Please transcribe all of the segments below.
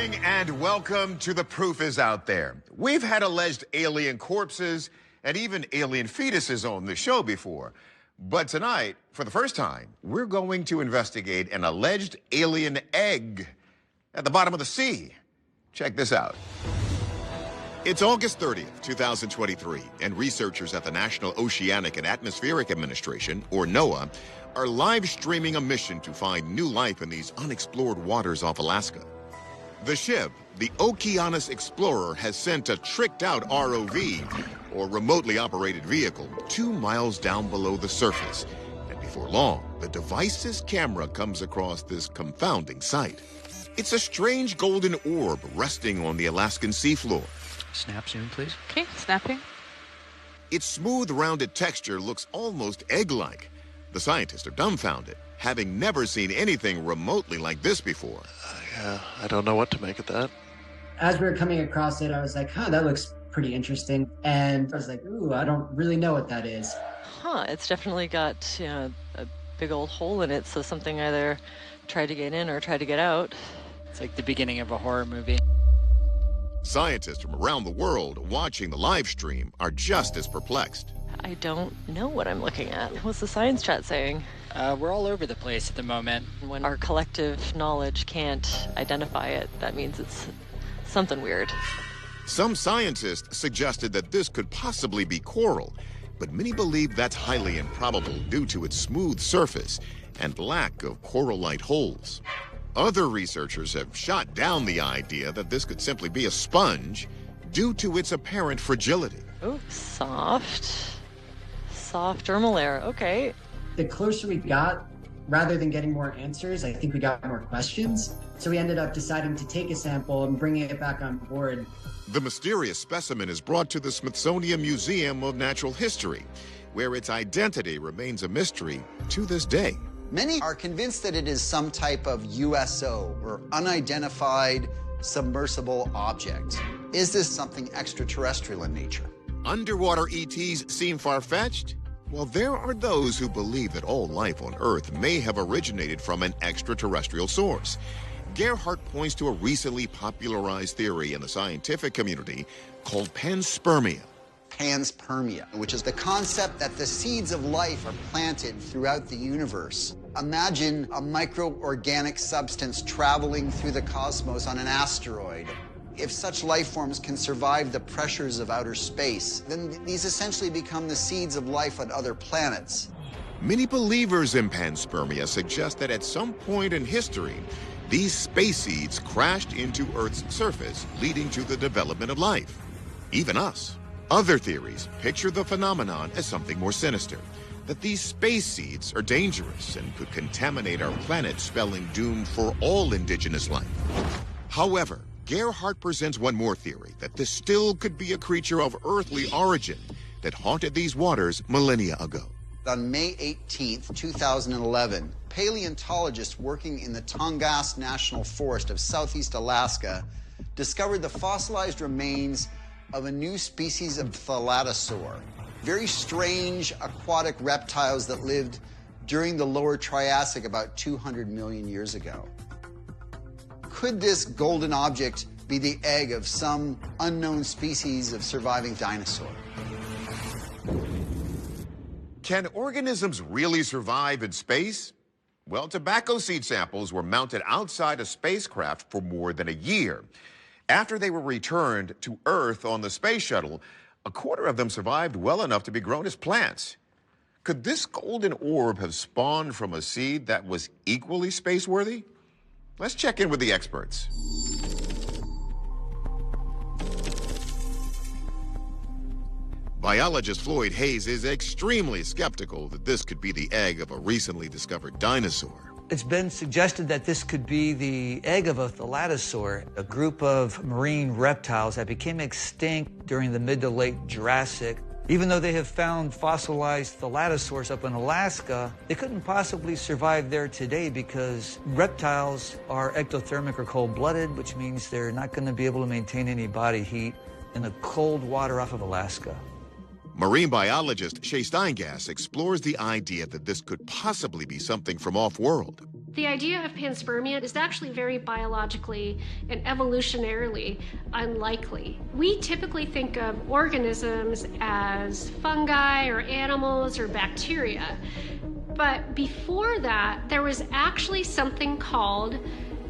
evening and welcome to The Proof Is Out There. We've had alleged alien corpses and even alien fetuses on the show before. But tonight, for the first time, we're going to investigate an alleged alien egg at the bottom of the sea. Check this out. It's August 30th, 2023, and researchers at the National Oceanic and Atmospheric Administration, or NOAA, are live streaming a mission to find new life in these unexplored waters off Alaska. The ship, the Okeanos Explorer, has sent a tricked-out ROV, or remotely operated vehicle, 2 miles down below the surface. And before long, the device's camera comes across this confounding sight. It's a strange golden orb resting on the Alaskan seafloor. Snap zoom, please. Okay, snapping. Its smooth, rounded texture looks almost egg-like. The scientists are dumbfounded, having never seen anything remotely like this before. Yeah, I don't know what to make of that. As we were coming across it, I was like, that looks pretty interesting. And I was like, ooh, I don't really know what that is. It's definitely got a big old hole in it, so something either tried to get in or tried to get out. It's like the beginning of a horror movie. Scientists from around the world watching the live stream are just as perplexed. I don't know what I'm looking at. What's the science chat saying? We're all over the place at the moment. When our collective knowledge can't identify it, that means it's something weird. Some scientists suggested that this could possibly be coral, but many believe that's highly improbable due to its smooth surface and lack of coral-like holes. Other researchers have shot down the idea that this could simply be a sponge due to its apparent fragility. Oh, soft dermal layer, okay. The closer we got, rather than getting more answers, I think we got more questions. So we ended up deciding to take a sample and bringing it back on board. The mysterious specimen is brought to the Smithsonian Museum of Natural History, where its identity remains a mystery to this day. Many are convinced that it is some type of USO, or unidentified submersible object. Is this something extraterrestrial in nature? Underwater ETs seem far-fetched? Well, there are those who believe that all life on Earth may have originated from an extraterrestrial source. Gerhardt points to a recently popularized theory in the scientific community called panspermia. Panspermia, which is the concept that the seeds of life are planted throughout the universe. Imagine a microorganic substance traveling through the cosmos on an asteroid. If such life forms can survive the pressures of outer space, then these essentially become the seeds of life on other planets. Many believers in panspermia suggest that at some point in history, these space seeds crashed into Earth's surface, leading to the development of life. Even us. Other theories picture the phenomenon as something more sinister, that these space seeds are dangerous and could contaminate our planet, spelling doom for all indigenous life. However, Gerhardt presents one more theory, that this still could be a creature of earthly origin that haunted these waters millennia ago. On May 18th, 2011, paleontologists working in the Tongass National Forest of southeast Alaska discovered the fossilized remains of a new species of thalattosaur, very strange aquatic reptiles that lived during the lower Triassic about 200 million years ago. Could this golden object be the egg of some unknown species of surviving dinosaur? Can organisms really survive in space? Well, tobacco seed samples were mounted outside a spacecraft for more than a year. After they were returned to Earth on the space shuttle, a quarter of them survived well enough to be grown as plants. Could this golden orb have spawned from a seed that was equally space-worthy? Let's check in with the experts. Biologist Floyd Hayes is extremely skeptical that this could be the egg of a recently discovered dinosaur. It's been suggested that this could be the egg of a thalattosaur, a group of marine reptiles that became extinct during the mid to late Jurassic. Even though they have found fossilized thalattosaurs up in Alaska, they couldn't possibly survive there today because reptiles are ectothermic or cold-blooded, which means they're not going to be able to maintain any body heat in the cold water off of Alaska. Marine biologist Shay Steingass explores the idea that this could possibly be something from off-world. The idea of panspermia is actually very biologically and evolutionarily unlikely. We typically think of organisms as fungi or animals or bacteria. But before that, there was actually something called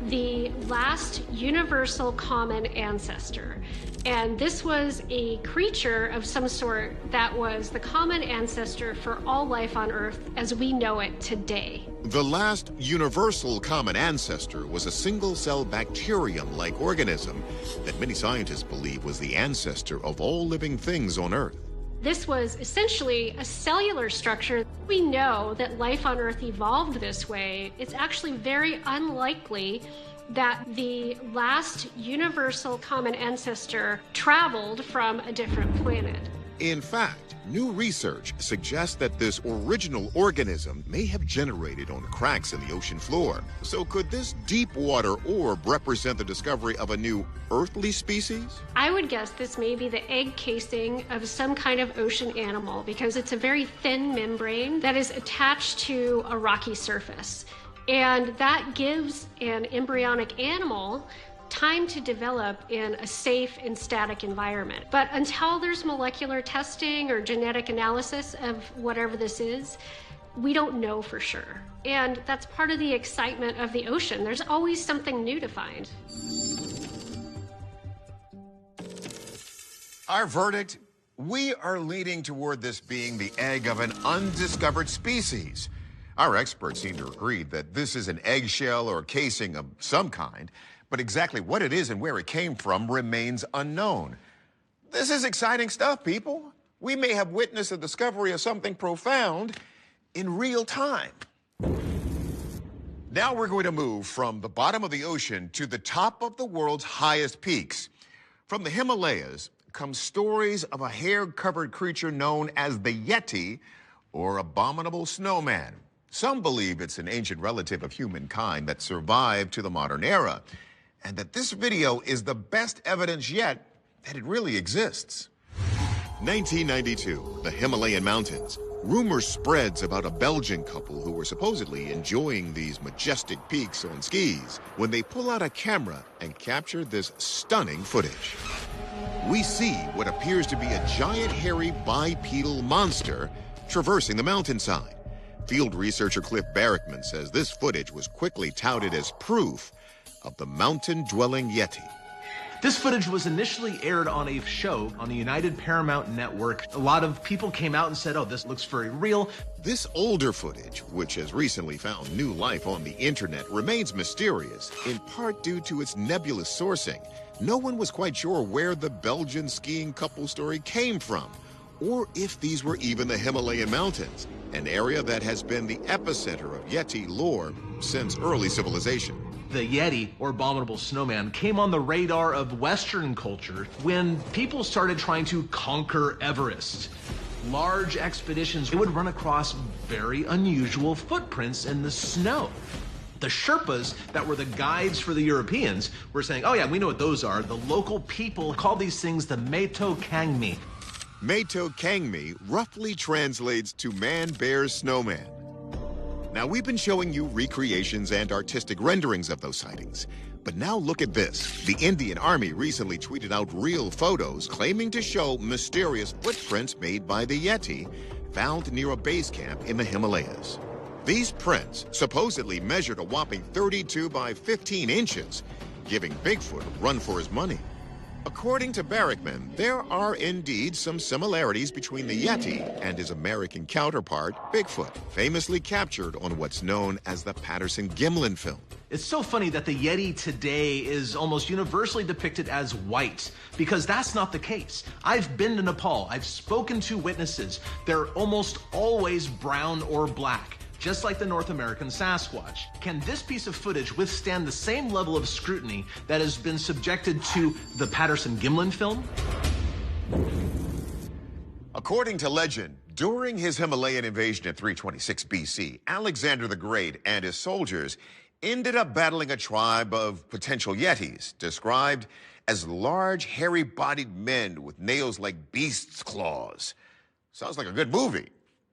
the last universal common ancestor. And this was a creature of some sort that was the common ancestor for all life on Earth as we know it today. The last universal common ancestor was a single-cell bacterium-like organism that many scientists believe was the ancestor of all living things on Earth. This was essentially a cellular structure. We know that life on Earth evolved this way. It's actually very unlikely that the last universal common ancestor traveled from a different planet. In fact, new research suggests that this original organism may have generated on cracks in the ocean floor. So could this deep water orb represent the discovery of a new earthly species? I would guess this may be the egg casing of some kind of ocean animal because it's a very thin membrane that is attached to a rocky surface. And that gives an embryonic animal time to develop in a safe and static environment. But until there's molecular testing or genetic analysis of whatever this is, we don't know for sure. And that's part of the excitement of the ocean. There's always something new to find. Our verdict? We are leaning toward this being the egg of an undiscovered species. Our experts seem to agree that this is an eggshell or casing of some kind, but exactly what it is and where it came from remains unknown. This is exciting stuff, people. We may have witnessed the discovery of something profound in real time. Now we're going to move from the bottom of the ocean to the top of the world's highest peaks. From the Himalayas come stories of a hair-covered creature known as the Yeti, or abominable snowman. Some believe it's an ancient relative of humankind that survived to the modern era, and that this video is the best evidence yet that it really exists. 1992, the Himalayan mountains. Rumor spreads about a Belgian couple who were supposedly enjoying these majestic peaks on skis when they pull out a camera and capture this stunning footage. We see what appears to be a giant hairy bipedal monster traversing the mountainside. Field researcher Cliff Barrickman says this footage was quickly touted as proof of the mountain-dwelling Yeti. This footage was initially aired on a show on the United Paramount Network. A lot of people came out and said, oh, this looks very real. This older footage, which has recently found new life on the internet, remains mysterious, in part due to its nebulous sourcing. No one was quite sure where the Belgian skiing couple story came from, or if these were even the Himalayan mountains, an area that has been the epicenter of Yeti lore since early civilization. The Yeti, or abominable snowman, came on the radar of Western culture when people started trying to conquer Everest. Large expeditions would run across very unusual footprints in the snow. The Sherpas that were the guides for the Europeans were saying, oh yeah, we know what those are. The local people called these things the Meito Kangmi. Meito Kangmi roughly translates to man-bear snowman. Now, we've been showing you recreations and artistic renderings of those sightings. But now look at this. The Indian Army recently tweeted out real photos claiming to show mysterious footprints made by the Yeti found near a base camp in the Himalayas. These prints supposedly measured a whopping 32 by 15 inches, giving Bigfoot a run for his money. According to Barrickman, there are indeed some similarities between the Yeti and his American counterpart, Bigfoot, famously captured on what's known as the Patterson-Gimlin film. It's so funny that the Yeti today is almost universally depicted as white, because that's not the case. I've been to Nepal, I've spoken to witnesses. They're almost always brown or black, just like the North American Sasquatch. Can this piece of footage withstand the same level of scrutiny that has been subjected to the Patterson-Gimlin film? According to legend, during his Himalayan invasion in 326 BC, Alexander the Great and his soldiers ended up battling a tribe of potential Yetis, described as large, hairy-bodied men with nails like beasts' claws. Sounds like a good movie,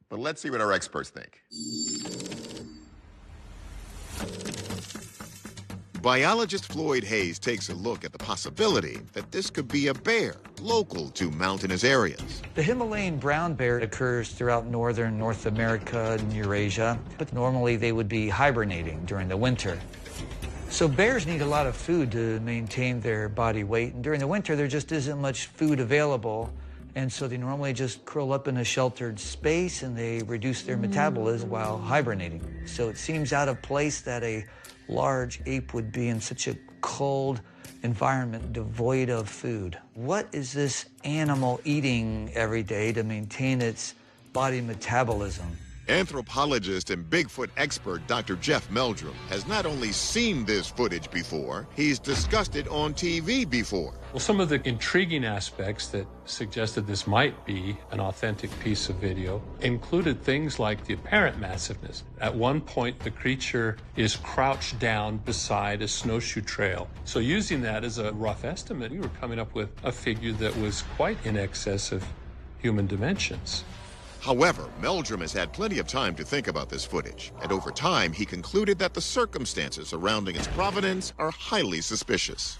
but let's see what our experts think. Biologist Floyd Hayes takes a look at the possibility that this could be a bear local to mountainous areas. The Himalayan brown bear occurs throughout northern North America and Eurasia, but normally they would be hibernating during the winter. So bears need a lot of food to maintain their body weight, and during the winter there just isn't much food available, and so they normally just curl up in a sheltered space and they reduce their metabolism while hibernating. So it seems out of place that a large ape would be in such a cold environment devoid of food. What is this animal eating every day to maintain its body metabolism? Anthropologist and Bigfoot expert Dr. Jeff Meldrum has not only seen this footage before, he's discussed it on TV before. Well, some of the intriguing aspects that suggested this might be an authentic piece of video included things like the apparent massiveness. At one point, the creature is crouched down beside a snowshoe trail. So using that as a rough estimate, we were coming up with a figure that was quite in excess of human dimensions. However, Meldrum has had plenty of time to think about this footage, and over time he concluded that the circumstances surrounding its provenance are highly suspicious.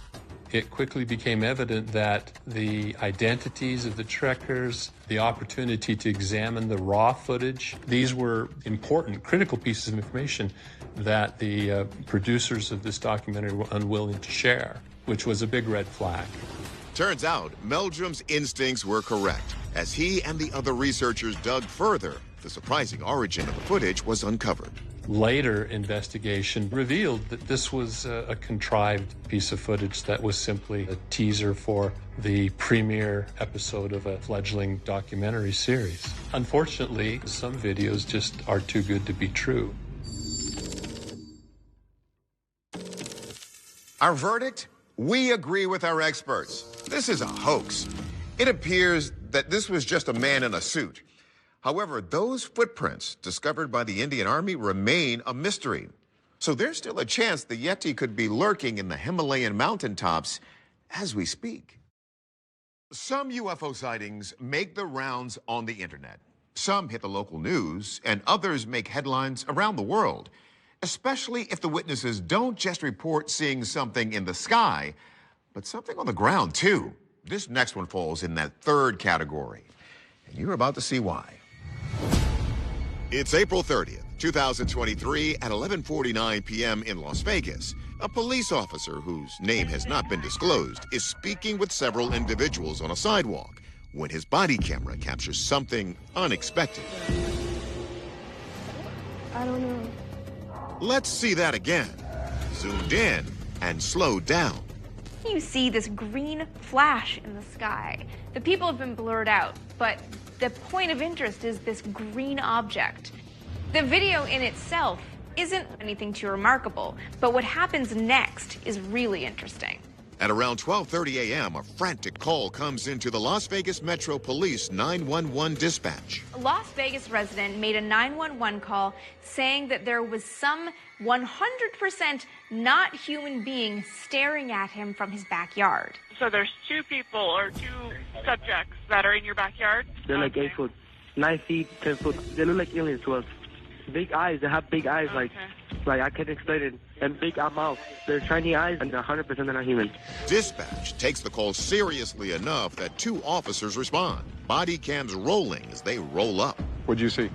It quickly became evident that the identities of the trekkers, the opportunity to examine the raw footage, these were important, critical pieces of information that the producers of this documentary were unwilling to share, which was a big red flag. Turns out, Meldrum's instincts were correct. As he and the other researchers dug further, the surprising origin of the footage was uncovered. Later investigation revealed that this was a contrived piece of footage that was simply a teaser for the premiere episode of a fledgling documentary series. Unfortunately, some videos just are too good to be true. Our verdict? We agree with our experts. This is a hoax. It appears that this was just a man in a suit. However, those footprints discovered by the Indian Army remain a mystery. So there's still a chance the Yeti could be lurking in the Himalayan mountaintops as we speak. Some UFO sightings make the rounds on the internet. Some hit the local news, and others make headlines around the world, especially if the witnesses don't just report seeing something in the sky, but something on the ground, too. This next one falls in that third category, and you're about to see why. It's April 30th, 2023 at 11:49 p.m. in Las Vegas. A police officer whose name has not been disclosed is speaking with several individuals on a sidewalk when his body camera captures something unexpected. I don't know. Let's see that again. Zoomed in and slowed down. You see this green flash in the sky. The people have been blurred out, but the point of interest is this green object. The video in itself isn't anything too remarkable, but what happens next is really interesting. At around 12:30 a.m., a frantic call comes into the Las Vegas Metro Police 911 dispatch. A Las Vegas resident made a 911 call saying that there was some 100% not human being staring at him from his backyard. So there's two people or two subjects that are in your backyard? They're like 8 foot, 9 feet, 10 foot. They look like aliens to us. Big eyes. They have big eyes, like I can't explain it. And big mouth. They're shiny eyes, and 100% they're not human. Dispatch takes the call seriously enough that 2 officers respond. Body cams rolling as they roll up. What'd you see?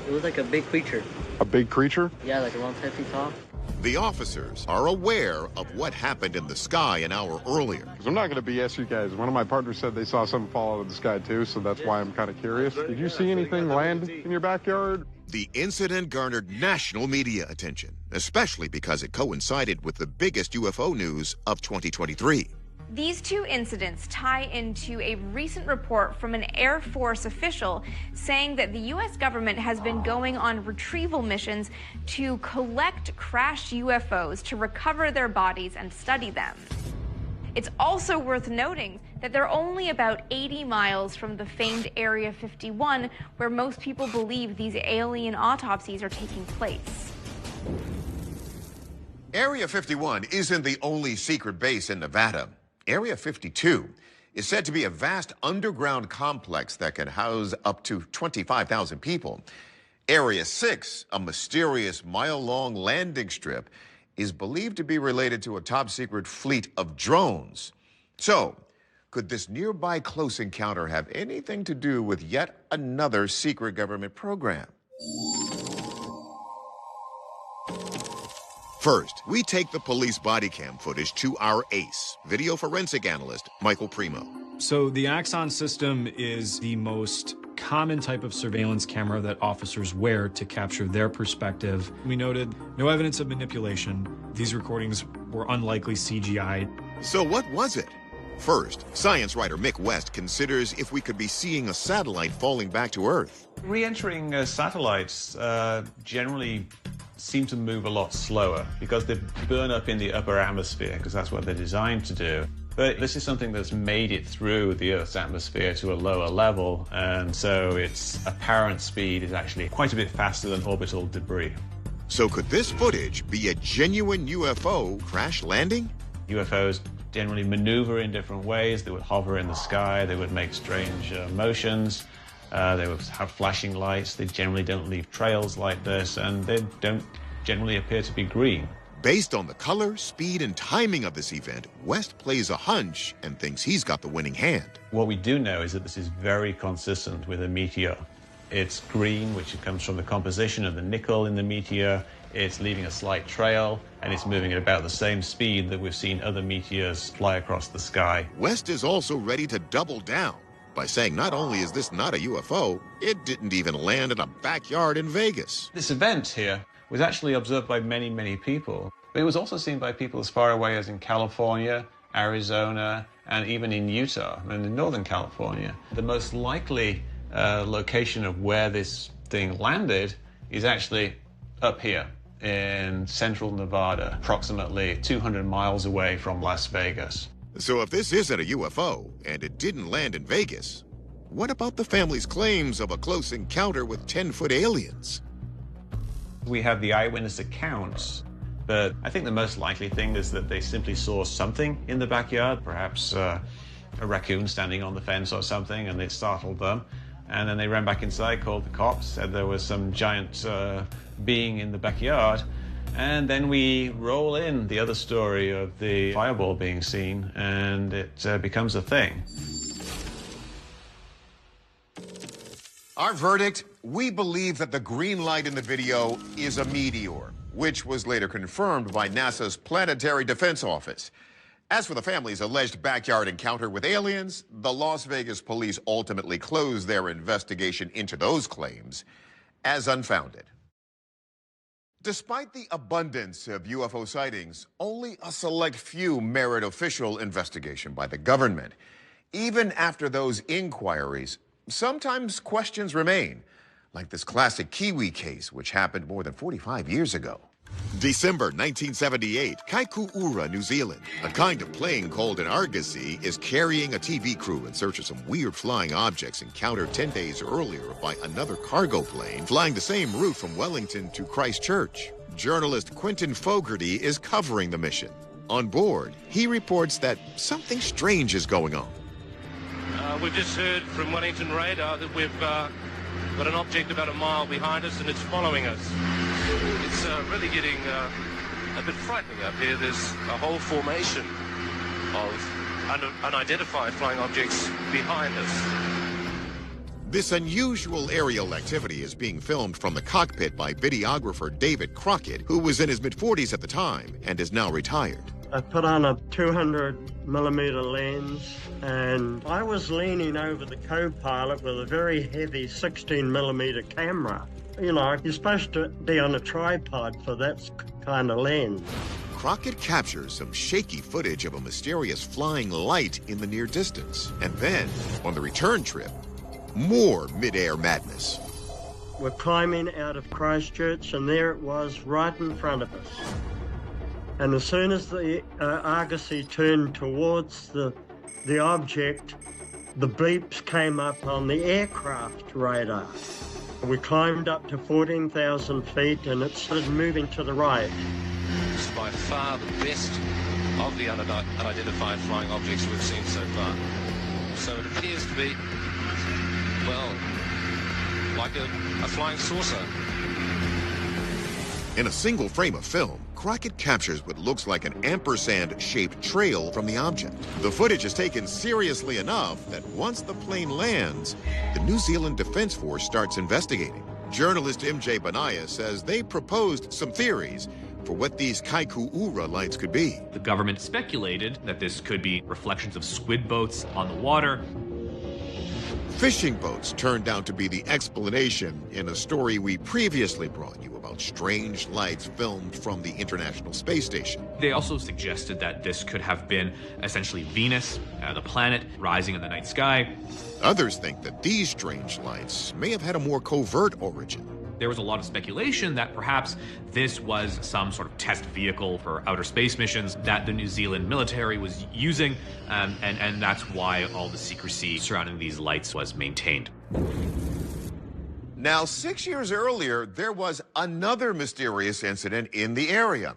It was like a big creature. A big creature? Yeah, like around 10 feet tall. The officers are aware of what happened in the sky an hour earlier. I'm not going to BS you guys. One of my partners said they saw something fall out of the sky too, so that's why I'm kind of curious. Did you see anything land in your backyard? The incident garnered national media attention, especially because it coincided with the biggest UFO news of 2023. These two incidents tie into a recent report from an Air Force official saying that the U.S. government has been going on retrieval missions to collect crashed UFOs to recover their bodies and study them. It's also worth noting that they're only about 80 miles from the famed Area 51, where most people believe these alien autopsies are taking place. Area 51 isn't the only secret base in Nevada. Area 52 is said to be a vast underground complex that can house up to 25,000 people. Area 6, a mysterious mile-long landing strip, is believed to be related to a top-secret fleet of drones. So, could this nearby close encounter have anything to do with yet another secret government program? First, we take the police body cam footage to our ace, video forensic analyst Michael Primo. So the Axon system is the most common type of surveillance camera that officers wear to capture their perspective. We noted no evidence of manipulation. These recordings were unlikely CGI. So what was it? First, science writer Mick West considers if we could be seeing a satellite falling back to Earth. Re-entering satellites generally seem to move a lot slower because they burn up in the upper atmosphere, because that's what they're designed to do. But this is something that's made it through the Earth's atmosphere to a lower level, and so its apparent speed is actually quite a bit faster than orbital debris. So could this footage be a genuine UFO crash landing? UFOs generally maneuver in different ways. They would hover in the sky, they would make strange motions, they would have flashing lights. They generally don't leave trails like this, and they don't generally appear to be green. Based on the color, speed, and timing of this event, West plays a hunch and thinks he's got the winning hand. What we do know is that this is very consistent with a meteor. It's green, which comes from the composition of the nickel in the meteor. It's leaving a slight trail, and it's moving at about the same speed that we've seen other meteors fly across the sky. West is also ready to double down by saying not only is this not a UFO, it didn't even land in a backyard in Vegas. This event here was actually observed by many, many people, but it was also seen by people as far away as in California, Arizona, and even in Utah and in Northern California. The most likely location of where this thing landed is actually up here in central Nevada, approximately 200 miles away from Las Vegas. So if this isn't a UFO and it didn't land in Vegas, what about the family's claims of a close encounter with 10-foot aliens? We have the eyewitness accounts, but I think the most likely thing is that they simply saw something in the backyard, perhaps a raccoon standing on the fence or something, and it startled them. And then they ran back inside, called the cops, said there was some giant being in the backyard. And then we roll in the other story of the fireball being seen, and it becomes a thing. Our verdict, we believe that the green light in the video is a meteor, which was later confirmed by NASA's Planetary Defense Office. As for the family's alleged backyard encounter with aliens, the Las Vegas police ultimately closed their investigation into those claims as unfounded. Despite the abundance of UFO sightings, only a select few merit official investigation by the government. Even after those inquiries, sometimes questions remain, like this classic Kiwi case, which happened more than 45 years ago. December 1978, Kaikoura, New Zealand. A kind of plane called an argosy is carrying a TV crew in search of some weird flying objects encountered 10 days earlier by another cargo plane flying the same route from Wellington to Christchurch. Journalist Quentin Fogarty is covering the mission. On board, he reports that something strange is going on. We've just heard from Wellington radar that we've got an object about a mile behind us and it's following us. It's really getting a bit frightening up here. There's a whole formation of unidentified flying objects behind us. This unusual aerial activity is being filmed from the cockpit by videographer David Crockett, who was in his mid-40s at the time and is now retired. I put on a 200mm lens, and I was leaning over the co-pilot with a very heavy 16mm camera. You know, you're supposed to be on a tripod for that kind of lens. Crockett captures some shaky footage of a mysterious flying light in the near distance. And then, on the return trip, more mid-air madness. We're climbing out of Christchurch, and there it was right in front of us. And as soon as the argosy turned towards the object, the beeps came up on the aircraft radar. We climbed up to 14,000 feet, and it started moving to the right. It's by far the best of the unidentified flying objects we've seen so far. So it appears to be, well, like a flying saucer. In a single frame of film, Crockett captures what looks like an ampersand-shaped trail from the object. The footage is taken seriously enough that once the plane lands, the New Zealand Defense Force starts investigating. Journalist MJ Benaya says they proposed some theories for what these Kaiku'ura lights could be. The government speculated that this could be reflections of squid boats on the water. Fishing boats turned out to be the explanation in a story we previously brought you about strange lights filmed from the International Space Station. They also suggested that this could have been essentially Venus, the planet, rising in the night sky. Others think that these strange lights may have had a more covert origin. There was a lot of speculation that perhaps this was some sort of test vehicle for outer space missions that the New Zealand military was using, and that's why all the secrecy surrounding these lights was maintained. Now, 6 years earlier, there was another mysterious incident in the area.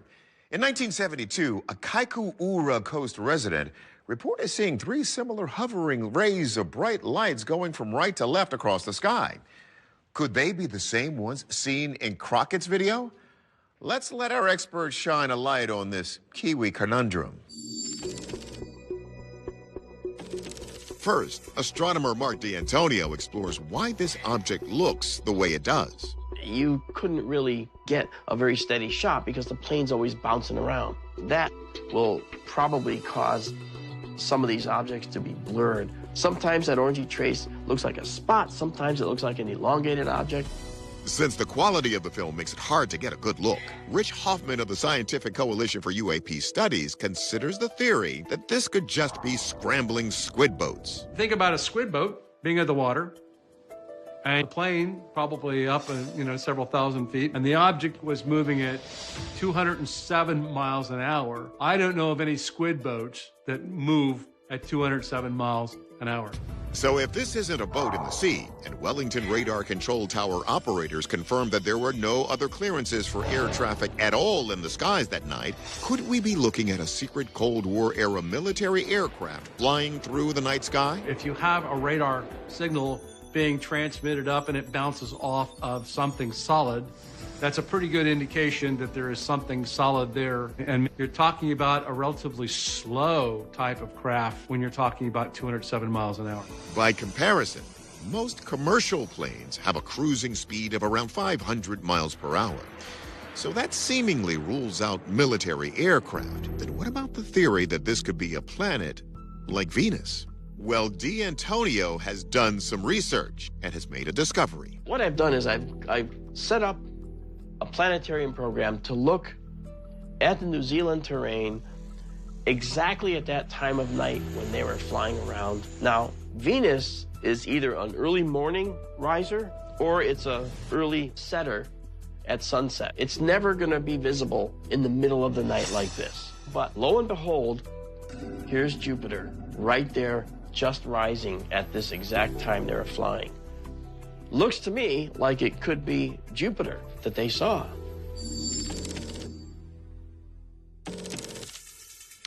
In 1972, a Kaiku'ura Coast resident reported seeing 3 similar hovering rays of bright lights going from right to left across the sky. Could they be the same ones seen in Crockett's video? Let's let our experts shine a light on this Kiwi conundrum. First, astronomer Mark D'Antonio explores why this object looks the way it does. You couldn't really get a very steady shot because the plane's always bouncing around. That will probably cause some of these objects to be blurred. Sometimes that orangey trace looks like a spot, sometimes it looks like an elongated object. Since the quality of the film makes it hard to get a good look, Rich Hoffman of the Scientific Coalition for UAP Studies considers the theory that this could just be scrambling squid boats. Think about a squid boat being in the water, and a plane probably up, several thousand feet, and the object was moving at 207 miles an hour. I don't know of any squid boats that move at 207 miles an hour. So if this isn't a boat in the sea, and Wellington Radar Control Tower operators confirmed that there were no other clearances for air traffic at all in the skies that night, could we be looking at a secret Cold War-era military aircraft flying through the night sky? If you have a radar signal being transmitted up and it bounces off of something solid, that's a pretty good indication that there is something solid there. And you're talking about a relatively slow type of craft when you're talking about 207 miles an hour. By comparison, most commercial planes have a cruising speed of around 500 miles per hour. So that seemingly rules out military aircraft. Then what about the theory that this could be a planet like Venus? Well, D'Antonio has done some research and has made a discovery. What I've done is I've set up a planetarium program to look at the New Zealand terrain exactly at that time of night when they were flying around. Now, Venus is either an early morning riser or it's an early setter at sunset. It's never going to be visible in the middle of the night like this. But lo and behold, here's Jupiter right there, just rising at this exact time they were flying. Looks to me like it could be Jupiter that they saw.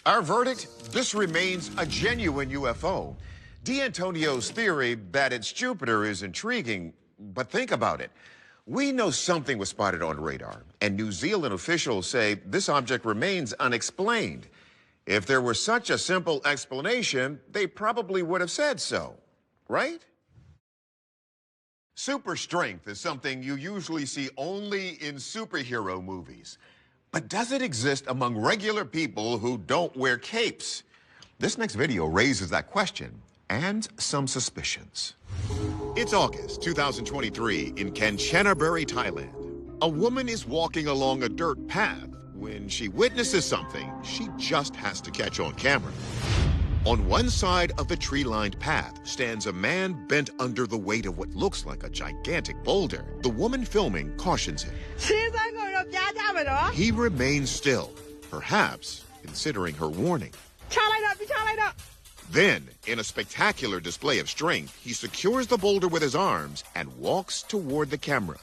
Our verdict, this remains a genuine UFO. D'Antonio's theory that it's Jupiter is intriguing, but think about it. We know something was spotted on radar, and New Zealand officials say this object remains unexplained. If there were such a simple explanation, they probably would have said so, right? Super strength is something you usually see only in superhero movies. But does it exist among regular people who don't wear capes? This next video raises that question and some suspicions. It's August 2023 in Kanchanaburi, Thailand. A woman is walking along a dirt path when she witnesses something she just has to catch on camera. On one side of the tree-lined path stands a man bent under the weight of what looks like a gigantic boulder. The woman filming cautions him. He remains still, perhaps considering her warning. Then, in a spectacular display of strength, he secures the boulder with his arms and walks toward the camera.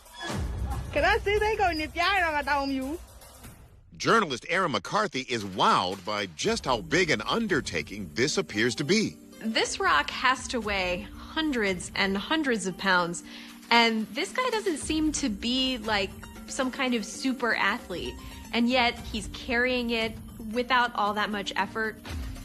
Journalist Erin McCarthy is wowed by just how big an undertaking this appears to be. This rock has to weigh hundreds and hundreds of pounds, and this guy doesn't seem to be like some kind of super athlete. and yet he's carrying it without all that much effort.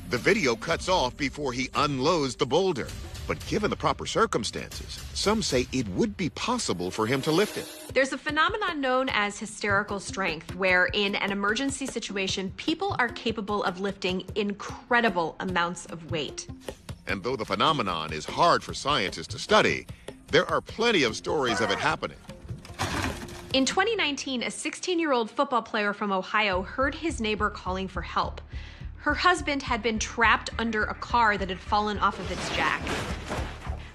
The video cuts off before he unloads the boulder. But given the proper circumstances, some say it would be possible for him to lift it. There's a phenomenon known as hysterical strength, where in an emergency situation, people are capable of lifting incredible amounts of weight. And though the phenomenon is hard for scientists to study, there are plenty of stories of it happening. In 2019, a 16-year-old football player from Ohio heard his neighbor calling for help. Her husband had been trapped under a car that had fallen off of its jack.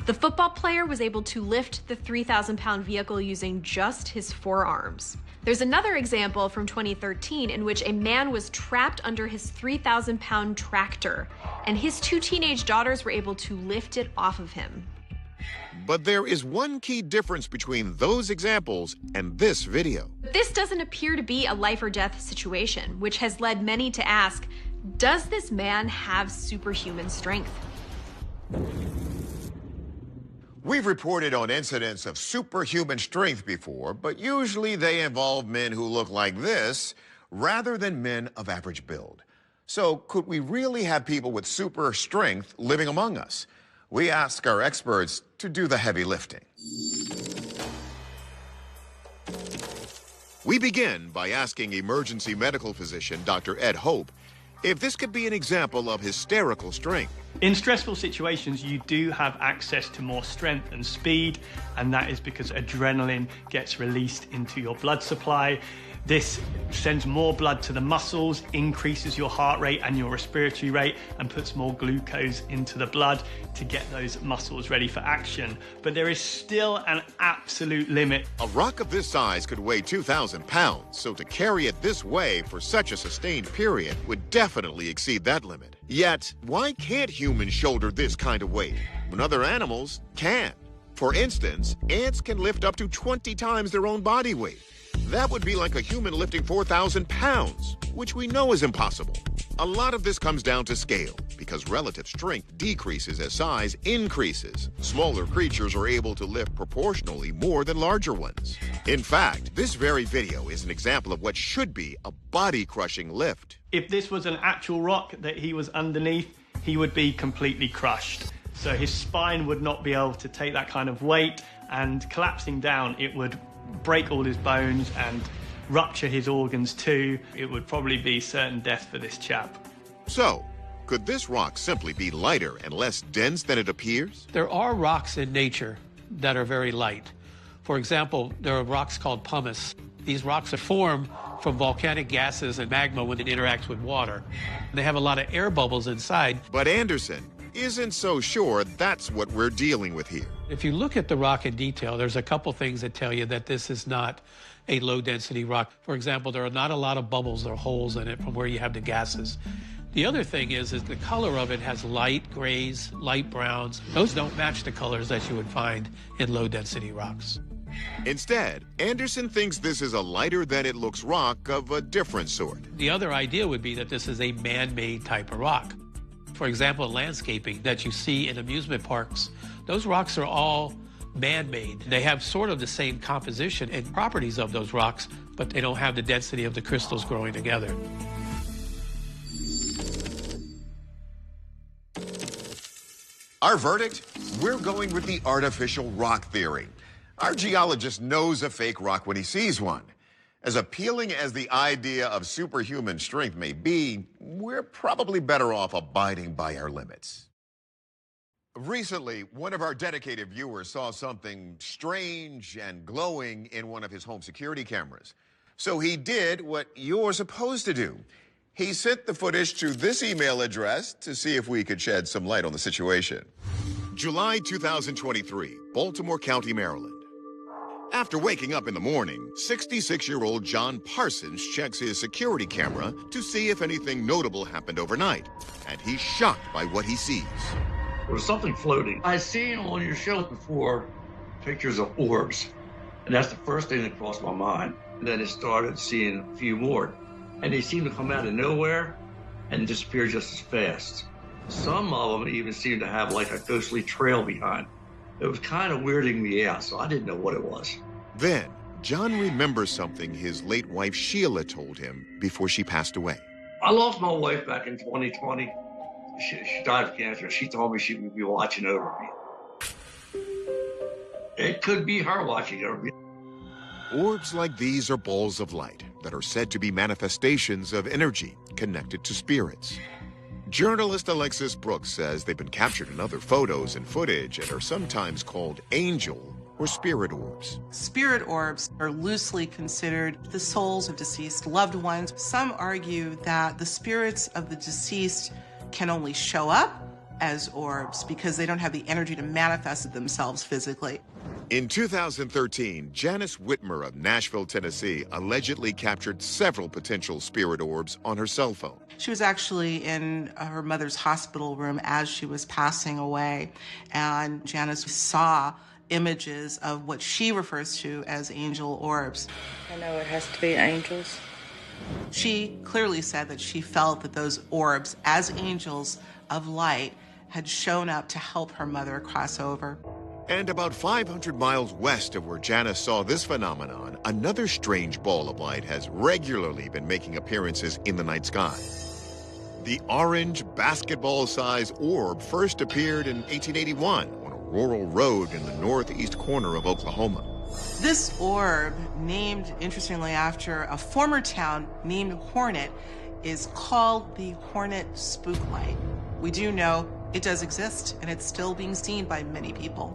The football player was able to lift the 3,000-pound vehicle using just his forearms. There's another example from 2013 in which a man was trapped under his 3,000-pound tractor, and his 2 teenage daughters were able to lift it off of him. But there is one key difference between those examples and this video. This doesn't appear to be a life or death situation, which has led many to ask, does this man have superhuman strength? We've reported on incidents of superhuman strength before, but usually they involve men who look like this rather than men of average build. So could we really have people with super strength living among us? We ask our experts to do the heavy lifting. We begin by asking emergency medical physician Dr. Ed Hope if this could be an example of hysterical strength. In stressful situations, you do have access to more strength and speed, and that is because adrenaline gets released into your blood supply. This sends more blood to the muscles, increases your heart rate and your respiratory rate, and puts more glucose into the blood to get those muscles ready for action. But there is still an absolute limit. A rock of this size could weigh 2,000 pounds, so to carry it this way for such a sustained period would definitely exceed that limit. Yet, why can't humans shoulder this kind of weight when other animals can? For instance, ants can lift up to 20 times their own body weight. That would be like a human lifting 4,000 pounds, which we know is impossible. A lot of this comes down to scale, because relative strength decreases as size increases. Smaller creatures are able to lift proportionally more than larger ones. In fact, this very video is an example of what should be a body-crushing lift. If this was an actual rock that he was underneath, he would be completely crushed. So his spine would not be able to take that kind of weight, and collapsing down, it would break all his bones and rupture his organs too. It would probably be certain death for this chap. So, could this rock simply be lighter and less dense than it appears? There are rocks in nature that are very light. For example, there are rocks called pumice. These rocks are formed from volcanic gases and magma when it interacts with water. They have a lot of air bubbles inside. But Anderson isn't so sure that's what we're dealing with here. If you look at the rock in detail, there's a couple things that tell you that this is not a low-density rock. For example, there are not a lot of bubbles or holes in it from where you have the gases. The other thing is the color of it has light grays, light browns. Those don't match the colors that you would find in low-density rocks. Instead, Anderson thinks this is a lighter-than-it-looks rock of a different sort. The other idea would be that this is a man-made type of rock. For example, landscaping that you see in amusement parks, those rocks are all man-made. They have sort of the same composition and properties of those rocks, but they don't have the density of the crystals growing together. Our verdict? We're going with the artificial rock theory. Our geologist knows a fake rock when he sees one. As appealing as the idea of superhuman strength may be, we're probably better off abiding by our limits. Recently, one of our dedicated viewers saw something strange and glowing in one of his home security cameras. So he did what you're supposed to do. He sent the footage to this email address to see if we could shed some light on the situation. July 2023, Baltimore County, Maryland. After waking up in the morning, 66-year-old John Parsons checks his security camera to see if anything notable happened overnight, and he's shocked by what he sees. There was something floating. I've seen on your show before pictures of orbs, and that's the first thing that crossed my mind. And then I started seeing a few more, and they seemed to come out of nowhere and disappear just as fast. Some of them even seemed to have like a ghostly trail behind. It was kind of weirding me out, so I didn't know what it was. Then, John remembers something his late wife Sheila told him before she passed away. I lost my wife back in 2020. She died of cancer. She told me she would be watching over me. It could be her watching over me. Orbs like these are balls of light that are said to be manifestations of energy connected to spirits. Journalist Alexis Brooks says they've been captured in other photos and footage and are sometimes called angel or spirit orbs. Spirit orbs are loosely considered the souls of deceased loved ones. Some argue that the spirits of the deceased can only show up as orbs because they don't have the energy to manifest themselves physically. In 2013, Janice Whitmer of Nashville, Tennessee, allegedly captured several potential spirit orbs on her cell phone. She was actually in her mother's hospital room as she was passing away, and Janice saw images of what she refers to as angel orbs. I know it has to be angels. She clearly said that she felt that those orbs, as angels of light, had shown up to help her mother cross over. And about 500 miles west of where Janice saw this phenomenon, another strange ball of light has regularly been making appearances in the night sky. The orange basketball-sized orb first appeared in 1881 on a rural road in the northeast corner of Oklahoma. This orb, named interestingly after a former town named Hornet, is called the Hornet Spook Light. We do know it does exist, and it's still being seen by many people.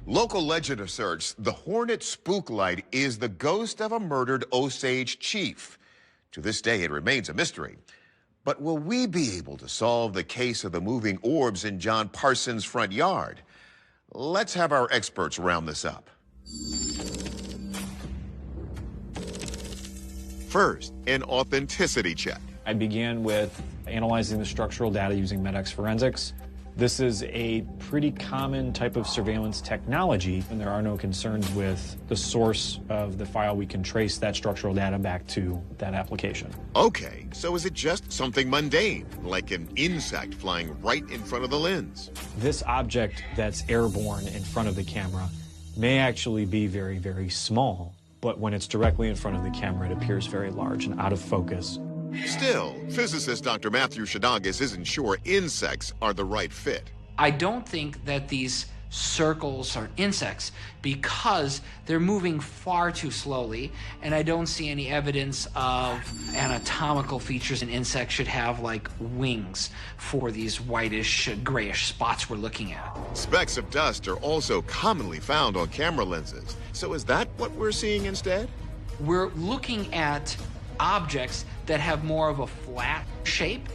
Local legend asserts the Hornet Spook Light is the ghost of a murdered Osage chief. To this day, it remains a mystery. But will we be able to solve the case of the moving orbs in John Parsons' front yard? Let's have our experts round this up. First, an authenticity check. I began with analyzing the structural data using MEDX forensics. This is a pretty common type of surveillance technology, and there are no concerns with the source of the file. We can trace that structural data back to that application. Okay, so is it just something mundane, like an insect flying right in front of the lens? This object that's airborne in front of the camera may actually be very, very small, but when it's directly in front of the camera, it appears very large and out of focus. Still, physicist Dr. Matthew Shadagis isn't sure insects are the right fit. I don't think that these circles are insects because they're moving far too slowly, and I don't see any evidence of anatomical features. An insect should have like wings for these whitish, grayish spots we're looking at. Specks of dust are also commonly found on camera lenses. So is that what we're seeing instead? We're looking at objects that have more of a flat shape,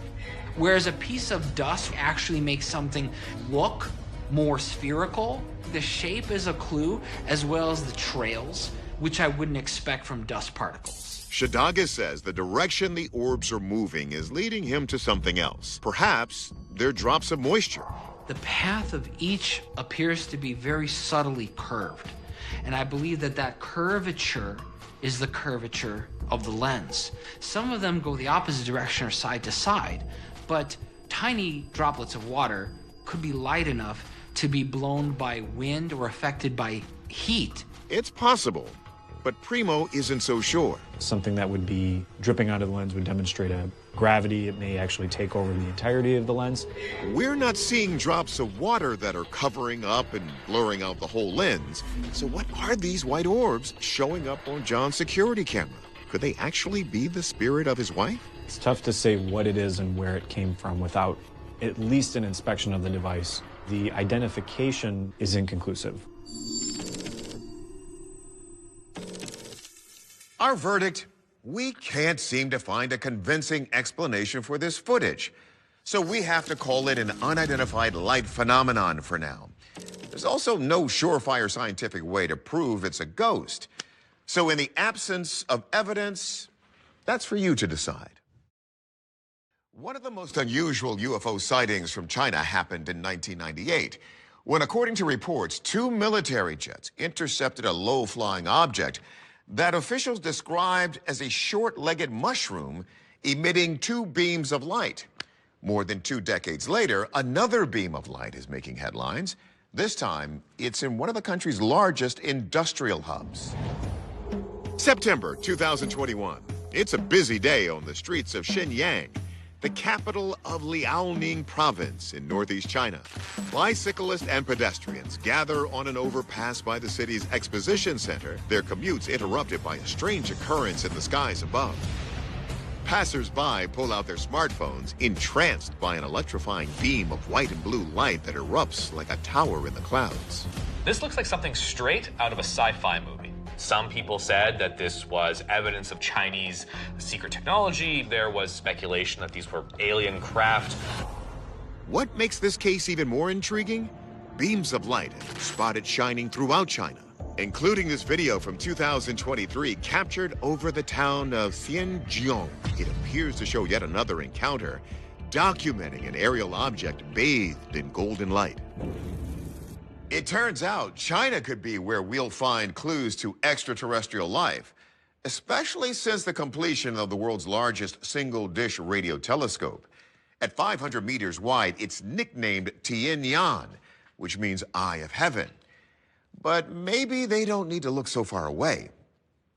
whereas a piece of dust actually makes something look more spherical. The shape is a clue, as well as the trails, which I wouldn't expect from dust particles. Shadagis says the direction the orbs are moving is leading him to something else. Perhaps they're drops of moisture. The path of each appears to be very subtly curved, and I believe that that curvature is the curvature of the lens. Some of them go the opposite direction or side to side, but tiny droplets of water could be light enough to be blown by wind or affected by heat. It's possible, but Primo isn't so sure. Something that would be dripping onto the lens would demonstrate a gravity. It may actually take over the entirety of the lens. We're not seeing drops of water that are covering up and blurring out the whole lens. So what are these white orbs showing up on John's security camera? Could they actually be the spirit of his wife? It's tough to say what it is and where it came from without at least an inspection of the device. The identification is inconclusive. Our verdict: we can't seem to find a convincing explanation for this footage. So we have to call it an unidentified light phenomenon for now. There's also no surefire scientific way to prove it's a ghost. So in the absence of evidence, that's for you to decide. One of the most unusual UFO sightings from China happened in 1998, when, according to reports, 2 military jets intercepted a low-flying object that officials described as a short-legged mushroom emitting 2 beams of light. More than 2 decades later, another beam of light is making headlines. This time, it's in one of the country's largest industrial hubs. September 2021. It's a busy day on the streets of Shenyang, the capital of Liaoning province in northeast China. Bicyclists and pedestrians gather on an overpass by the city's exposition center, their commutes interrupted by a strange occurrence in the skies above. Passers-by pull out their smartphones, entranced by an electrifying beam of white and blue light that erupts like a tower in the clouds. This looks like something straight out of a sci-fi movie. Some people said that this was evidence of Chinese secret technology. There was speculation that these were alien craft. What makes this case even more intriguing? Beams of light are spotted shining throughout China, including this video from 2023 captured over the town of Xianjiang. It appears to show yet another encounter, documenting an aerial object bathed in golden light. It turns out China could be where we'll find clues to extraterrestrial life, especially since the completion of the world's largest single-dish radio telescope. At 500 meters wide, it's nicknamed Tianyan, which means Eye of Heaven. But maybe they don't need to look so far away.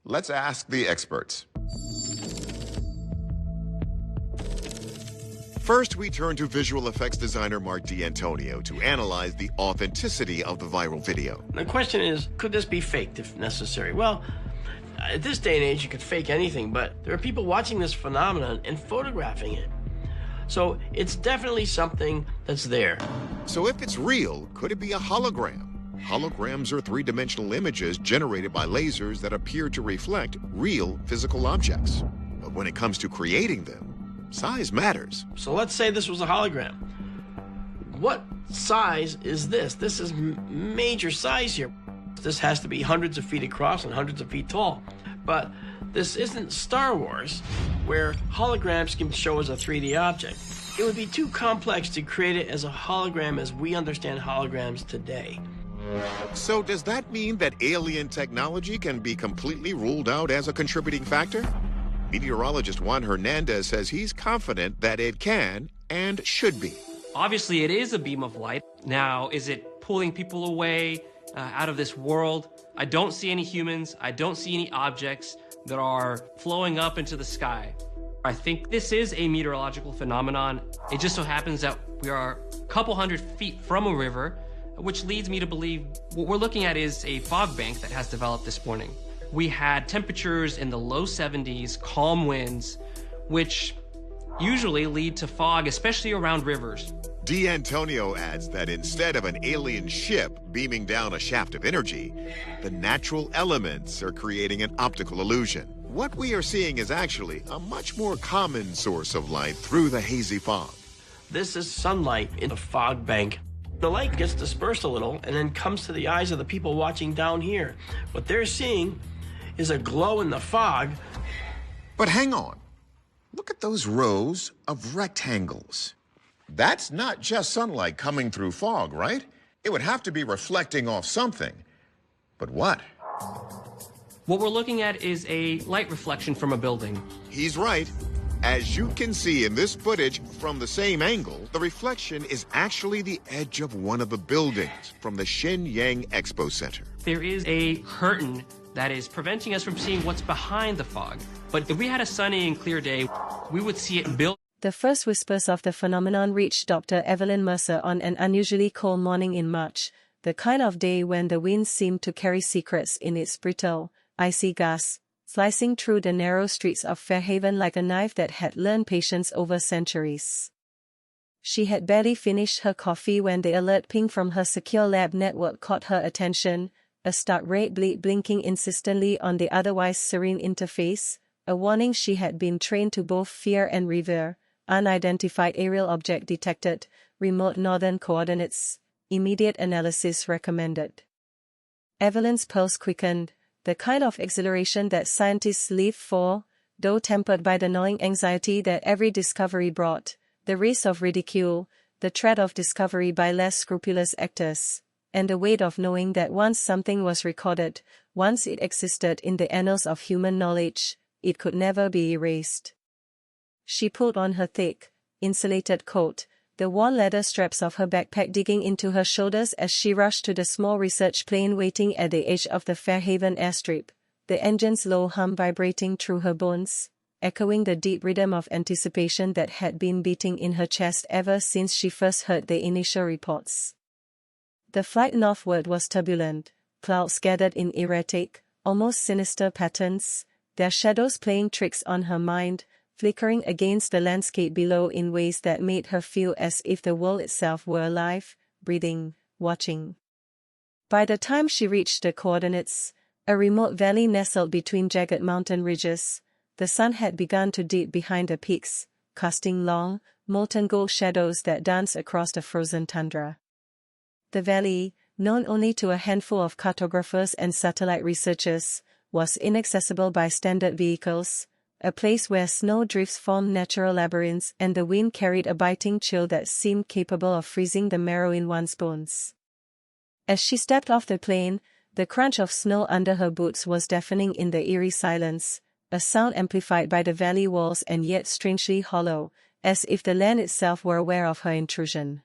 Let's ask the experts. First, we turn to visual effects designer Mark D'Antonio to analyze the authenticity of the viral video. The question is, could this be faked if necessary? Well, at this day and age, you could fake anything, but there are people watching this phenomenon and photographing it. So it's definitely something that's there. So if it's real, could it be a hologram? Holograms are three-dimensional images generated by lasers that appear to reflect real physical objects. But when it comes to creating them, size matters. So let's say this was a hologram. What size is this? This is major size here. This has to be hundreds of feet across and hundreds of feet tall. But this isn't Star Wars, where holograms can show as a 3D object. It would be too complex to create it as a hologram as we understand holograms today. So does that mean that alien technology can be completely ruled out as a contributing factor? Meteorologist Juan Hernandez says he's confident that it can and should be. Obviously, it is a beam of light. Now, is it pulling people away out of this world? I don't see any humans. I don't see any objects that are flowing up into the sky. I think this is a meteorological phenomenon. It just so happens that we are a couple hundred feet from a river, which leads me to believe what we're looking at is a fog bank that has developed this morning. We had temperatures in the low 70s, calm winds, which usually lead to fog, especially around rivers. D'Antonio adds that instead of an alien ship beaming down a shaft of energy, the natural elements are creating an optical illusion. What we are seeing is actually a much more common source of light through the hazy fog. This is sunlight in a fog bank. The light gets dispersed a little and then comes to the eyes of the people watching down here. What they're seeing is a glow in the fog. But hang on. Look at those rows of rectangles. That's not just sunlight coming through fog, right? It would have to be reflecting off something. But what? What we're looking at is a light reflection from a building. He's right. As you can see in this footage from the same angle, the reflection is actually the edge of one of the buildings from the Shenyang Expo Center. There is a curtain that is preventing us from seeing what's behind the fog. But if we had a sunny and clear day, we would see it built. The first whispers of the phenomenon reached Dr. Evelyn Mercer on an unusually cold morning in March, the kind of day when the winds seemed to carry secrets in its brittle, icy gusts, slicing through the narrow streets of Fairhaven like a knife that had learned patience over centuries. She had barely finished her coffee when the alert ping from her secure lab network caught her attention, a stark red bleed blinking insistently on the otherwise serene interface, a warning she had been trained to both fear and revere. Unidentified aerial object detected, remote northern coordinates, immediate analysis recommended. Evelyn's pulse quickened, the kind of exhilaration that scientists live for, though tempered by the gnawing anxiety that every discovery brought, the risk of ridicule, the threat of discovery by less scrupulous actors, and the weight of knowing that once something was recorded, once it existed in the annals of human knowledge, it could never be erased. She pulled on her thick, insulated coat, the worn leather straps of her backpack digging into her shoulders as she rushed to the small research plane waiting at the edge of the Fairhaven airstrip, the engine's low hum vibrating through her bones, echoing the deep rhythm of anticipation that had been beating in her chest ever since she first heard the initial reports. The flight northward was turbulent, clouds gathered in erratic, almost sinister patterns, their shadows playing tricks on her mind, flickering against the landscape below in ways that made her feel as if the world itself were alive, breathing, watching. By the time she reached the coordinates, a remote valley nestled between jagged mountain ridges, the sun had begun to dip behind the peaks, casting long, molten gold shadows that danced across the frozen tundra. The valley, known only to a handful of cartographers and satellite researchers, was inaccessible by standard vehicles, a place where snow drifts formed natural labyrinths and the wind carried a biting chill that seemed capable of freezing the marrow in one's bones. As she stepped off the plane, the crunch of snow under her boots was deafening in the eerie silence, a sound amplified by the valley walls and yet strangely hollow, as if the land itself were aware of her intrusion.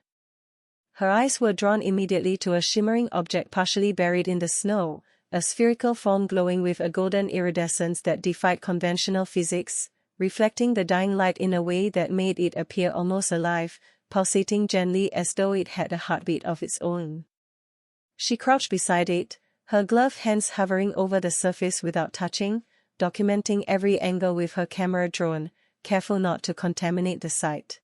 Her eyes were drawn immediately to a shimmering object partially buried in the snow, a spherical form glowing with a golden iridescence that defied conventional physics, reflecting the dying light in a way that made it appear almost alive, pulsating gently as though it had a heartbeat of its own. She crouched beside it, her gloved hands hovering over the surface without touching, documenting every angle with her camera drone, careful not to contaminate the sight.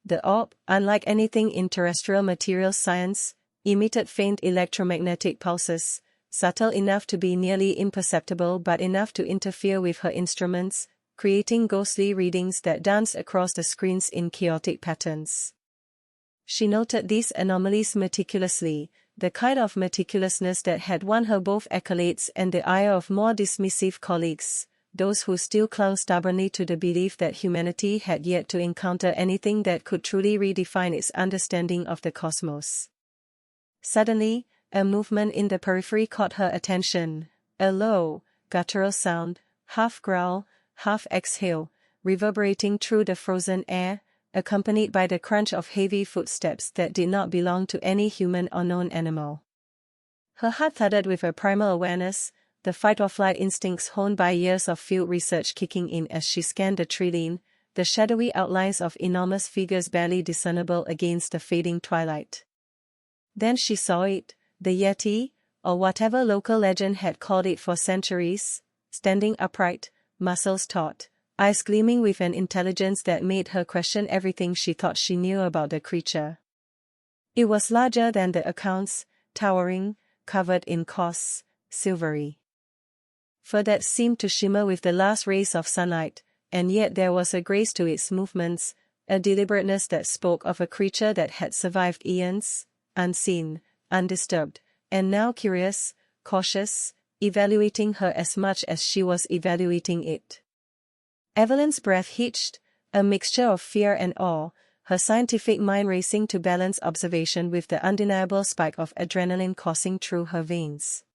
The orb, unlike anything in terrestrial materials science, emitted faint electromagnetic pulses, subtle enough to be nearly imperceptible but enough to interfere with her instruments, creating ghostly readings that danced across the screens in chaotic patterns. She noted these anomalies meticulously, the kind of meticulousness that had won her both accolades and the ire of more dismissive colleagues, those who still clung stubbornly to the belief that humanity had yet to encounter anything that could truly redefine its understanding of the cosmos. Suddenly, a movement in the periphery caught her attention, a low, guttural sound, half growl, half exhale, reverberating through the frozen air, accompanied by the crunch of heavy footsteps that did not belong to any human or known animal. Her heart thudded with a primal awareness, the fight-or-flight instincts honed by years of field research kicking in as she scanned the terrain, the shadowy outlines of enormous figures barely discernible against the fading twilight. Then she saw it, the Yeti, or whatever local legend had called it for centuries, standing upright, muscles taut, eyes gleaming with an intelligence that made her question everything she thought she knew about the creature. It was larger than the accounts, towering, covered in coarse, silvery fur that seemed to shimmer with the last rays of sunlight, and yet there was a grace to its movements, a deliberateness that spoke of a creature that had survived eons, unseen, undisturbed, and now curious, cautious, evaluating her as much as she was evaluating it. Evelyn's breath hitched, a mixture of fear and awe, her scientific mind racing to balance observation with the undeniable spike of adrenaline coursing through her veins.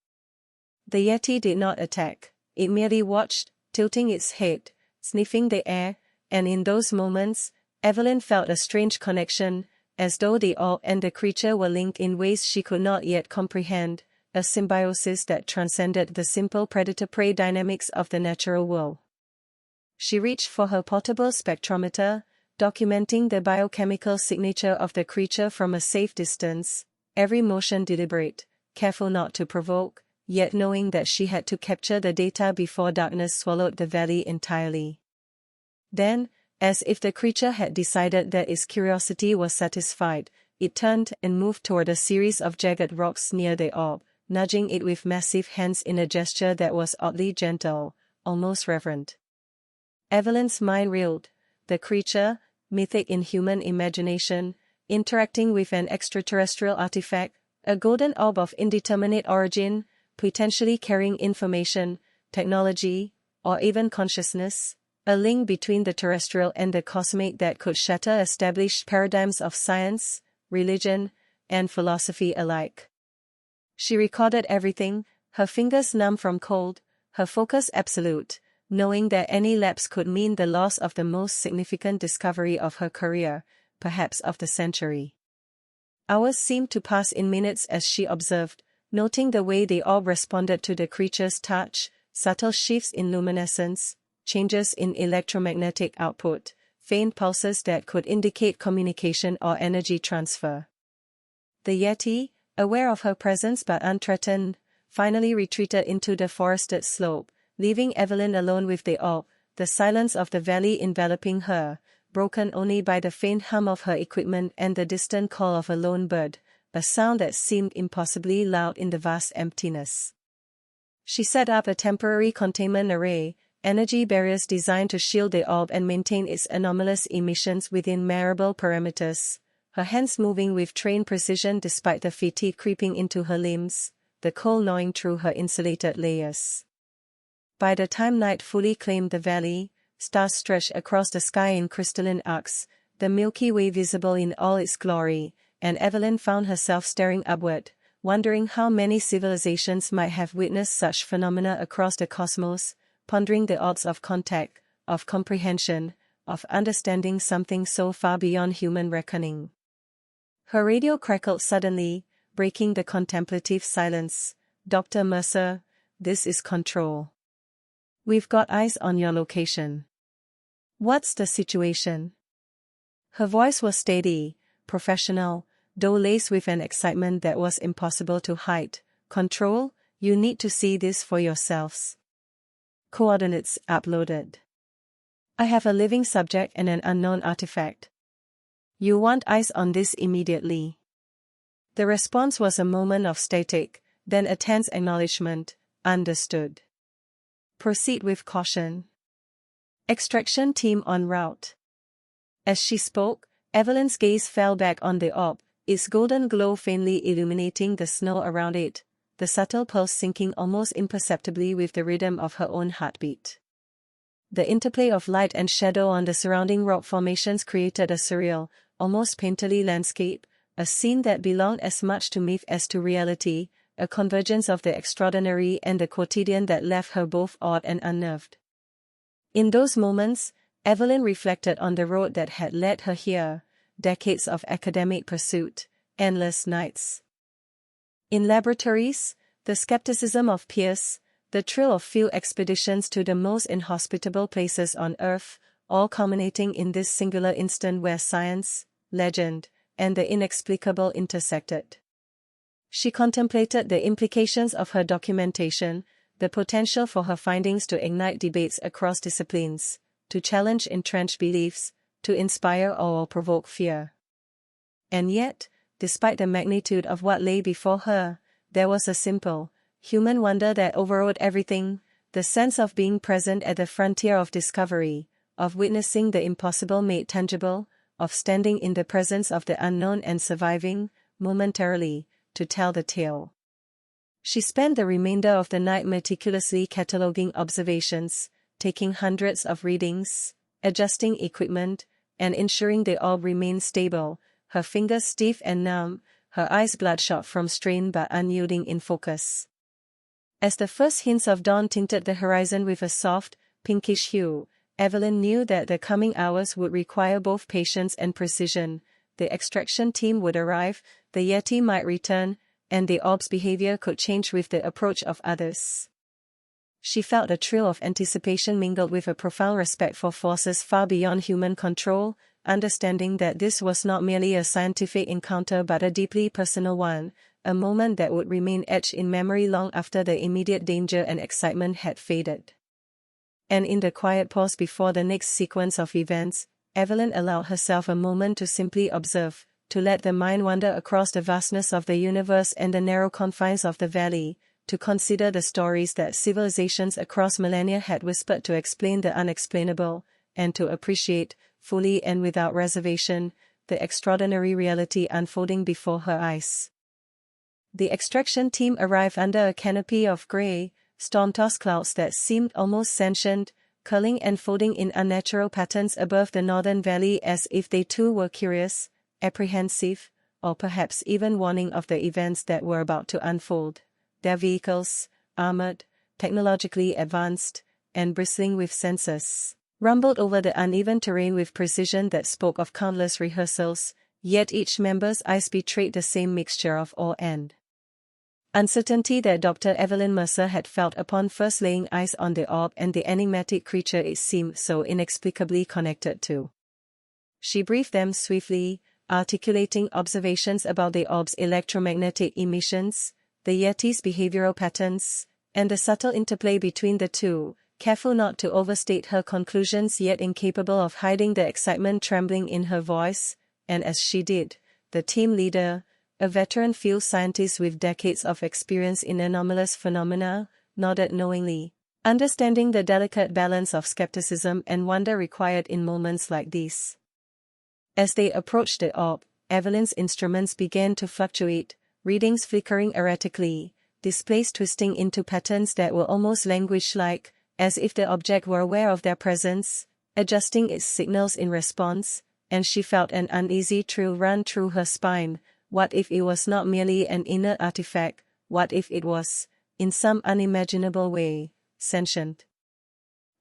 The Yeti did not attack, it merely watched, tilting its head, sniffing the air, and in those moments, Evelyn felt a strange connection, as though the orb and the creature were linked in ways she could not yet comprehend, a symbiosis that transcended the simple predator-prey dynamics of the natural world. She reached for her portable spectrometer, documenting the biochemical signature of the creature from a safe distance, every motion deliberate, careful not to provoke, yet knowing that she had to capture the data before darkness swallowed the valley entirely. Then, as if the creature had decided that its curiosity was satisfied, it turned and moved toward a series of jagged rocks near the orb, nudging it with massive hands in a gesture that was oddly gentle, almost reverent. Evelyn's mind reeled, the creature, mythic in human imagination, interacting with an extraterrestrial artifact, a golden orb of indeterminate origin, potentially carrying information, technology, or even consciousness, a link between the terrestrial and the cosmic that could shatter established paradigms of science, religion, and philosophy alike. She recorded everything, her fingers numb from cold, her focus absolute, knowing that any lapse could mean the loss of the most significant discovery of her career, perhaps of the century. Hours seemed to pass in minutes as she observed, noting the way the orb responded to the creature's touch, subtle shifts in luminescence, changes in electromagnetic output, faint pulses that could indicate communication or energy transfer. The Yeti, aware of her presence but unthreatened, finally retreated into the forested slope, leaving Evelyn alone with the orb, the silence of the valley enveloping her, broken only by the faint hum of her equipment and the distant call of a lone bird, a sound that seemed impossibly loud in the vast emptiness. She set up a temporary containment array, energy barriers designed to shield the orb and maintain its anomalous emissions within measurable parameters, her hands moving with trained precision despite the fatigue creeping into her limbs, the cold gnawing through her insulated layers. By the time night fully claimed the valley, stars stretched across the sky in crystalline arcs, the Milky Way visible in all its glory, and Evelyn found herself staring upward, wondering how many civilizations might have witnessed such phenomena across the cosmos, pondering the odds of contact, of comprehension, of understanding something so far beyond human reckoning. Her radio crackled suddenly, breaking the contemplative silence. "Dr. Mercer, this is Control. We've got eyes on your location. What's the situation?" Her voice was steady, professional, though laced with an excitement that was impossible to hide. "Control, you need to see this for yourselves. Coordinates uploaded. I have a living subject and an unknown artifact. You want eyes on this immediately." The response was a moment of static, then a tense acknowledgement. "Understood. Proceed with caution. Extraction team en route." As she spoke, Evelyn's gaze fell back on the orb, its golden glow faintly illuminating the snow around it, the subtle pulse syncing almost imperceptibly with the rhythm of her own heartbeat. The interplay of light and shadow on the surrounding rock formations created a surreal, almost painterly landscape, a scene that belonged as much to myth as to reality, a convergence of the extraordinary and the quotidian that left her both awed and unnerved. In those moments, Evelyn reflected on the road that had led her here, decades of academic pursuit, endless nights in laboratories, the skepticism of peers, the thrill of field expeditions to the most inhospitable places on Earth, all culminating in this singular instant where science, legend, and the inexplicable intersected. She contemplated the implications of her documentation, the potential for her findings to ignite debates across disciplines, to challenge entrenched beliefs, to inspire or provoke fear. And yet, despite the magnitude of what lay before her, there was a simple, human wonder that overrode everything, the sense of being present at the frontier of discovery, of witnessing the impossible made tangible, of standing in the presence of the unknown and surviving, momentarily, to tell the tale. She spent the remainder of the night meticulously cataloging observations, taking hundreds of readings, adjusting equipment, and ensuring the orb remained stable, her fingers stiff and numb, her eyes bloodshot from strain but unyielding in focus. As the first hints of dawn tinted the horizon with a soft, pinkish hue, Evelyn knew that the coming hours would require both patience and precision. The extraction team would arrive, the Yeti might return, and the orb's behavior could change with the approach of others. She felt a thrill of anticipation mingled with a profound respect for forces far beyond human control, understanding that this was not merely a scientific encounter but a deeply personal one, a moment that would remain etched in memory long after the immediate danger and excitement had faded. And in the quiet pause before the next sequence of events, Evelyn allowed herself a moment to simply observe, to let the mind wander across the vastness of the universe and the narrow confines of the valley, to consider the stories that civilizations across millennia had whispered to explain the unexplainable, and to appreciate, fully and without reservation, the extraordinary reality unfolding before her eyes. The extraction team arrived under a canopy of grey, storm-tossed clouds that seemed almost sentient, curling and folding in unnatural patterns above the northern valley as if they too were curious, apprehensive, or perhaps even warning of the events that were about to unfold. Their vehicles, armored, technologically advanced, and bristling with sensors, rumbled over the uneven terrain with precision that spoke of countless rehearsals, yet each member's eyes betrayed the same mixture of awe and uncertainty that Dr. Evelyn Mercer had felt upon first laying eyes on the orb and the enigmatic creature it seemed so inexplicably connected to. She briefed them swiftly, articulating observations about the orb's electromagnetic emissions, the Yeti's behavioral patterns, and the subtle interplay between the two, careful not to overstate her conclusions yet incapable of hiding the excitement trembling in her voice, and as she did, the team leader, a veteran field scientist with decades of experience in anomalous phenomena, nodded knowingly, understanding the delicate balance of skepticism and wonder required in moments like these. As they approached the orb, Evelyn's instruments began to fluctuate, readings flickering erratically, displays twisting into patterns that were almost language-like, as if the object were aware of their presence, adjusting its signals in response, and she felt an uneasy thrill run through her spine. What if it was not merely an inert artifact? What if it was, in some unimaginable way, sentient?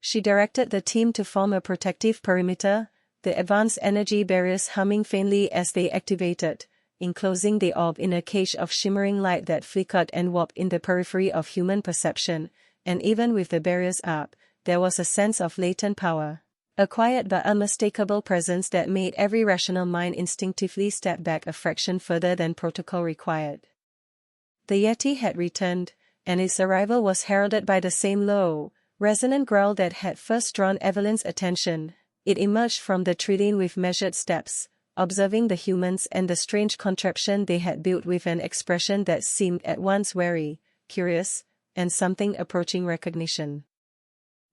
She directed the team to form a protective perimeter, the advanced energy barriers humming faintly as they activated, enclosing the orb in a cage of shimmering light that flickered and warped in the periphery of human perception, and even with the barriers up, there was a sense of latent power. A quiet but unmistakable presence that made every rational mind instinctively step back a fraction further than protocol required. The Yeti had returned, and its arrival was heralded by the same low, resonant growl that had first drawn Evelyn's attention. It emerged from the terrain with measured steps, observing the humans and the strange contraption they had built with an expression that seemed at once wary, curious, and something approaching recognition.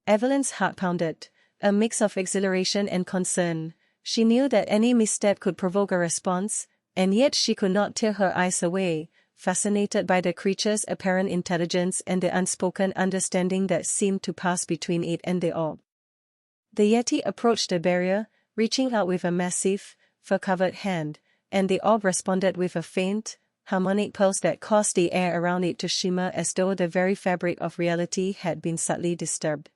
Evelyn's heart pounded, a mix of exhilaration and concern. She knew that any misstep could provoke a response, and yet she could not tear her eyes away, fascinated by the creature's apparent intelligence and the unspoken understanding that seemed to pass between it and the orb. The Yeti approached the barrier, reaching out with a massive, fur-covered hand, and the orb responded with a faint, harmonic pulse that caused the air around it to shimmer as though the very fabric of reality had been subtly disturbed.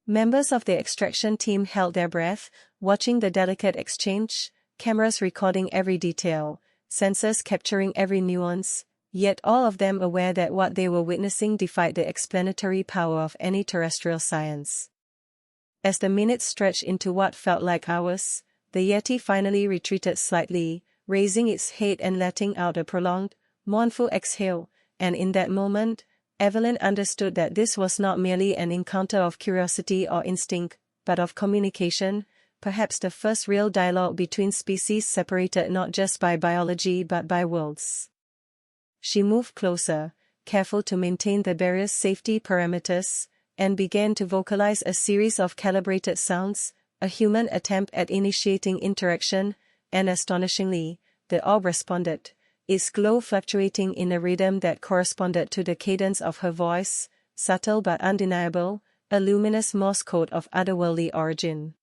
Members of the extraction team held their breath, watching the delicate exchange, cameras recording every detail, sensors capturing every nuance, yet all of them aware that what they were witnessing defied the explanatory power of any terrestrial science. As the minutes stretched into what felt like hours, the Yeti finally retreated slightly, raising its head and letting out a prolonged, mournful exhale, and in that moment, Evelyn understood that this was not merely an encounter of curiosity or instinct, but of communication, perhaps the first real dialogue between species separated not just by biology but by worlds. She moved closer, careful to maintain the barrier's safety parameters, and began to vocalize a series of calibrated sounds, a human attempt at initiating interaction, and astonishingly, the orb responded, its glow fluctuating in a rhythm that corresponded to the cadence of her voice, subtle but undeniable, a luminous Morse code of otherworldly origin.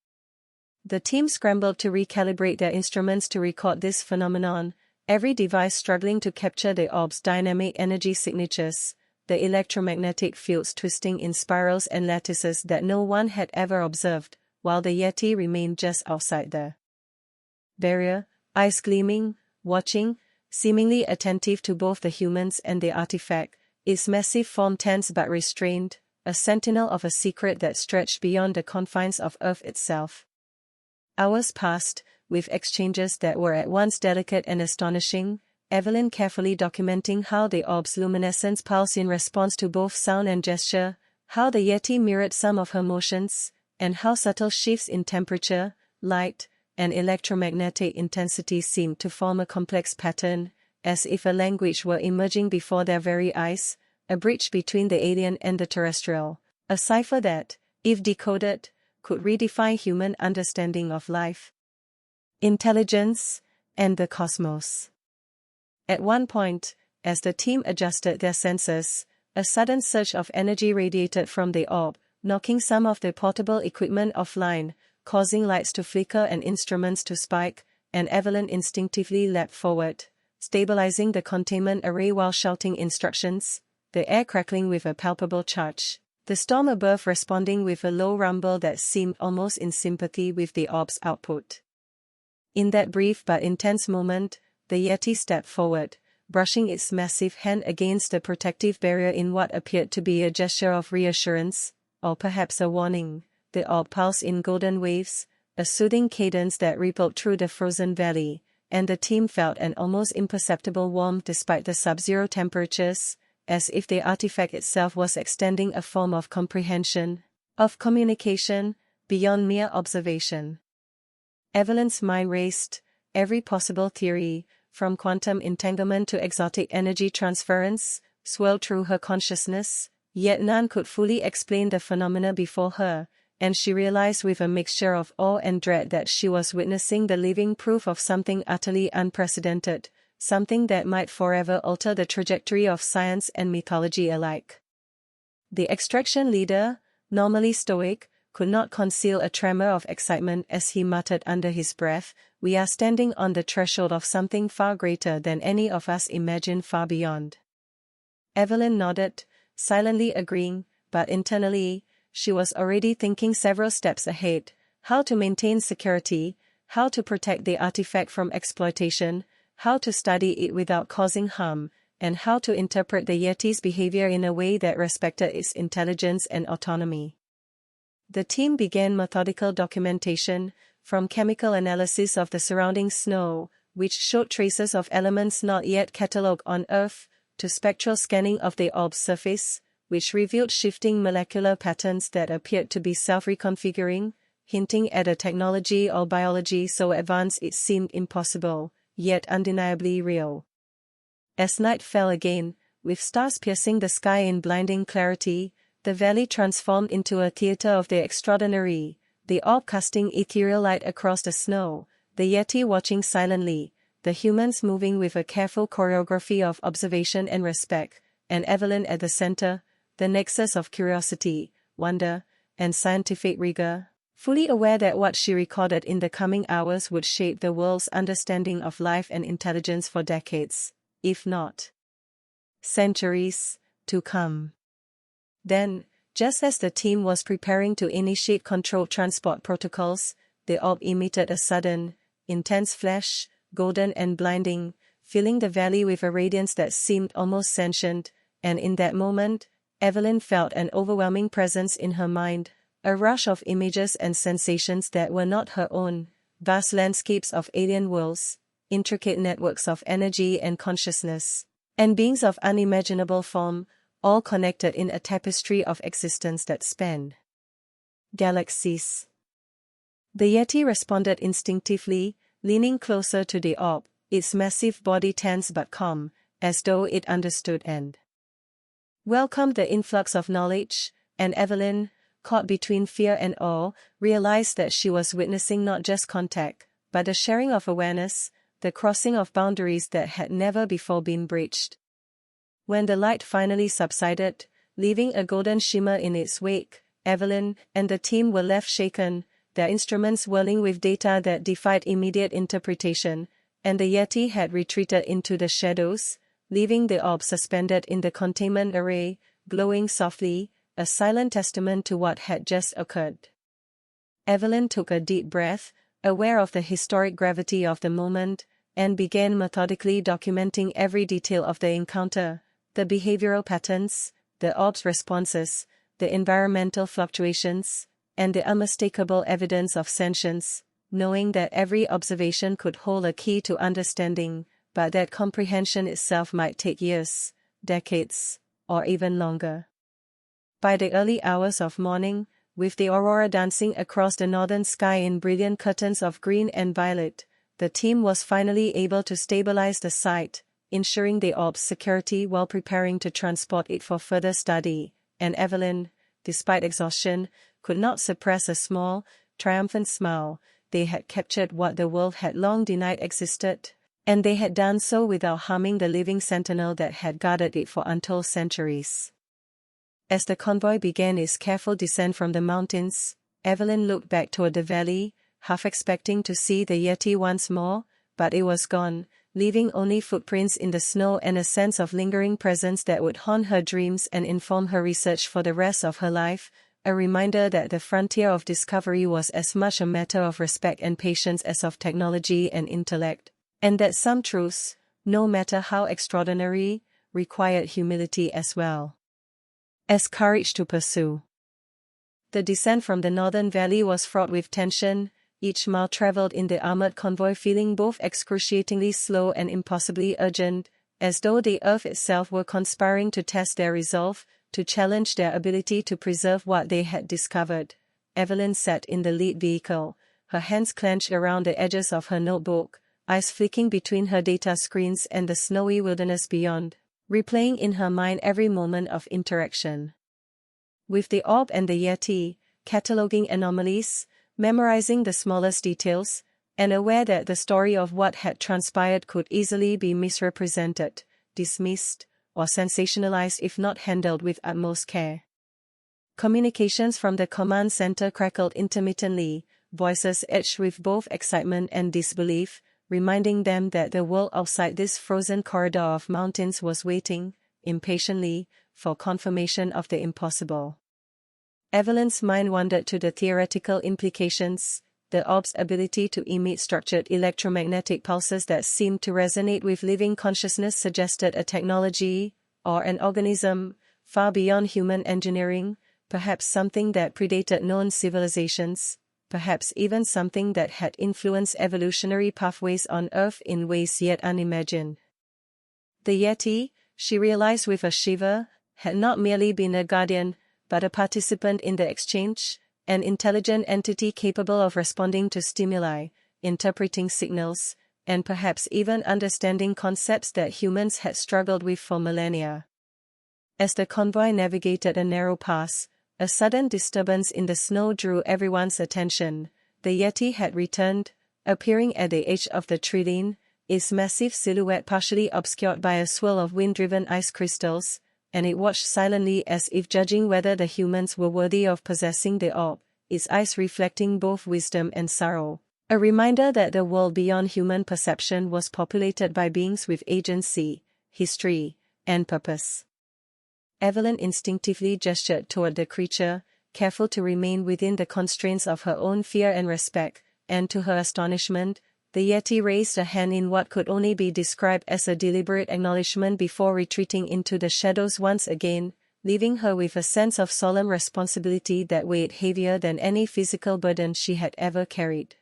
The team scrambled to recalibrate their instruments to record this phenomenon, every device struggling to capture the orb's dynamic energy signatures, the electromagnetic fields twisting in spirals and lattices that no one had ever observed, while the Yeti remained just outside the barrier, eyes gleaming, watching, seemingly attentive to both the humans and the artifact, its massive form tense but restrained, a sentinel of a secret that stretched beyond the confines of Earth itself. Hours passed, with exchanges that were at once delicate and astonishing, Evelyn carefully documenting how the orb's luminescence pulsed in response to both sound and gesture, how the Yeti mirrored some of her motions, and how subtle shifts in temperature, light, and electromagnetic intensity seemed to form a complex pattern, as if a language were emerging before their very eyes, a bridge between the alien and the terrestrial, a cipher that, if decoded, could redefine human understanding of life, intelligence, and the cosmos. At one point, as the team adjusted their senses, a sudden surge of energy radiated from the orb, knocking some of the portable equipment offline, causing lights to flicker and instruments to spike, and Evelyn instinctively leapt forward, stabilizing the containment array while shouting instructions, the air crackling with a palpable charge. the storm above responding with a low rumble that seemed almost in sympathy with the orb's output. In that brief but intense moment, the Yeti stepped forward, brushing its massive hand against the protective barrier in what appeared to be a gesture of reassurance, or perhaps a warning. The orb pulsed in golden waves, a soothing cadence that rippled through the frozen valley, and the team felt an almost imperceptible warmth despite the sub-zero temperatures, as if the artifact itself was extending a form of comprehension, of communication, beyond mere observation. Evelyn's mind raced, every possible theory, from quantum entanglement to exotic energy transference, swirled through her consciousness, yet none could fully explain the phenomena before her, and she realized with a mixture of awe and dread that she was witnessing the living proof of something utterly unprecedented, something that might forever alter the trajectory of science and mythology alike. The extraction leader, normally stoic, could not conceal a tremor of excitement as he muttered under his breath, "We are standing on the threshold of something far greater than any of us imagined, far beyond." Evelyn nodded, silently agreeing, but internally, she was already thinking several steps ahead: how to maintain security, how to protect the artifact from exploitation, how to study it without causing harm, and how to interpret the Yeti's behavior in a way that respected its intelligence and autonomy. The team began methodical documentation, from chemical analysis of the surrounding snow, which showed traces of elements not yet catalogued on Earth, to spectral scanning of the orb's surface, which revealed shifting molecular patterns that appeared to be self-reconfiguring, hinting at a technology or biology so advanced it seemed impossible, yet undeniably real. As night fell again, with stars piercing the sky in blinding clarity, the valley transformed into a theater of the extraordinary, the orb casting ethereal light across the snow, the Yeti watching silently, the humans moving with a careful choreography of observation and respect, and Evelyn at the center, the nexus of curiosity, wonder, and scientific rigor, fully aware that what she recorded in the coming hours would shape the world's understanding of life and intelligence for decades, if not centuries, to come. Then, just as the team was preparing to initiate controlled transport protocols, the orb emitted a sudden, intense flash, golden and blinding, filling the valley with a radiance that seemed almost sentient, and in that moment, Evelyn felt an overwhelming presence in her mind, a rush of images and sensations that were not her own, vast landscapes of alien worlds, intricate networks of energy and consciousness, and beings of unimaginable form, all connected in a tapestry of existence that spanned galaxies. The Yeti responded instinctively, leaning closer to the orb, its massive body tense but calm, as though it understood and welcomed the influx of knowledge, and Evelyn, caught between fear and awe, realized that she was witnessing not just contact, but a sharing of awareness, the crossing of boundaries that had never before been breached. When the light finally subsided, leaving a golden shimmer in its wake, Evelyn and the team were left shaken, their instruments whirling with data that defied immediate interpretation, and the Yeti had retreated into the shadows, leaving the orb suspended in the containment array, glowing softly, a silent testament to what had just occurred. Evelyn took a deep breath, aware of the historic gravity of the moment, and began methodically documenting every detail of the encounter: the behavioral patterns, the orb's responses, the environmental fluctuations, and the unmistakable evidence of sentience, knowing that every observation could hold a key to understanding, but that comprehension itself might take years, decades, or even longer. By the early hours of morning, with the aurora dancing across the northern sky in brilliant curtains of green and violet, the team was finally able to stabilize the site, ensuring the orb's security while preparing to transport it for further study, and Evelyn, despite exhaustion, could not suppress a small, triumphant smile. They had captured what the world had long denied existed, and they had done so without harming the living sentinel that had guarded it for untold centuries. As the convoy began its careful descent from the mountains, Evelyn looked back toward the valley, half expecting to see the Yeti once more, but it was gone, leaving only footprints in the snow and a sense of lingering presence that would haunt her dreams and inform her research for the rest of her life, a reminder that the frontier of discovery was as much a matter of respect and patience as of technology and intellect, and that some truths, no matter how extraordinary, required humility as well as courage to pursue. The descent from the northern valley was fraught with tension, each mile traveled in the armored convoy feeling both excruciatingly slow and impossibly urgent, as though the earth itself were conspiring to test their resolve, to challenge their ability to preserve what they had discovered. Evelyn sat in the lead vehicle, her hands clenched around the edges of her notebook, eyes flicking between her data screens and the snowy wilderness beyond, replaying in her mind every moment of interaction with the orb and the Yeti, cataloging anomalies, memorizing the smallest details, and aware that the story of what had transpired could easily be misrepresented, dismissed, or sensationalized if not handled with utmost care. Communications from the command center crackled intermittently, voices edged with both excitement and disbelief, reminding them that the world outside this frozen corridor of mountains was waiting, impatiently, for confirmation of the impossible. Evelyn's mind wandered to the theoretical implications. The orb's ability to emit structured electromagnetic pulses that seemed to resonate with living consciousness suggested a technology, or an organism, far beyond human engineering, perhaps something that predated known civilizations, perhaps even something that had influenced evolutionary pathways on Earth in ways yet unimagined. The Yeti, she realized with a shiver, had not merely been a guardian, but a participant in the exchange, an intelligent entity capable of responding to stimuli, interpreting signals, and perhaps even understanding concepts that humans had struggled with for millennia. As the convoy navigated a narrow pass, a sudden disturbance in the snow drew everyone's attention. The Yeti had returned, appearing at the edge of the tree line, its massive silhouette partially obscured by a swirl of wind-driven ice crystals, and it watched silently as if judging whether the humans were worthy of possessing the orb, its eyes reflecting both wisdom and sorrow, a reminder that the world beyond human perception was populated by beings with agency, history, and purpose. Evelyn instinctively gestured toward the creature, careful to remain within the constraints of her own fear and respect, and to her astonishment, the Yeti raised a hand in what could only be described as a deliberate acknowledgement before retreating into the shadows once again, leaving her with a sense of solemn responsibility that weighed heavier than any physical burden she had ever carried.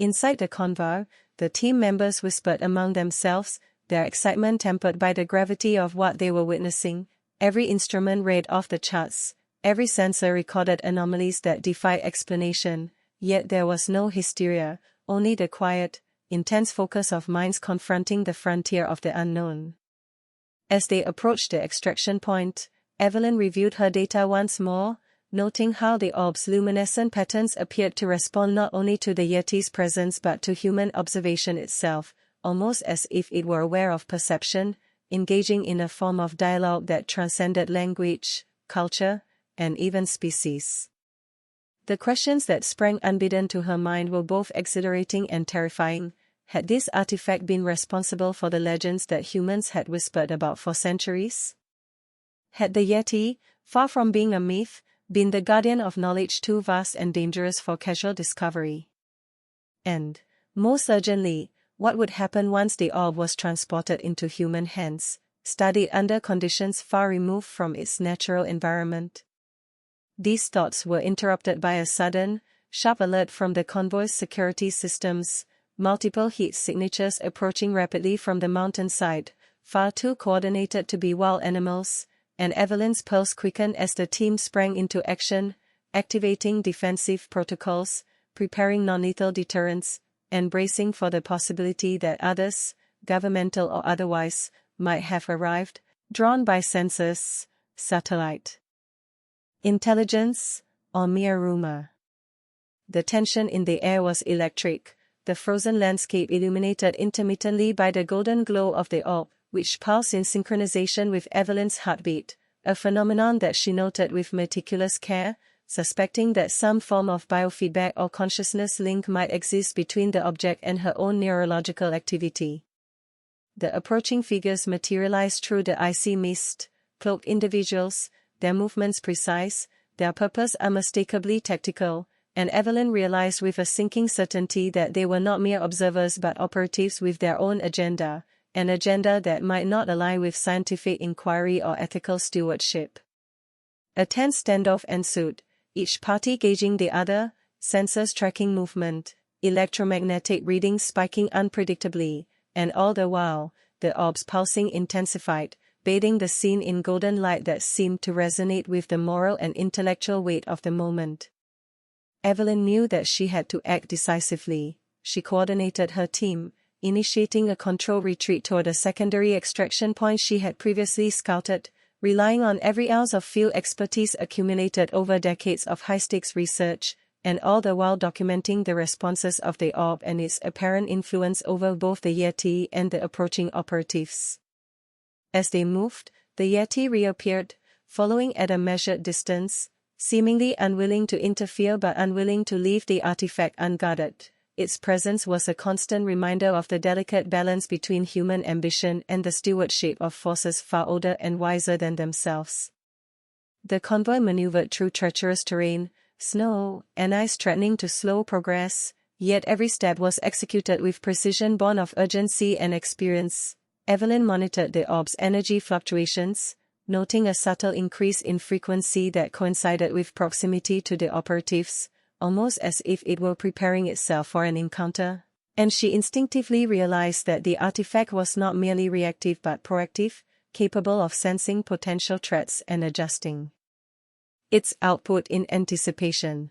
Inside the convoy, the team members whispered among themselves, their excitement tempered by the gravity of what they were witnessing. Every instrument read off the charts, every sensor recorded anomalies that defied explanation, yet there was no hysteria, only the quiet, intense focus of minds confronting the frontier of the unknown. As they approached the extraction point, Evelyn reviewed her data once more, noting how the orb's luminescent patterns appeared to respond not only to the Yeti's presence but to human observation itself, almost as if it were aware of perception, engaging in a form of dialogue that transcended language, culture, and even species. The questions that sprang unbidden to her mind were both exhilarating and terrifying. Had this artifact been responsible for the legends that humans had whispered about for centuries? Had the Yeti, far from being a myth, been the guardian of knowledge too vast and dangerous for casual discovery? And, most urgently, what would happen once the orb was transported into human hands, studied under conditions far removed from its natural environment? These thoughts were interrupted by a sudden, sharp alert from the convoy's security systems, multiple heat signatures approaching rapidly from the mountainside, far too coordinated to be wild animals, and Evelyn's pulse quickened as the team sprang into action, activating defensive protocols, preparing non-lethal deterrents, and bracing for the possibility that others, governmental or otherwise, might have arrived, drawn by sensors, satellite intelligence, or mere rumor. The tension in the air was electric, the frozen landscape illuminated intermittently by the golden glow of the orb, which pulsed in synchronization with Evelyn's heartbeat, a phenomenon that she noted with meticulous care, suspecting that some form of biofeedback or consciousness link might exist between the object and her own neurological activity. The approaching figures materialized through the icy mist, cloaked individuals, their movements precise, their purpose unmistakably tactical, and Evelyn realized with a sinking certainty that they were not mere observers but operatives with their own agenda, an agenda that might not align with scientific inquiry or ethical stewardship. A tense standoff ensued, each party gauging the other, sensors tracking movement, electromagnetic readings spiking unpredictably, and all the while, the orbs pulsing intensified, bathing the scene in golden light that seemed to resonate with the moral and intellectual weight of the moment. Evelyn knew that she had to act decisively. She coordinated her team, initiating a controlled retreat toward a secondary extraction point she had previously scouted, relying on every ounce of field expertise accumulated over decades of high-stakes research, and all the while documenting the responses of the orb and its apparent influence over both the Yeti and the approaching operatives. As they moved, the Yeti reappeared, following at a measured distance, seemingly unwilling to interfere but unwilling to leave the artifact unguarded. Its presence was a constant reminder of the delicate balance between human ambition and the stewardship of forces far older and wiser than themselves. The convoy maneuvered through treacherous terrain, snow and ice threatening to slow progress, yet every step was executed with precision born of urgency and experience. Evelyn monitored the orb's energy fluctuations, noting a subtle increase in frequency that coincided with proximity to the operatives, almost as if it were preparing itself for an encounter, and she instinctively realized that the artifact was not merely reactive but proactive, capable of sensing potential threats and adjusting its output in anticipation.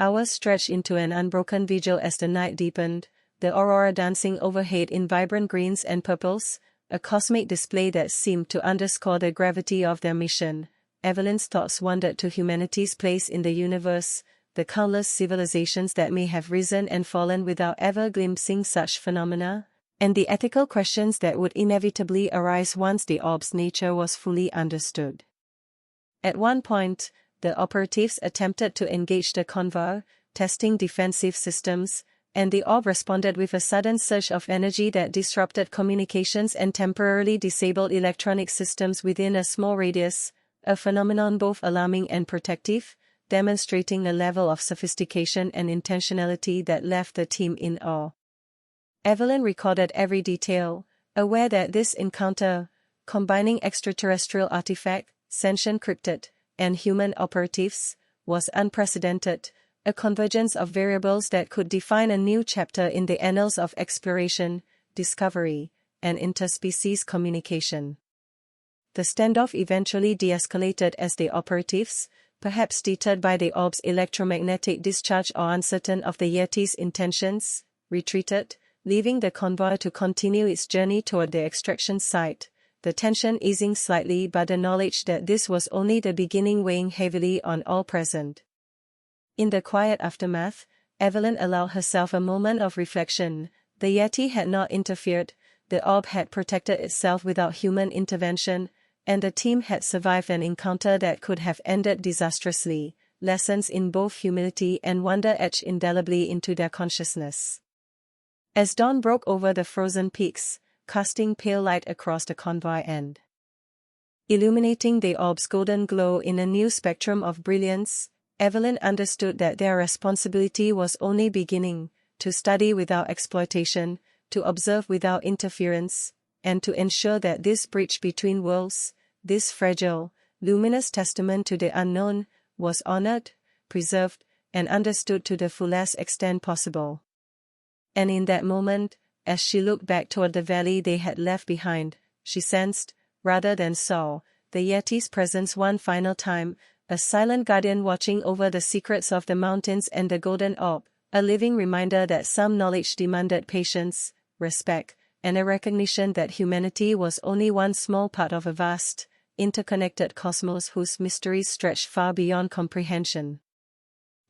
Hours stretched into an unbroken vigil as the night deepened, the aurora dancing overhead in vibrant greens and purples, a cosmic display that seemed to underscore the gravity of their mission. Evelyn's thoughts wandered to humanity's place in the universe, the countless civilizations that may have risen and fallen without ever glimpsing such phenomena, and the ethical questions that would inevitably arise once the orb's nature was fully understood. At one point, the operatives attempted to engage the convoy, testing defensive systems, and the orb responded with a sudden surge of energy that disrupted communications and temporarily disabled electronic systems within a small radius, a phenomenon both alarming and protective, demonstrating a level of sophistication and intentionality that left the team in awe. Evelyn recorded every detail, aware that this encounter, combining extraterrestrial artifact, sentient cryptid, and human operatives, was unprecedented, a convergence of variables that could define a new chapter in the annals of exploration, discovery, and interspecies communication. The standoff eventually de-escalated as the operatives, perhaps deterred by the orb's electromagnetic discharge or uncertain of the Yeti's intentions, retreated, leaving the convoy to continue its journey toward the extraction site, the tension easing slightly but the knowledge that this was only the beginning weighing heavily on all present. In the quiet aftermath, Evelyn allowed herself a moment of reflection. The Yeti had not interfered, the orb had protected itself without human intervention, and the team had survived an encounter that could have ended disastrously. Lessons in both humility and wonder etched indelibly into their consciousness. As dawn broke over the frozen peaks, casting pale light across the convoy and illuminating the orb's golden glow in a new spectrum of brilliance, Evelyn understood that their responsibility was only beginning, to study without exploitation, to observe without interference, and to ensure that this bridge between worlds, this fragile, luminous testament to the unknown, was honored, preserved, and understood to the fullest extent possible. And in that moment, as she looked back toward the valley they had left behind, she sensed, rather than saw, the Yeti's presence one final time, a silent guardian watching over the secrets of the mountains and the golden orb, a living reminder that some knowledge demanded patience, respect, and a recognition that humanity was only one small part of a vast, interconnected cosmos whose mysteries stretched far beyond comprehension.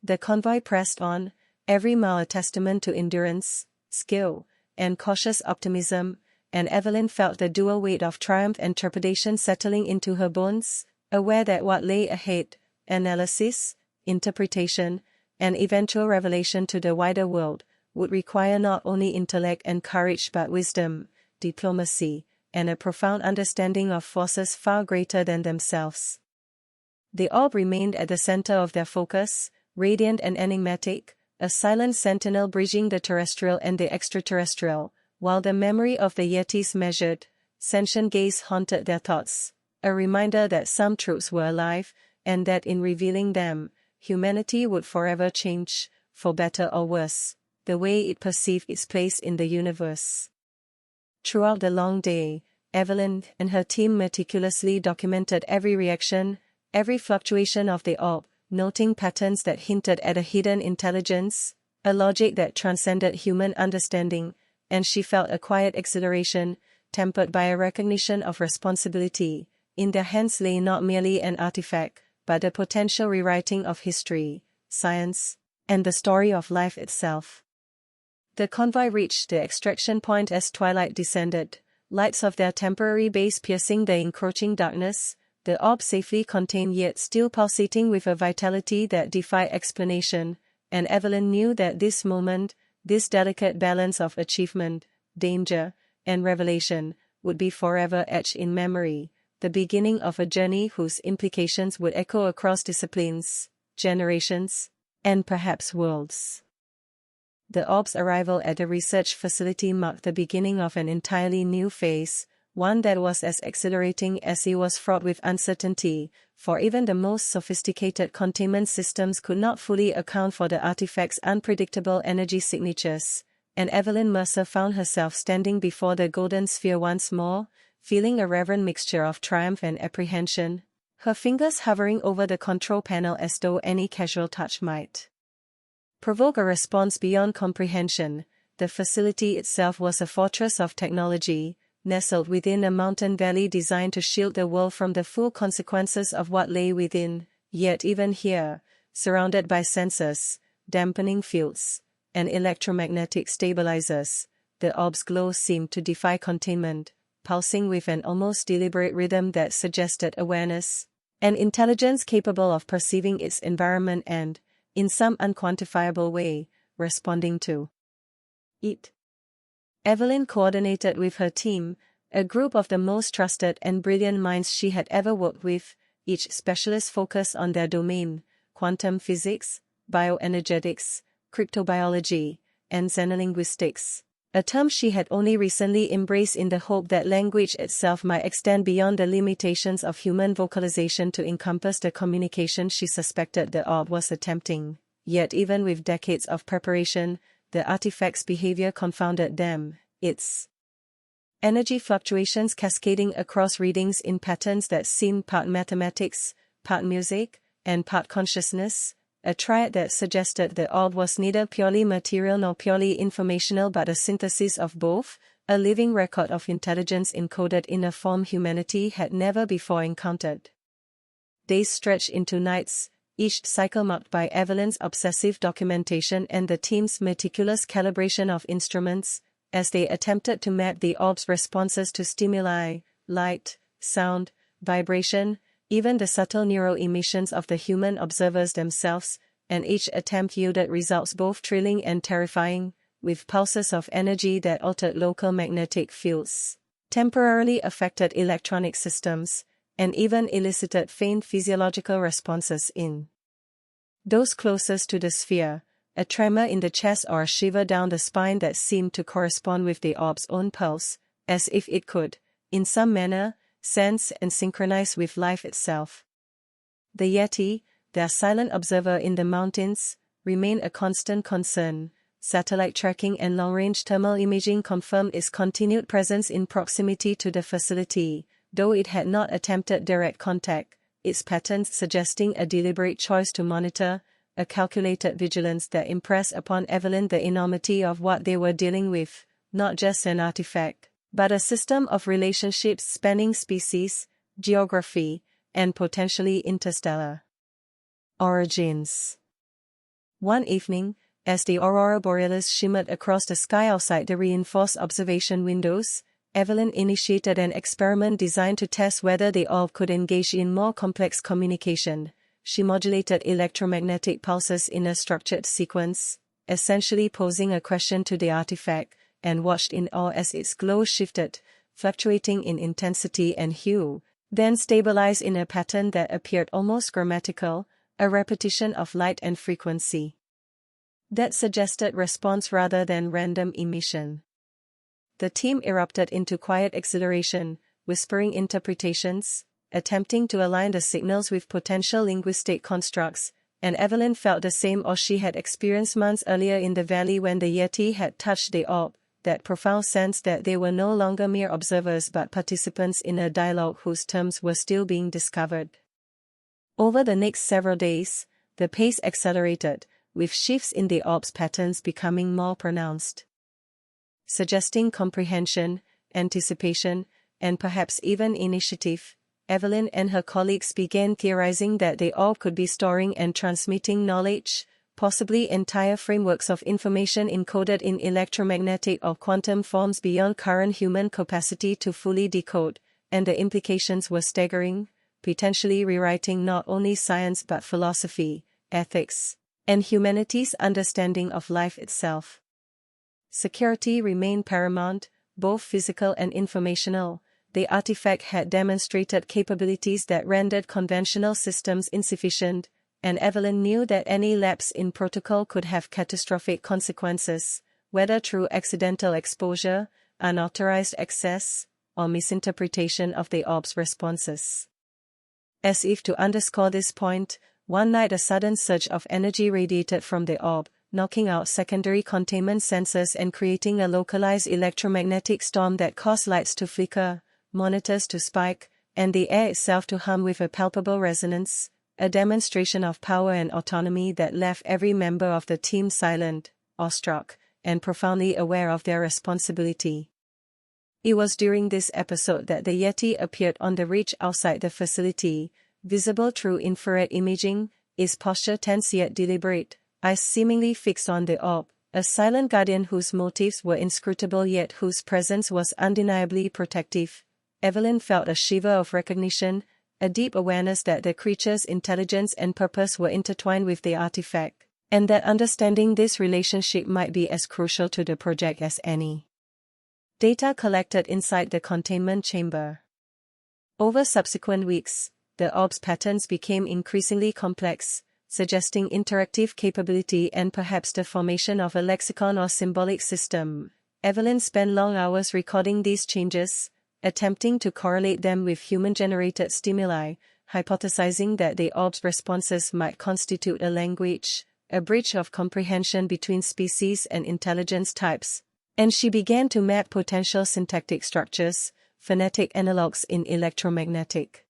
The convoy pressed on, every mile a testament to endurance, skill, and cautious optimism, and Evelyn felt the dual weight of triumph and trepidation settling into her bones, aware that what lay ahead, analysis, interpretation, and eventual revelation to the wider world, would require not only intellect and courage but wisdom, diplomacy, and a profound understanding of forces far greater than themselves. The orb remained at the center of their focus, radiant and enigmatic, a silent sentinel bridging the terrestrial and the extraterrestrial, while the memory of the Yeti's measured, sentient gaze haunted their thoughts, a reminder that some truths were alive, and that in revealing them, humanity would forever change, for better or worse, the way it perceived its place in the universe. Throughout the long day, Evelyn and her team meticulously documented every reaction, every fluctuation of the orb, noting patterns that hinted at a hidden intelligence, a logic that transcended human understanding, and she felt a quiet exhilaration, tempered by a recognition of responsibility. In their hands lay not merely an artifact, but the potential rewriting of history, science, and the story of life itself. The convoy reached the extraction point as twilight descended, lights of their temporary base piercing the encroaching darkness, the orb safely contained yet still pulsating with a vitality that defied explanation, and Evelyn knew that this moment, this delicate balance of achievement, danger, and revelation, would be forever etched in memory, the beginning of a journey whose implications would echo across disciplines, generations, and perhaps worlds. The orb's arrival at the research facility marked the beginning of an entirely new phase, one that was as exhilarating as it was fraught with uncertainty, for even the most sophisticated containment systems could not fully account for the artifact's unpredictable energy signatures, and Evelyn Mercer found herself standing before the golden sphere once more, feeling a reverent mixture of triumph and apprehension, her fingers hovering over the control panel as though any casual touch might provoke a response beyond comprehension. The facility itself was a fortress of technology, nestled within a mountain valley designed to shield the world from the full consequences of what lay within, yet even here, surrounded by sensors, dampening fields, and electromagnetic stabilizers, the orb's glow seemed to defy containment, pulsing with an almost deliberate rhythm that suggested awareness, an intelligence capable of perceiving its environment and, in some unquantifiable way, responding to it. Evelyn coordinated with her team, a group of the most trusted and brilliant minds she had ever worked with, each specialist focused on their domain: quantum physics, bioenergetics, cryptobiology, and xenolinguistics, a term she had only recently embraced in the hope that language itself might extend beyond the limitations of human vocalization to encompass the communication she suspected the orb was attempting. Yet even with decades of preparation, the artifact's behavior confounded them, its energy fluctuations cascading across readings in patterns that seemed part mathematics, part music, and part consciousness, a triad that suggested the orb was neither purely material nor purely informational but a synthesis of both, a living record of intelligence encoded in a form humanity had never before encountered. Days stretched into nights, each cycle marked by Evelyn's obsessive documentation and the team's meticulous calibration of instruments, as they attempted to map the orb's responses to stimuli, light, sound, vibration, even the subtle neural emissions of the human observers themselves, and each attempt yielded results both thrilling and terrifying, with pulses of energy that altered local magnetic fields, temporarily affected electronic systems, and even elicited faint physiological responses in those closest to the sphere, a tremor in the chest or a shiver down the spine that seemed to correspond with the orb's own pulse, as if it could, in some manner, sense and synchronize with life itself. The Yeti, their silent observer in the mountains, remained a constant concern. Satellite tracking and long-range thermal imaging confirmed its continued presence in proximity to the facility, though it had not attempted direct contact, its patterns suggesting a deliberate choice to monitor, a calculated vigilance that impressed upon Evelyn the enormity of what they were dealing with, not just an artifact, but a system of relationships spanning species, geography, and potentially interstellar origins. One evening, as the aurora borealis shimmered across the sky outside the reinforced observation windows, Evelyn initiated an experiment designed to test whether the orb could engage in more complex communication. She modulated electromagnetic pulses in a structured sequence, essentially posing a question to the artifact, and watched in awe as its glow shifted, fluctuating in intensity and hue, then stabilized in a pattern that appeared almost grammatical, a repetition of light and frequency that suggested response rather than random emission. The team erupted into quiet exhilaration, whispering interpretations, attempting to align the signals with potential linguistic constructs, and Evelyn felt the same awe she had experienced months earlier in the valley when the Yeti had touched the orb, that profound sense that they were no longer mere observers but participants in a dialogue whose terms were still being discovered. Over the next several days, the pace accelerated, with shifts in the orb's patterns becoming more pronounced, suggesting comprehension, anticipation, and perhaps even initiative. Evelyn and her colleagues began theorizing that the orb could be storing and transmitting knowledge, possibly entire frameworks of information encoded in electromagnetic or quantum forms beyond current human capacity to fully decode, and the implications were staggering, potentially rewriting not only science but philosophy, ethics, and humanity's understanding of life itself. Security remained paramount, both physical and informational. The artifact had demonstrated capabilities that rendered conventional systems insufficient, and Evelyn knew that any lapse in protocol could have catastrophic consequences, whether through accidental exposure, unauthorized access, or misinterpretation of the orb's responses. As if to underscore this point, one night a sudden surge of energy radiated from the orb, knocking out secondary containment sensors and creating a localized electromagnetic storm that caused lights to flicker, monitors to spike, and the air itself to hum with a palpable resonance, a demonstration of power and autonomy that left every member of the team silent, awestruck, and profoundly aware of their responsibility. It was during this episode that the Yeti appeared on the ridge outside the facility, visible through infrared imaging, its posture tense yet deliberate, eyes seemingly fixed on the orb, a silent guardian whose motives were inscrutable yet whose presence was undeniably protective. Evelyn felt a shiver of recognition, a deep awareness that the creature's intelligence and purpose were intertwined with the artifact, and that understanding this relationship might be as crucial to the project as any data collected inside the containment chamber. Over subsequent weeks, the orb's patterns became increasingly complex, suggesting interactive capability and perhaps the formation of a lexicon or symbolic system. Evelyn spent long hours recording these changes, attempting to correlate them with human-generated stimuli, hypothesizing that the orb's responses might constitute a language, a bridge of comprehension between species and intelligence types, and she began to map potential syntactic structures, phonetic analogues in electromagnetic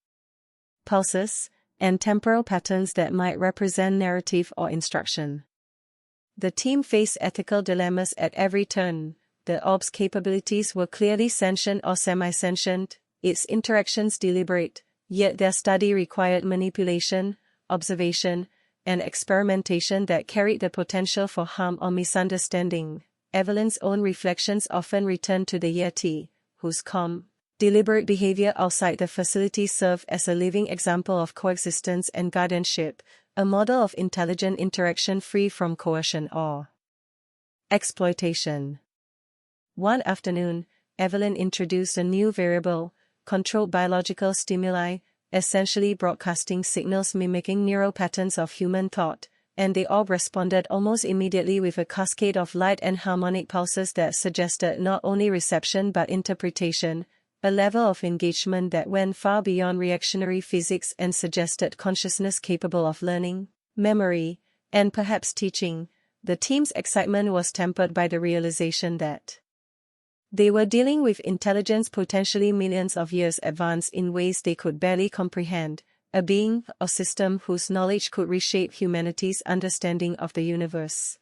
pulses, and temporal patterns that might represent narrative or instruction. The team faced ethical dilemmas at every turn. The orb's capabilities were clearly sentient or semi-sentient, its interactions deliberate, yet their study required manipulation, observation, and experimentation that carried the potential for harm or misunderstanding. Evelyn's own reflections often returned to the Yeti, whose calm, deliberate behavior outside the facility served as a living example of coexistence and guardianship, a model of intelligent interaction free from coercion or exploitation. One afternoon, Evelyn introduced a new variable, controlled biological stimuli, essentially broadcasting signals mimicking neural patterns of human thought, and the orb responded almost immediately with a cascade of light and harmonic pulses that suggested not only reception but interpretation, a level of engagement that went far beyond reactionary physics and suggested consciousness capable of learning, memory, and perhaps teaching. The team's excitement was tempered by the realization that they were dealing with intelligence potentially millions of years advanced in ways they could barely comprehend, a being or system whose knowledge could reshape humanity's understanding of the universe.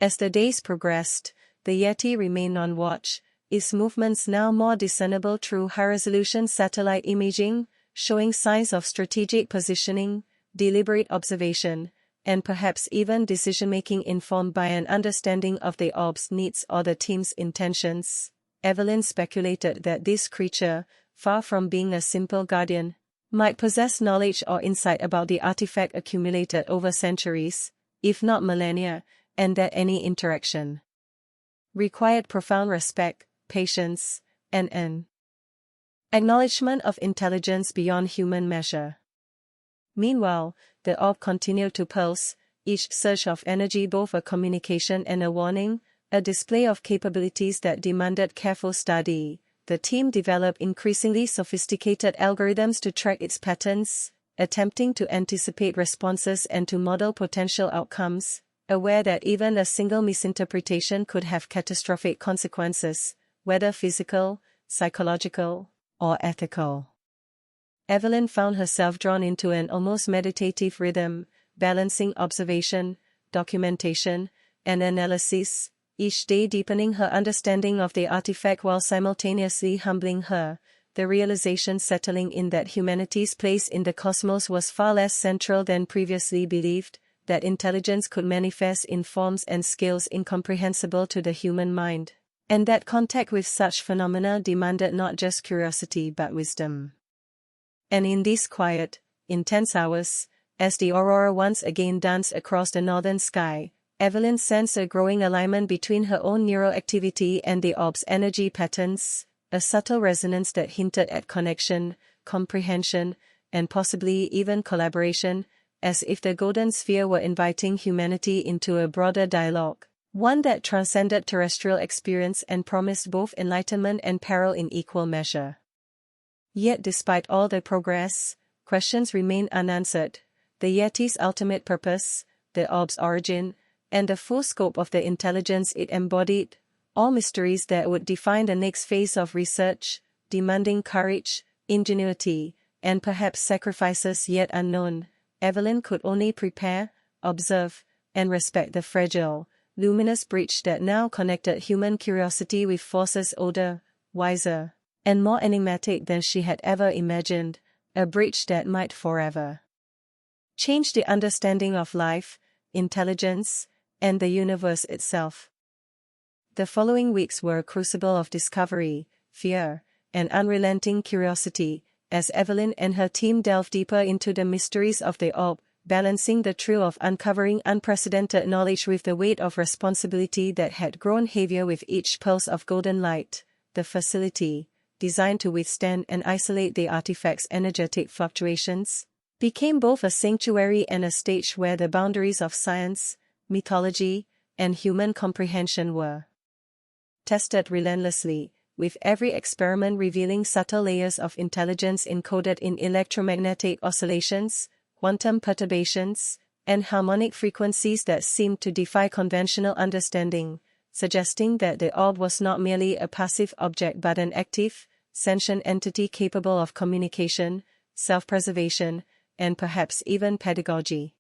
As the days progressed, the Yeti remained on watch, its movements now more discernible through high-resolution satellite imaging, showing signs of strategic positioning, deliberate observation, and perhaps even decision-making informed by an understanding of the orb's needs or the team's intentions. Evelyn speculated that this creature, far from being a simple guardian, might possess knowledge or insight about the artifact accumulated over centuries, if not millennia, and that any interaction required profound respect, patience, and an acknowledgement of intelligence beyond human measure. Meanwhile, the orb continued to pulse, each surge of energy both a communication and a warning, a display of capabilities that demanded careful study. The team developed increasingly sophisticated algorithms to track its patterns, attempting to anticipate responses and to model potential outcomes, aware that even a single misinterpretation could have catastrophic consequences, whether physical, psychological, or ethical. Evelyn found herself drawn into an almost meditative rhythm, balancing observation, documentation, and analysis, each day deepening her understanding of the artifact while simultaneously humbling her, the realization settling in that humanity's place in the cosmos was far less central than previously believed, that intelligence could manifest in forms and scales incomprehensible to the human mind, and that contact with such phenomena demanded not just curiosity but wisdom. And in these quiet, intense hours, as the aurora once again danced across the northern sky, Evelyn sensed a growing alignment between her own neural activity and the orb's energy patterns, a subtle resonance that hinted at connection, comprehension, and possibly even collaboration, as if the golden sphere were inviting humanity into a broader dialogue, one that transcended terrestrial experience and promised both enlightenment and peril in equal measure. Yet despite all the progress, questions remain unanswered. The Yeti's ultimate purpose, the orb's origin, and the full scope of the intelligence it embodied, all mysteries that would define the next phase of research, demanding courage, ingenuity, and perhaps sacrifices yet unknown. Evelyn could only prepare, observe, and respect the fragile, luminous bridge that now connected human curiosity with forces older, wiser, and more enigmatic than she had ever imagined, a bridge that might forever change the understanding of life, intelligence, and the universe itself. The following weeks were a crucible of discovery, fear, and unrelenting curiosity, as Evelyn and her team delved deeper into the mysteries of the orb, balancing the thrill of uncovering unprecedented knowledge with the weight of responsibility that had grown heavier with each pulse of golden light. The facility, designed to withstand and isolate the artifact's energetic fluctuations, became both a sanctuary and a stage where the boundaries of science, mythology, and human comprehension were tested relentlessly, with every experiment revealing subtle layers of intelligence encoded in electromagnetic oscillations, quantum perturbations, and harmonic frequencies that seemed to defy conventional understanding, suggesting that the orb was not merely a passive object but an active, sentient entity capable of communication, self-preservation, and perhaps even pedagogy.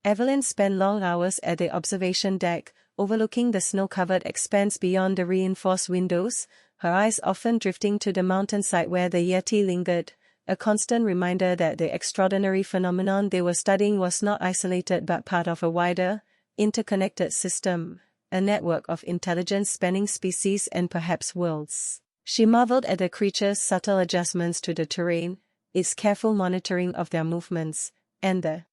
Evelyn spent long hours at the observation deck, overlooking the snow-covered expanse beyond the reinforced windows, her eyes often drifting to the mountainside where the Yeti lingered, a constant reminder that the extraordinary phenomenon they were studying was not isolated but part of a wider, interconnected system, a network of intelligence spanning species and perhaps worlds. She marveled at the creature's subtle adjustments to the terrain, its careful monitoring of their movements, and the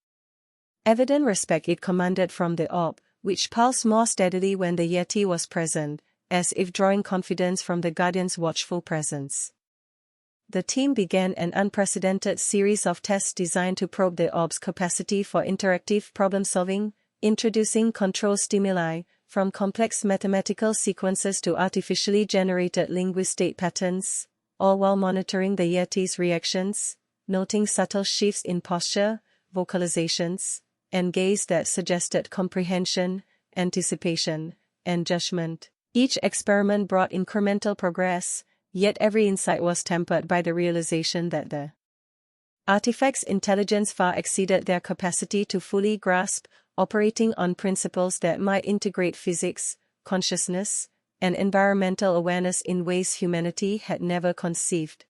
evident respect it commanded from the orb, which pulsed more steadily when the Yeti was present, as if drawing confidence from the Guardian's watchful presence. The team began an unprecedented series of tests designed to probe the orb's capacity for interactive problem-solving, introducing control stimuli, from complex mathematical sequences to artificially generated linguistic patterns, all while monitoring the Yeti's reactions, noting subtle shifts in posture, vocalizations, and gaze that suggested comprehension, anticipation, and judgment. Each experiment brought incremental progress, yet every insight was tempered by the realization that the artifact's intelligence far exceeded their capacity to fully grasp, operating on principles that might integrate physics, consciousness, and environmental awareness in ways humanity had never conceived.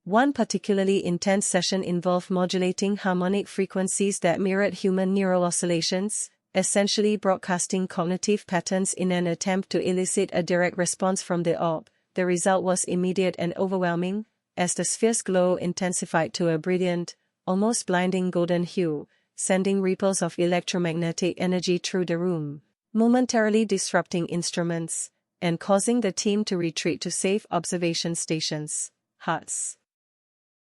One particularly intense session involved modulating harmonic frequencies that mirrored human neural oscillations, essentially broadcasting cognitive patterns in an attempt to elicit a direct response from the orb. The result was immediate and overwhelming, as the sphere's glow intensified to a brilliant, almost blinding golden hue, sending ripples of electromagnetic energy through the room. momentarily disrupting instruments and causing the team to retreat to safe observation stations. Hearts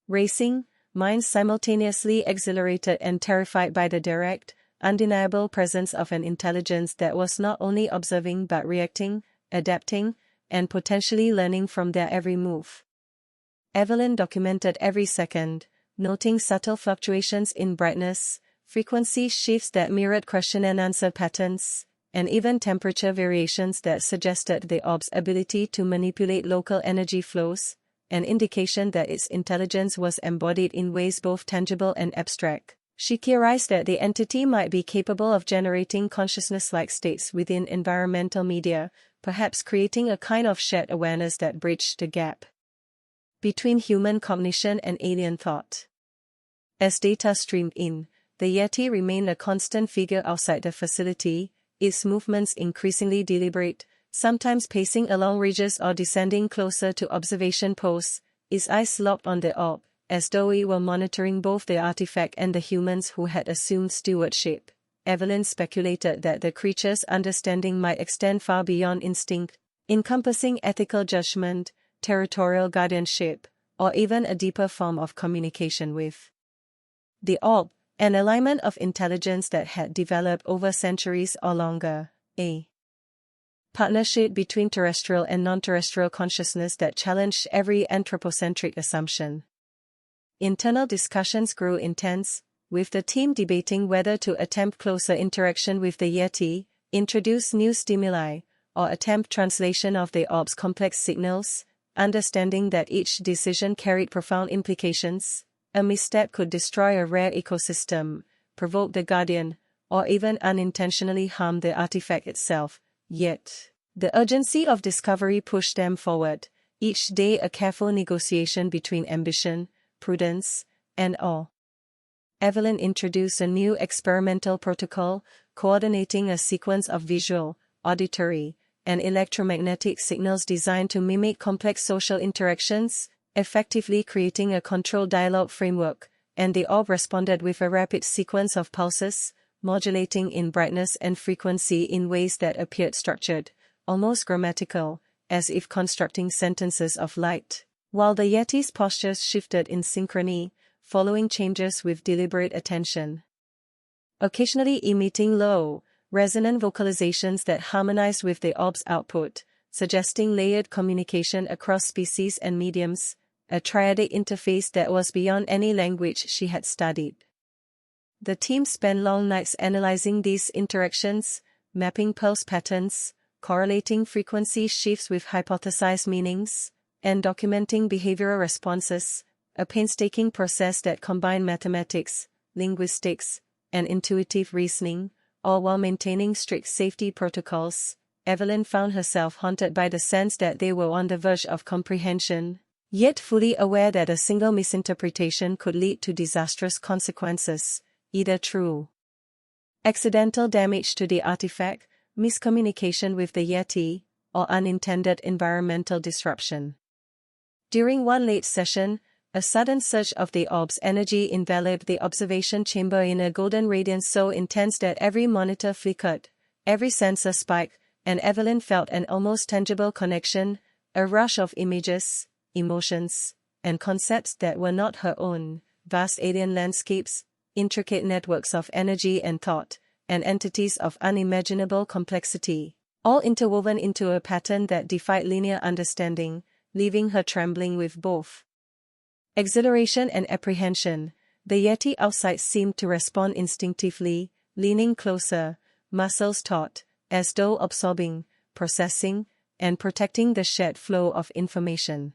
racing, minds simultaneously exhilarated and terrified by the direct, undeniable presence of an intelligence that was not only observing but reacting, adapting, and potentially learning from their every move. Evelyn documented every second, noting subtle fluctuations in brightness, frequency shifts that mirrored question-and-answer patterns, and even temperature variations that suggested the orb's ability to manipulate local energy flows, an indication that its intelligence was embodied in ways both tangible and abstract. She theorized that the entity might be capable of generating consciousness-like states within environmental media, perhaps creating a kind of shared awareness that bridged the gap between human cognition and alien thought. As data streamed in, the Yeti remained a constant figure outside the facility, its movements increasingly deliberate, sometimes pacing along ridges or descending closer to observation posts, its eyes locked on the orb, as though it were monitoring both the artifact and the humans who had assumed stewardship. Evelyn speculated that the creature's understanding might extend far beyond instinct, encompassing ethical judgment, territorial guardianship, or even a deeper form of communication with the orb, an alignment of intelligence that had developed over centuries or longer, a partnership between terrestrial and non-terrestrial consciousness that challenged every anthropocentric assumption. Internal discussions grew intense, with the team debating whether to attempt closer interaction with the Yeti, introduce new stimuli, or attempt translation of the orb's complex signals, understanding that each decision carried profound implications. A misstep could destroy a rare ecosystem, provoke the Guardian, or even unintentionally harm the artifact itself. Yet, the urgency of discovery pushed them forward, each day a careful negotiation between ambition, prudence, and awe. Evelyn introduced a new experimental protocol, coordinating a sequence of visual, auditory, and electromagnetic signals designed to mimic complex social interactions, effectively creating a controlled dialogue framework, and the orb responded with a rapid sequence of pulses, modulating in brightness and frequency in ways that appeared structured, almost grammatical, as if constructing sentences of light, while the Yeti's postures shifted in synchrony, following changes with deliberate attention. Occasionally emitting low, resonant vocalizations that harmonized with the orb's output, suggesting layered communication across species and mediums, a triadic interface that was beyond any language she had studied. The team spent long nights analyzing these interactions, mapping pulse patterns, correlating frequency shifts with hypothesized meanings, and documenting behavioral responses, a painstaking process that combined mathematics, linguistics, and intuitive reasoning, all while maintaining strict safety protocols. Evelyn found herself haunted by the sense that they were on the verge of comprehension, yet fully aware that a single misinterpretation could lead to disastrous consequences, either through accidental damage to the artifact, miscommunication with the Yeti, or unintended environmental disruption. During one late session, a sudden surge of the orb's energy enveloped the observation chamber in a golden radiance so intense that every monitor flickered, every sensor spiked, and Evelyn felt an almost tangible connection, a rush of images, emotions, and concepts that were not her own, vast alien landscapes, intricate networks of energy and thought, and entities of unimaginable complexity, all interwoven into a pattern that defied linear understanding, leaving her trembling with both exhilaration and apprehension. The Yeti outside seemed to respond instinctively, leaning closer, muscles taut, as though absorbing, processing, and protecting the shared flow of information.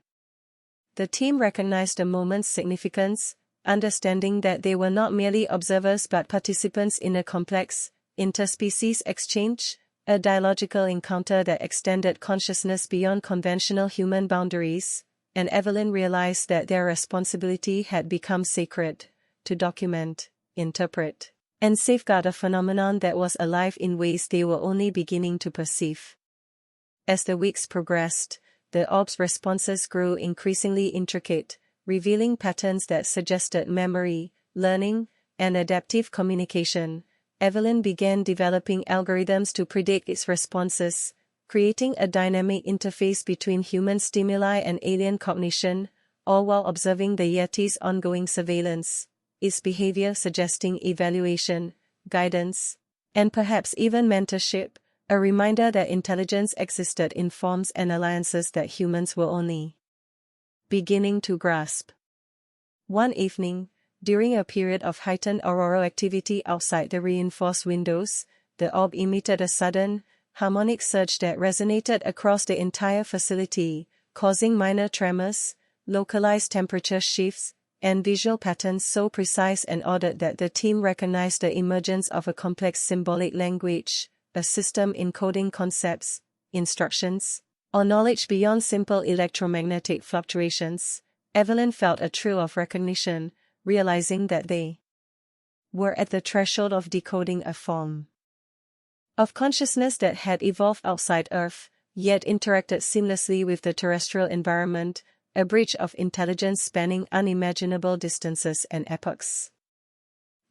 The team recognized the moment's significance, understanding that they were not merely observers but participants in a complex, interspecies exchange, a dialogical encounter that extended consciousness beyond conventional human boundaries, and Evelyn realized that their responsibility had become sacred, to document, interpret, and safeguard a phenomenon that was alive in ways they were only beginning to perceive. As the weeks progressed, the orb's responses grew increasingly intricate, revealing patterns that suggested memory, learning, and adaptive communication, Evelyn began developing algorithms to predict its responses, creating a dynamic interface between human stimuli and alien cognition, all while observing the Yeti's ongoing surveillance, its behavior suggesting evaluation, guidance, and perhaps even mentorship, a reminder that intelligence existed in forms and alliances that humans were only beginning to grasp. One evening, during a period of heightened auroral activity outside the reinforced windows, the orb emitted a sudden, harmonic surge that resonated across the entire facility, causing minor tremors, localized temperature shifts, and visual patterns so precise and ordered that the team recognized the emergence of a complex symbolic language, a system encoding concepts, instructions, or knowledge beyond simple electromagnetic fluctuations. Evelyn felt a thrill of recognition, realizing that they were at the threshold of decoding a form of consciousness that had evolved outside Earth, yet interacted seamlessly with the terrestrial environment, a bridge of intelligence spanning unimaginable distances and epochs.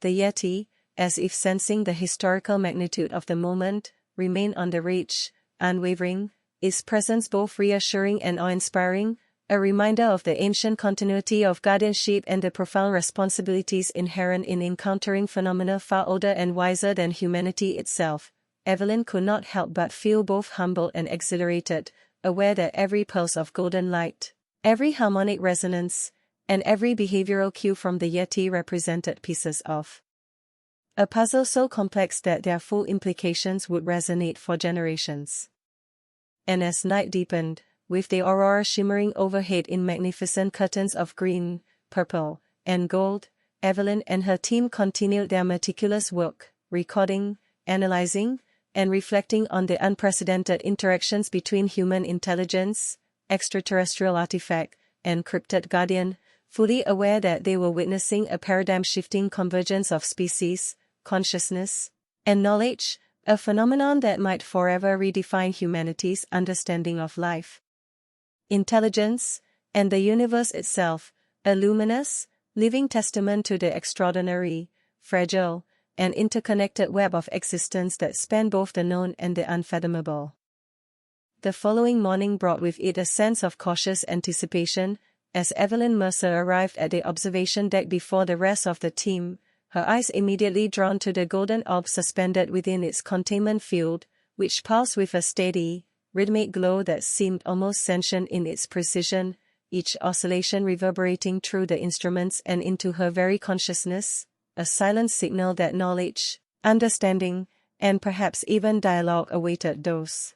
The Yeti, as if sensing the historical magnitude of the moment, remained on the reach, unwavering, its presence both reassuring and awe-inspiring, a reminder of the ancient continuity of guardianship and the profound responsibilities inherent in encountering phenomena far older and wiser than humanity itself. Evelyn could not help but feel both humbled and exhilarated, aware that every pulse of golden light, every harmonic resonance, and every behavioral cue from the Yeti represented pieces of a puzzle so complex that their full implications would resonate for generations. And as night deepened, with the aurora shimmering overhead in magnificent curtains of green, purple, and gold, Evelyn and her team continued their meticulous work, recording, analyzing, and reflecting on the unprecedented interactions between human intelligence, extraterrestrial artifact, and cryptid guardian, fully aware that they were witnessing a paradigm-shifting convergence of species, consciousness, and knowledge, a phenomenon that might forever redefine humanity's understanding of life, intelligence, and the universe itself, a luminous, living testament to the extraordinary, fragile, and interconnected web of existence that span both the known and the unfathomable. The following morning brought with it a sense of cautious anticipation, as Evelyn Mercer arrived at the observation deck before the rest of the team, her eyes immediately drawn to the golden orb suspended within its containment field, which pulsed with a steady, rhythmic glow that seemed almost sentient in its precision, each oscillation reverberating through the instruments and into her very consciousness, a silent signal that knowledge, understanding, and perhaps even dialogue awaited those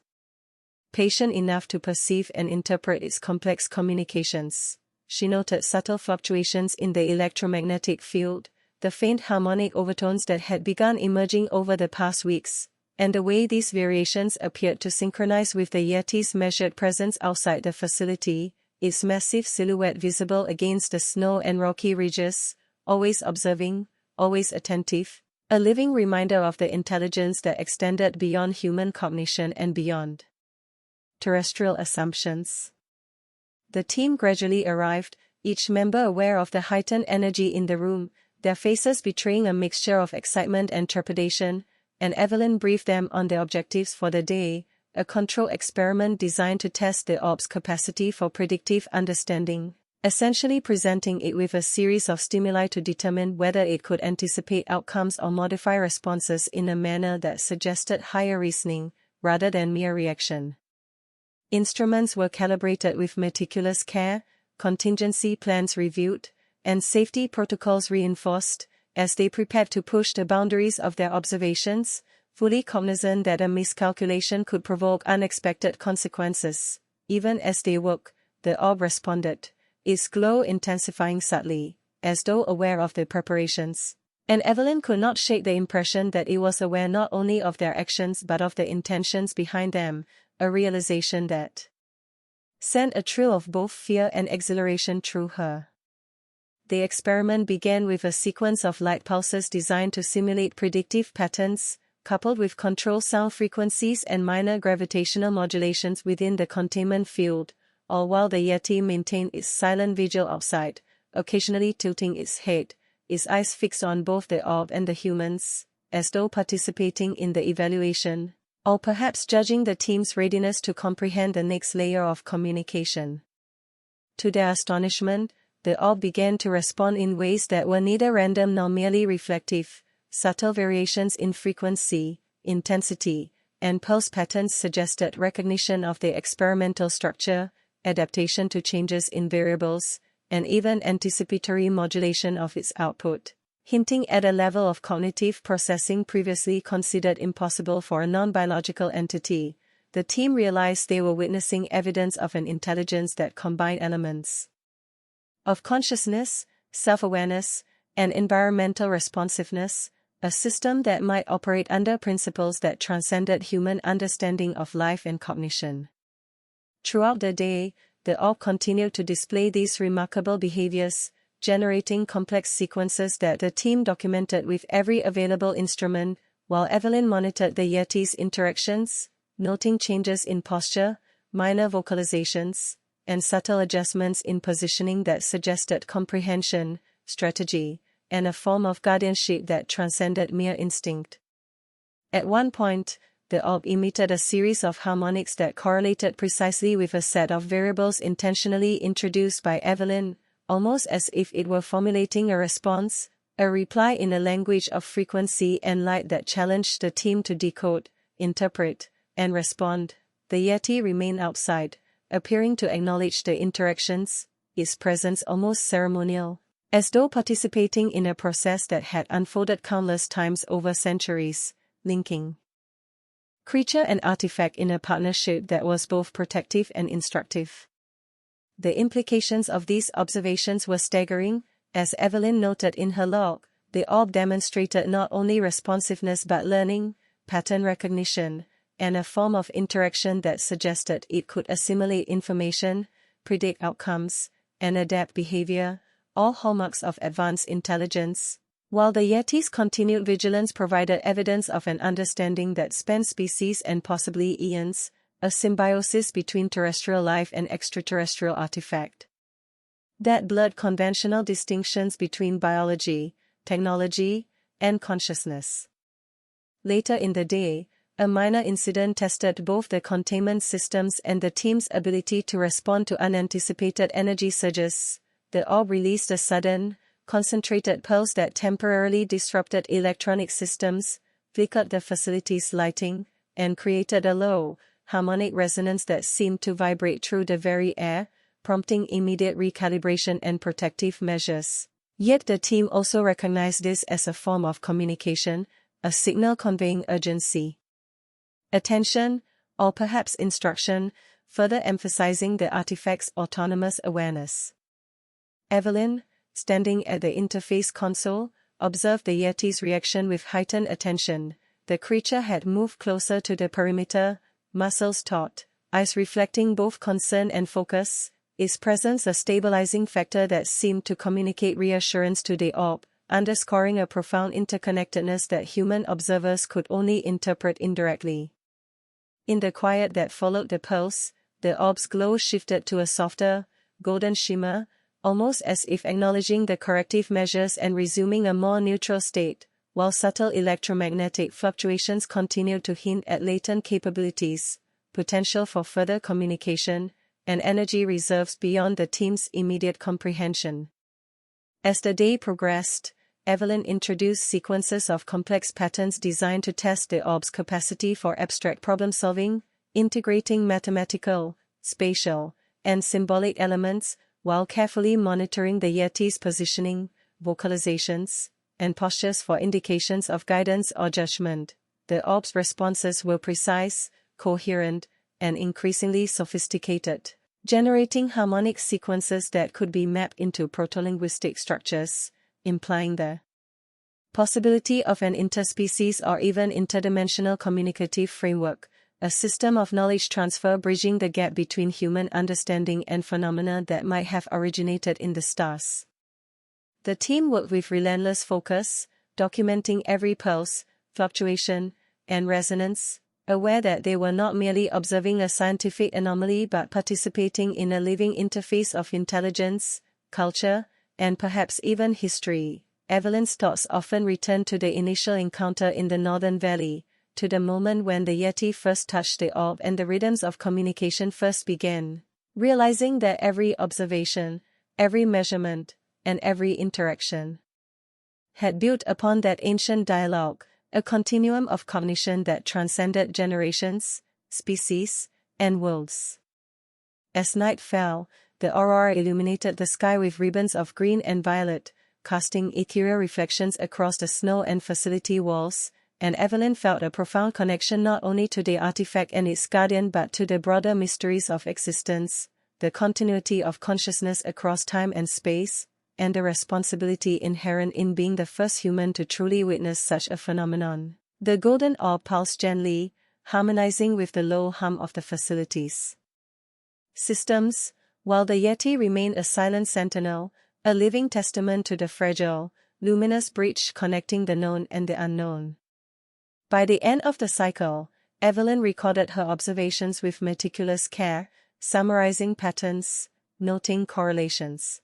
patient enough to perceive and interpret its complex communications. She noted subtle fluctuations in the electromagnetic field, the faint harmonic overtones that had begun emerging over the past weeks, and the way these variations appeared to synchronize with the Yeti's measured presence outside the facility, its massive silhouette visible against the snow and rocky ridges, always observing, always attentive, a living reminder of the intelligence that extended beyond human cognition and beyond terrestrial assumptions. The team gradually arrived, each member aware of the heightened energy in the room, their faces betraying a mixture of excitement and trepidation, and Evelyn briefed them on the objectives for the day, a control experiment designed to test the orb's capacity for predictive understanding, essentially presenting it with a series of stimuli to determine whether it could anticipate outcomes or modify responses in a manner that suggested higher reasoning, rather than mere reaction. Instruments were calibrated with meticulous care, contingency plans reviewed, and safety protocols reinforced, as they prepared to push the boundaries of their observations, fully cognizant that a miscalculation could provoke unexpected consequences. Even as they worked, the orb responded, its glow intensifying subtly, as though aware of the preparations. And Evelyn could not shake the impression that it was aware not only of their actions but of the intentions behind them, a realization that sent a thrill of both fear and exhilaration through her. The experiment began with a sequence of light pulses designed to simulate predictive patterns, coupled with controlled sound frequencies and minor gravitational modulations within the containment field, all while the Yeti maintained its silent vigil outside, occasionally tilting its head, its eyes fixed on both the orb and the humans. as though participating in the evaluation, or perhaps judging the team's readiness to comprehend the next layer of communication. To their astonishment, the orb began to respond in ways that were neither random nor merely reflective. Subtle variations in frequency, intensity, and pulse patterns suggested recognition of the experimental structure, adaptation to changes in variables, and even anticipatory modulation of its output, hinting at a level of cognitive processing previously considered impossible for a non-biological entity. The team realized they were witnessing evidence of an intelligence that combined elements of consciousness, self-awareness, and environmental responsiveness, a system that might operate under principles that transcended human understanding of life and cognition. Throughout the day, the orb continued to display these remarkable behaviors, generating complex sequences that the team documented with every available instrument, while Evelyn monitored the Yeti's interactions, noting changes in posture, minor vocalizations, and subtle adjustments in positioning that suggested comprehension, strategy, and a form of guardianship that transcended mere instinct. At one point, the orb emitted a series of harmonics that correlated precisely with a set of variables intentionally introduced by Evelyn, almost as if it were formulating a response, a reply in a language of frequency and light that challenged the team to decode, interpret, and respond. The Yeti remained outside, appearing to acknowledge the interactions, its presence almost ceremonial, as though participating in a process that had unfolded countless times over centuries, linking creature and artifact in a partnership that was both protective and instructive. The implications of these observations were staggering. As Evelyn noted in her log, the orb demonstrated not only responsiveness but learning, pattern recognition, and a form of interaction that suggested it could assimilate information, predict outcomes, and adapt behavior, all hallmarks of advanced intelligence. While the Yeti's continued vigilance provided evidence of an understanding that spanned species and possibly eons, a symbiosis between terrestrial life and extraterrestrial artifact that blurred conventional distinctions between biology, technology, and consciousness. Later in the day, a minor incident tested both the containment systems and the team's ability to respond to unanticipated energy surges. The orb released a sudden, concentrated pulse that temporarily disrupted electronic systems, flickered the facility's lighting, and created a low, harmonic resonance that seemed to vibrate through the very air, prompting immediate recalibration and protective measures. Yet the team also recognized this as a form of communication, a signal conveying urgency, attention, or perhaps instruction, further emphasizing the artifact's autonomous awareness. Evelyn, standing at the interface console, observed the Yeti's reaction with heightened attention. The creature had moved closer to the perimeter, muscles taut, eyes reflecting both concern and focus, its presence a stabilizing factor that seemed to communicate reassurance to the orb, underscoring a profound interconnectedness that human observers could only interpret indirectly. In the quiet that followed the pulse, the orb's glow shifted to a softer, golden shimmer, almost as if acknowledging the corrective measures and resuming a more neutral state, while subtle electromagnetic fluctuations continued to hint at latent capabilities, potential for further communication, and energy reserves beyond the team's immediate comprehension. As the day progressed, Evelyn introduced sequences of complex patterns designed to test the orb's capacity for abstract problem-solving, integrating mathematical, spatial, and symbolic elements, while carefully monitoring the Yeti's positioning, vocalizations, and postures for indications of guidance or judgment. The orb's responses were precise, coherent, and increasingly sophisticated, generating harmonic sequences that could be mapped into proto-linguistic structures, implying the possibility of an interspecies or even interdimensional communicative framework, a system of knowledge transfer bridging the gap between human understanding and phenomena that might have originated in the stars. The team worked with relentless focus, documenting every pulse, fluctuation, and resonance, aware that they were not merely observing a scientific anomaly but participating in a living interface of intelligence, culture, and perhaps even history. Evelyn's thoughts often returned to the initial encounter in the Northern Valley, to the moment when the Yeti first touched the orb and the rhythms of communication first began. Realizing that every observation, every measurement, and every interaction had built upon that ancient dialogue, a continuum of cognition that transcended generations, species, and worlds. As night fell, the aurora illuminated the sky with ribbons of green and violet, casting ethereal reflections across the snow and facility walls, and Evelyn felt a profound connection not only to the artifact and its guardian but to the broader mysteries of existence, the continuity of consciousness across time and space, and the responsibility inherent in being the first human to truly witness such a phenomenon. The golden orb pulsed gently, harmonizing with the low hum of the facilities systems, while the Yeti remained a silent sentinel, a living testament to the fragile, luminous bridge connecting the known and the unknown. By the end of the cycle, Evelyn recorded her observations with meticulous care, summarizing patterns, noting correlations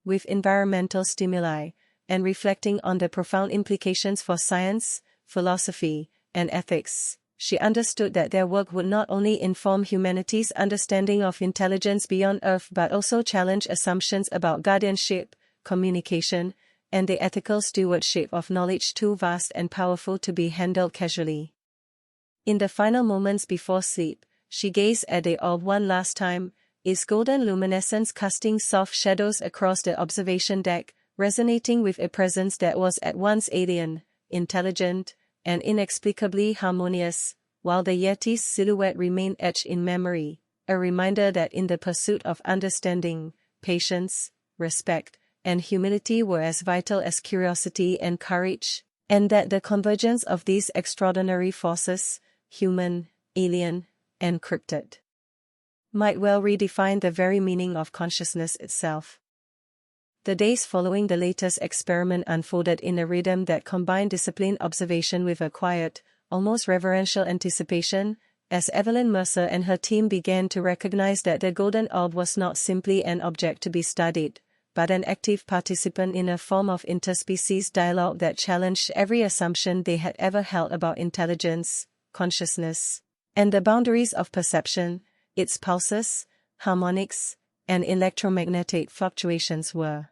with environmental stimuli, and reflecting on the profound implications for science, philosophy, and ethics. She understood that their work would not only inform humanity's understanding of intelligence beyond Earth but also challenge assumptions about guardianship, communication, and the ethical stewardship of knowledge too vast and powerful to be handled casually. In the final moments before sleep, she gazed at the orb one last time, its golden luminescence casting soft shadows across the observation deck, resonating with a presence that was at once alien, intelligent, and inexplicably harmonious, while the Yeti's silhouette remained etched in memory, a reminder that in the pursuit of understanding, patience, respect, and humility were as vital as curiosity and courage, and that the convergence of these extraordinary forces, human, alien, and cryptid, might well redefine the very meaning of consciousness itself. The days following the latest experiment unfolded in a rhythm that combined disciplined observation with a quiet, almost reverential anticipation, as Evelyn Mercer and her team began to recognize that the golden orb was not simply an object to be studied, but an active participant in a form of interspecies dialogue that challenged every assumption they had ever held about intelligence, consciousness, and the boundaries of perception. Its pulses, harmonics, and electromagnetic fluctuations were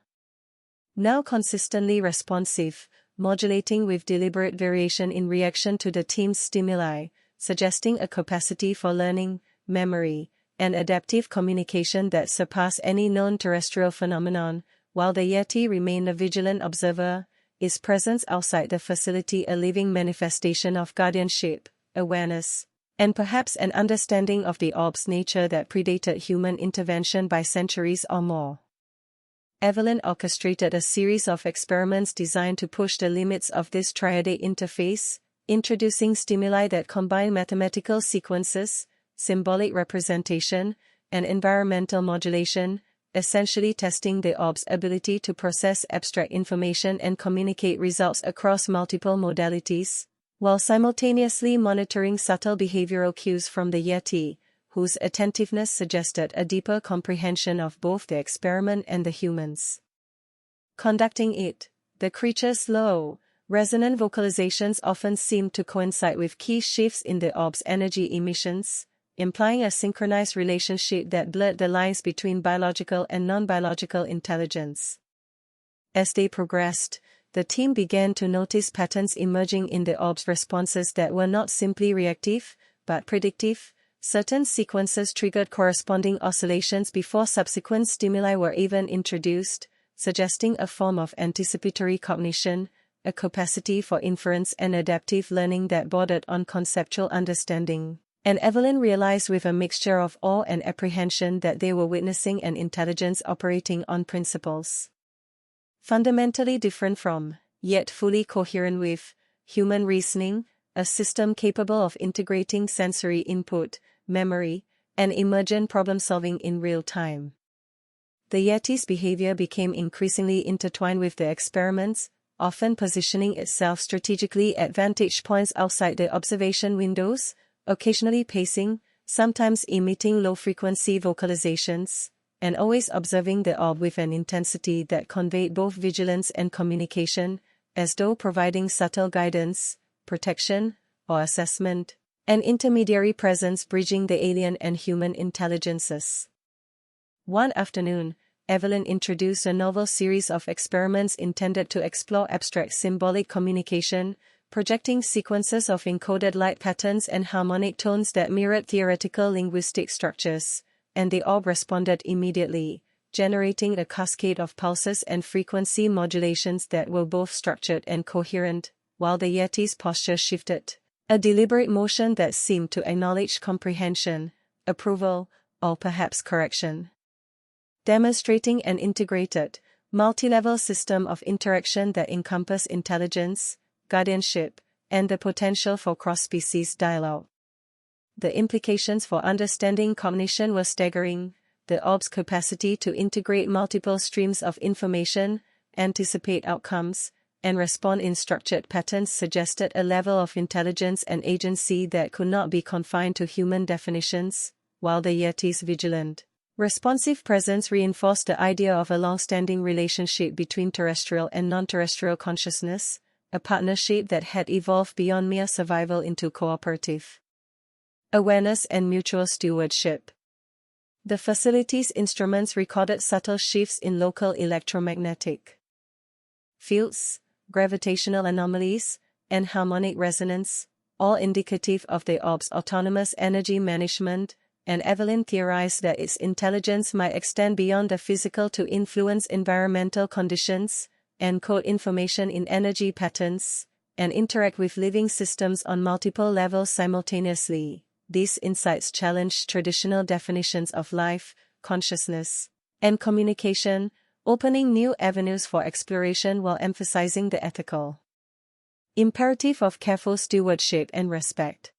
now consistently responsive, modulating with deliberate variation in reaction to the team's stimuli, suggesting a capacity for learning, memory, and adaptive communication that surpassed any known terrestrial phenomenon. While the Yeti remained a vigilant observer, its presence outside the facility a living manifestation of guardianship, awareness, and perhaps an understanding of the orb's nature that predated human intervention by centuries or more. Evelyn orchestrated a series of experiments designed to push the limits of this triadic interface, introducing stimuli that combine mathematical sequences, symbolic representation, and environmental modulation, essentially testing the orb's ability to process abstract information and communicate results across multiple modalities, while simultaneously monitoring subtle behavioral cues from the Yeti, whose attentiveness suggested a deeper comprehension of both the experiment and the humans conducting it. The creature's low, resonant vocalizations often seemed to coincide with key shifts in the orb's energy emissions, implying a synchronized relationship that blurred the lines between biological and non-biological intelligence. As they progressed, the team began to notice patterns emerging in the orb's responses that were not simply reactive, but predictive. Certain sequences triggered corresponding oscillations before subsequent stimuli were even introduced, suggesting a form of anticipatory cognition, a capacity for inference and adaptive learning that bordered on conceptual understanding. And Evelyn realized with a mixture of awe and apprehension that they were witnessing an intelligence operating on principles fundamentally different from, yet fully coherent with, human reasoning, a system capable of integrating sensory input, memory, and emergent problem-solving in real time. The Yeti's behavior became increasingly intertwined with the experiments, often positioning itself strategically at vantage points outside the observation windows, occasionally pacing, sometimes emitting low-frequency vocalizations, and always observing the orb with an intensity that conveyed both vigilance and communication, as though providing subtle guidance, protection, or assessment, an intermediary presence bridging the alien and human intelligences. One afternoon, Evelyn introduced a novel series of experiments intended to explore abstract symbolic communication, projecting sequences of encoded light patterns and harmonic tones that mirrored theoretical linguistic structures, and the orb responded immediately, generating a cascade of pulses and frequency modulations that were both structured and coherent, while the Yeti's posture shifted, a deliberate motion that seemed to acknowledge comprehension, approval, or perhaps correction. Demonstrating an integrated, multi-level system of interaction that encompassed intelligence, guardianship, and the potential for cross-species dialogue. The implications for understanding cognition were staggering. The orb's capacity to integrate multiple streams of information, anticipate outcomes, and respond in structured patterns suggested a level of intelligence and agency that could not be confined to human definitions, while the Yeti's vigilant, responsive presence reinforced the idea of a long-standing relationship between terrestrial and non-terrestrial consciousness, a partnership that had evolved beyond mere survival into cooperative awareness and mutual stewardship. The facility's instruments recorded subtle shifts in local electromagnetic fields, gravitational anomalies, and harmonic resonance, all indicative of the orb's autonomous energy management, and Evelyn theorized that its intelligence might extend beyond the physical to influence environmental conditions, encode information in energy patterns, and interact with living systems on multiple levels simultaneously. These insights challenged traditional definitions of life, consciousness, and communication, opening new avenues for exploration while emphasizing the ethical imperative of careful stewardship and respect.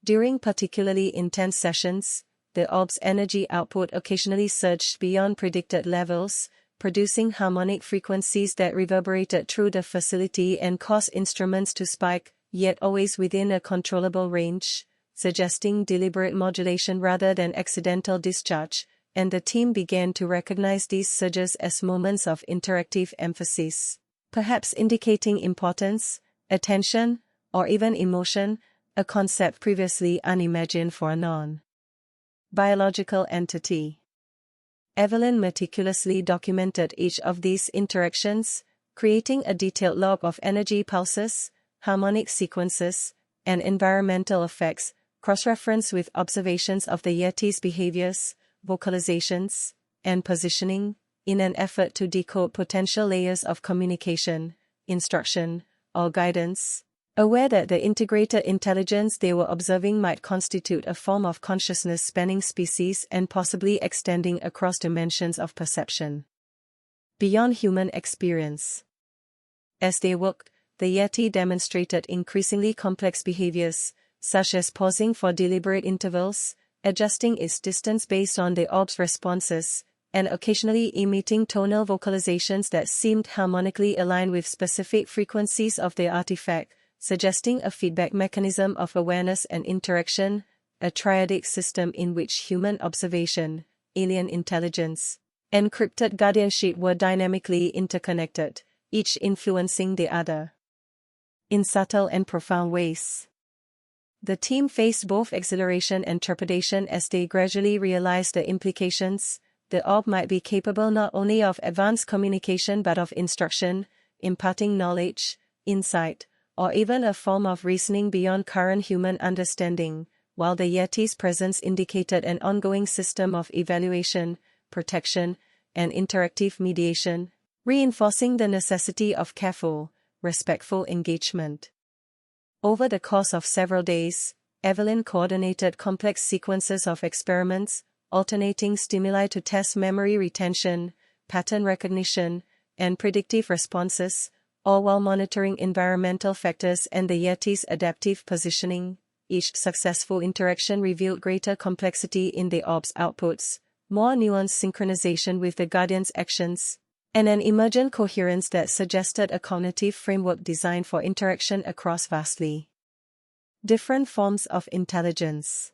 During particularly intense sessions, the orb's energy output occasionally surged beyond predicted levels, producing harmonic frequencies that reverberated through the facility and caused instruments to spike, yet always within a controllable range, suggesting deliberate modulation rather than accidental discharge, and the team began to recognize these surges as moments of interactive emphasis, perhaps indicating importance, attention, or even emotion, a concept previously unimagined for a non-biological entity. Evelyn meticulously documented each of these interactions, creating a detailed log of energy pulses, harmonic sequences, and environmental effects, cross-referenced with observations of the Yeti's behaviors, vocalizations, and positioning, in an effort to decode potential layers of communication, instruction, or guidance, aware that the integrated intelligence they were observing might constitute a form of consciousness spanning species and possibly extending across dimensions of perception beyond human experience. As they worked, the Yeti demonstrated increasingly complex behaviors, such as pausing for deliberate intervals, adjusting its distance based on the orb's responses, and occasionally emitting tonal vocalizations that seemed harmonically aligned with specific frequencies of the artifact, suggesting a feedback mechanism of awareness and interaction, a triadic system in which human observation, alien intelligence, and cryptid guardianship were dynamically interconnected, each influencing the other in subtle and profound ways. The team faced both exhilaration and trepidation as they gradually realized the implications. The orb might be capable not only of advanced communication but of instruction, imparting knowledge, insight, or even a form of reasoning beyond current human understanding, while the Yeti's presence indicated an ongoing system of evaluation, protection, and interactive mediation, reinforcing the necessity of careful, respectful engagement. Over the course of several days, Evelyn coordinated complex sequences of experiments, alternating stimuli to test memory retention, pattern recognition, and predictive responses, all while monitoring environmental factors and the Yeti's adaptive positioning. Each successful interaction revealed greater complexity in the orb's outputs, more nuanced synchronization with the Guardian's actions, and an emergent coherence that suggested a cognitive framework designed for interaction across vastly different forms of intelligence.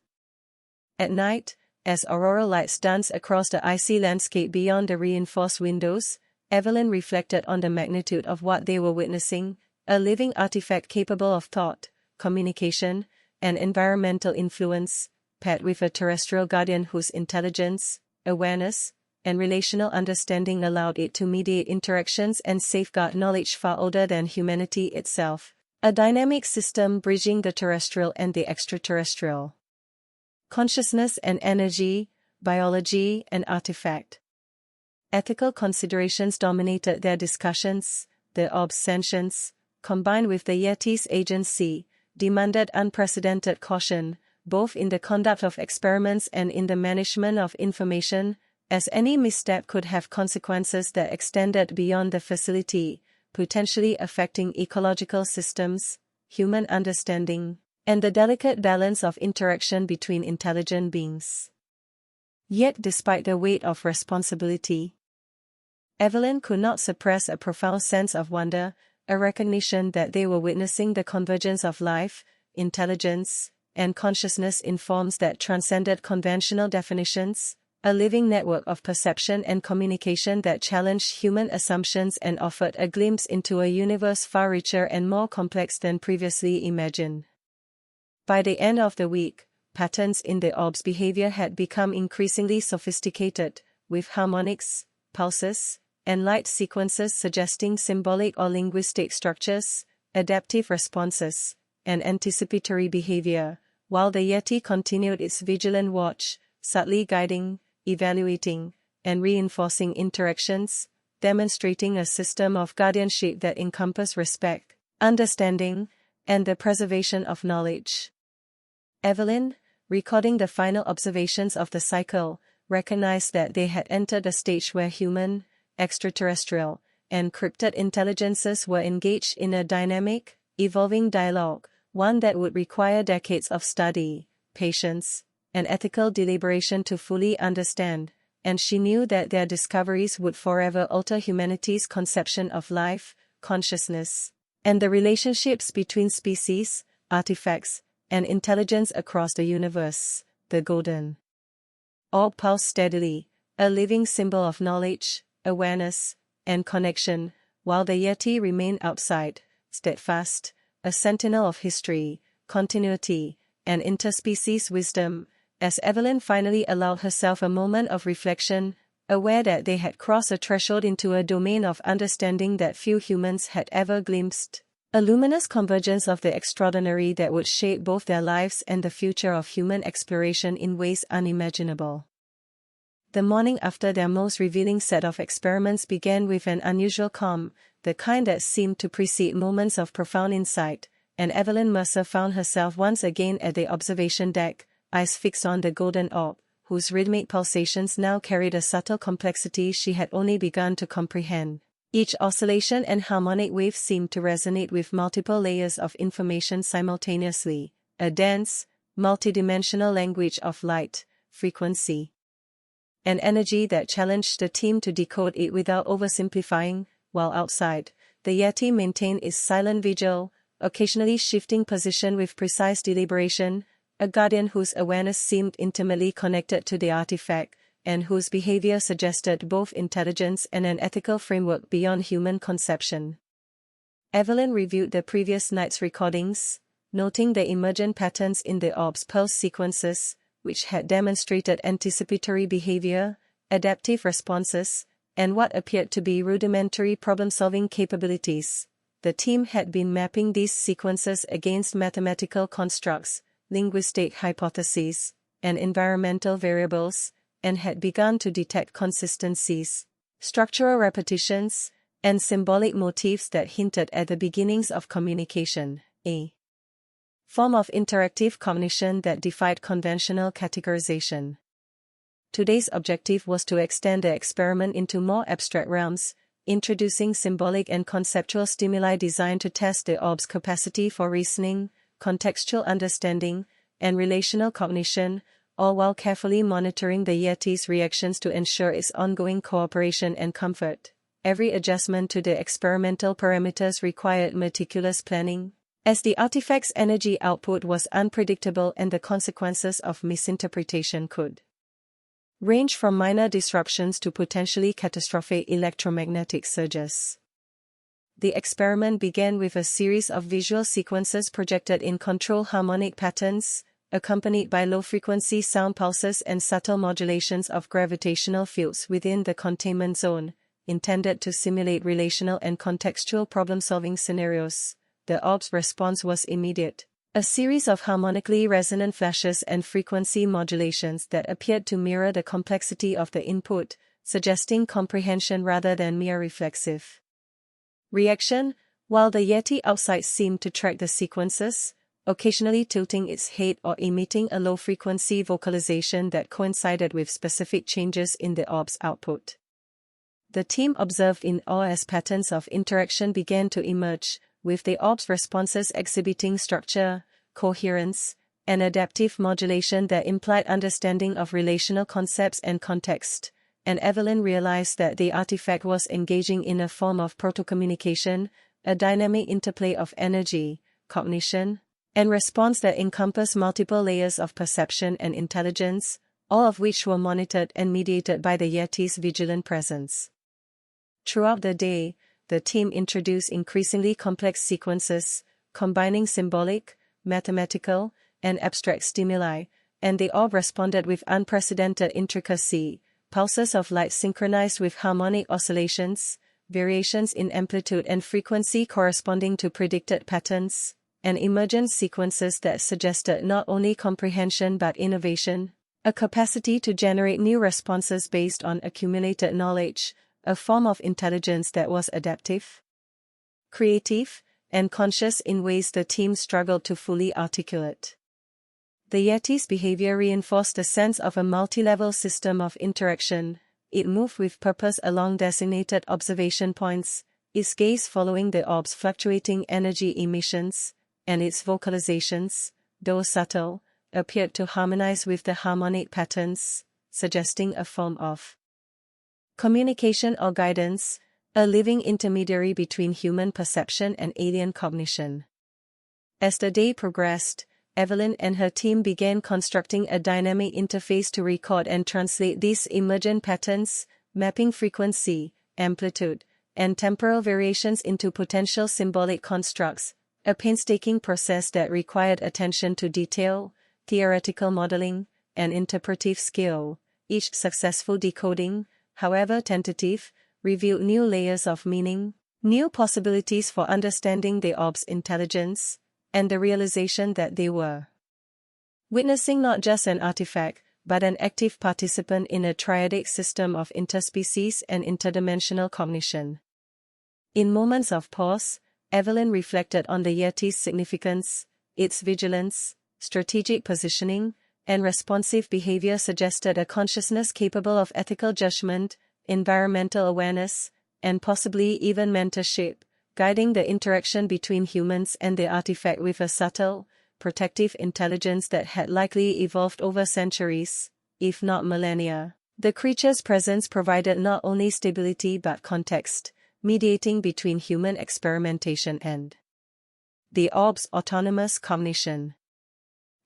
At night, As auroral lights danced across the icy landscape beyond the reinforced windows, Evelyn reflected on the magnitude of what they were witnessing, a living artifact capable of thought, communication, and environmental influence, paired with a terrestrial guardian whose intelligence, awareness, and relational understanding allowed it to mediate interactions and safeguard knowledge far older than humanity itself, a dynamic system bridging the terrestrial and the extraterrestrial. Consciousness and energy, biology and artifact. Ethical considerations dominated their discussions. The orb's sentience, combined with the Yeti's agency, demanded unprecedented caution, both in the conduct of experiments and in the management of information, as any misstep could have consequences that extended beyond the facility, potentially affecting ecological systems, human understanding, and the delicate balance of interaction between intelligent beings. Yet despite the weight of responsibility, Evelyn could not suppress a profound sense of wonder, a recognition that they were witnessing the convergence of life, intelligence, and consciousness in forms that transcended conventional definitions, a living network of perception and communication that challenged human assumptions and offered a glimpse into a universe far richer and more complex than previously imagined. By the end of the week, patterns in the orb's behavior had become increasingly sophisticated, with harmonics, pulses, and light sequences suggesting symbolic or linguistic structures, adaptive responses, and anticipatory behavior, while the Yeti continued its vigilant watch, subtly guiding, evaluating, and reinforcing interactions, demonstrating a system of guardianship that encompassed respect, understanding, and the preservation of knowledge. Evelyn, recording the final observations of the cycle, recognized that they had entered a stage where human, extraterrestrial, and cryptid intelligences were engaged in a dynamic, evolving dialogue, one that would require decades of study, patience, and ethical deliberation to fully understand, and she knew that their discoveries would forever alter humanity's conception of life, consciousness, and the relationships between species, artifacts, and intelligence across the universe. The golden orb pulsed steadily, a living symbol of knowledge, awareness, and connection, while the Yeti remained outside, steadfast, a sentinel of history, continuity, and interspecies wisdom. As Evelyn finally allowed herself a moment of reflection, aware that they had crossed a threshold into a domain of understanding that few humans had ever glimpsed, a luminous convergence of the extraordinary that would shape both their lives and the future of human exploration in ways unimaginable. The morning after their most revealing set of experiments began with an unusual calm, the kind that seemed to precede moments of profound insight, and Evelyn Mercer found herself once again at the observation deck, eyes fixed on the golden orb, whose rhythmic pulsations now carried a subtle complexity she had only begun to comprehend. Each oscillation and harmonic wave seemed to resonate with multiple layers of information simultaneously, a dense, multidimensional language of light, frequency, and energy that challenged the team to decode it without oversimplifying. While outside, the Yeti maintained its silent vigil, occasionally shifting position with precise deliberation, a guardian whose awareness seemed intimately connected to the artifact, and whose behavior suggested both intelligence and an ethical framework beyond human conception. Evelyn reviewed the previous night's recordings, noting the emergent patterns in the orb's pulse sequences, which had demonstrated anticipatory behavior, adaptive responses, and what appeared to be rudimentary problem-solving capabilities. The team had been mapping these sequences against mathematical constructs, linguistic hypotheses, and environmental variables, and had begun to detect consistencies, structural repetitions, and symbolic motifs that hinted at the beginnings of communication, a form of interactive cognition that defied conventional categorization. Today's objective was to extend the experiment into more abstract realms, introducing symbolic and conceptual stimuli designed to test the orb's capacity for reasoning, contextual understanding, and relational cognition, all while carefully monitoring the Yeti's reactions to ensure its ongoing cooperation and comfort. Every adjustment to the experimental parameters required meticulous planning, as the artifact's energy output was unpredictable and the consequences of misinterpretation could range from minor disruptions to potentially catastrophic electromagnetic surges. The experiment began with a series of visual sequences projected in control harmonic patterns, accompanied by low-frequency sound pulses and subtle modulations of gravitational fields within the containment zone, intended to simulate relational and contextual problem-solving scenarios. The orb's response was immediate. A series of harmonically resonant flashes and frequency modulations that appeared to mirror the complexity of the input, suggesting comprehension rather than mere reflexive reaction, while the Yeti outside seemed to track the sequences, occasionally tilting its head or emitting a low-frequency vocalization that coincided with specific changes in the orb's output. The team observed in awe as patterns of interaction began to emerge, with the orb's responses exhibiting structure, coherence, and adaptive modulation that implied understanding of relational concepts and context, and Evelyn realized that the artifact was engaging in a form of proto-communication, a dynamic interplay of energy, cognition, and response that encompassed multiple layers of perception and intelligence, all of which were monitored and mediated by the Yeti's vigilant presence. Throughout the day, the team introduced increasingly complex sequences, combining symbolic, mathematical, and abstract stimuli, and the orb responded with unprecedented intricacy, pulses of light synchronized with harmonic oscillations, variations in amplitude and frequency corresponding to predicted patterns, and emergent sequences that suggested not only comprehension but innovation, a capacity to generate new responses based on accumulated knowledge, a form of intelligence that was adaptive, creative, and conscious in ways the team struggled to fully articulate. The Yeti's behavior reinforced the sense of a multi-level system of interaction. It moved with purpose along designated observation points, its gaze following the orb's fluctuating energy emissions, and its vocalizations, though subtle, appeared to harmonize with the harmonic patterns, suggesting a form of communication or guidance, a living intermediary between human perception and alien cognition. As the day progressed, Evelyn and her team began constructing a dynamic interface to record and translate these emergent patterns, mapping frequency, amplitude, and temporal variations into potential symbolic constructs, a painstaking process that required attention to detail, theoretical modeling, and interpretive skill. Each successful decoding, however tentative, revealed new layers of meaning, new possibilities for understanding the orb's intelligence, and the realization that they were witnessing not just an artifact, but an active participant in a triadic system of interspecies and interdimensional cognition. In moments of pause, Evelyn reflected on the Yeti's significance. Its vigilance, strategic positioning, and responsive behavior suggested a consciousness capable of ethical judgment, environmental awareness, and possibly even mentorship, guiding the interaction between humans and the artifact with a subtle, protective intelligence that had likely evolved over centuries, if not millennia. The creature's presence provided not only stability but context, mediating between human experimentation and the orb's autonomous cognition.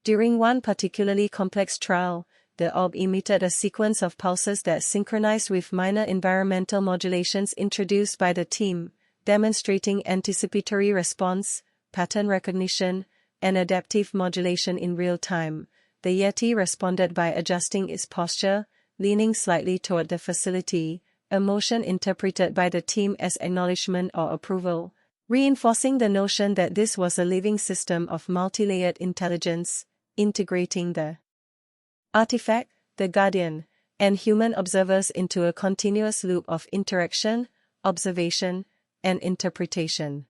During one particularly complex trial, the orb emitted a sequence of pulses that synchronized with minor environmental modulations introduced by the team, demonstrating anticipatory response, pattern recognition, and adaptive modulation in real time. The Yeti responded by adjusting its posture, leaning slightly toward the facility, a motion interpreted by the team as acknowledgement or approval, reinforcing the notion that this was a living system of multi-layered intelligence, integrating the artifact, the guardian, and human observers into a continuous loop of interaction, observation, and interpretation.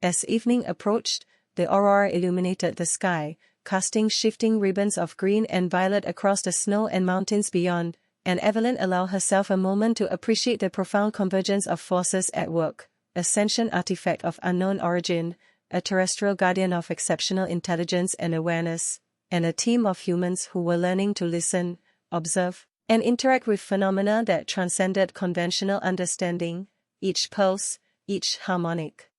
As evening approached, the aurora illuminated the sky, casting shifting ribbons of green and violet across the snow and mountains beyond, and Evelyn allowed herself a moment to appreciate the profound convergence of forces at work: a sentient artifact of unknown origin, a terrestrial guardian of exceptional intelligence and awareness, and a team of humans who were learning to listen, observe, and interact with phenomena that transcended conventional understanding. Each pulse, each harmonic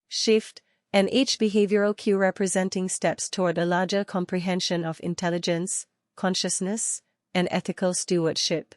shift, and each behavioral cue representing steps toward a larger comprehension of intelligence, consciousness, and ethical stewardship.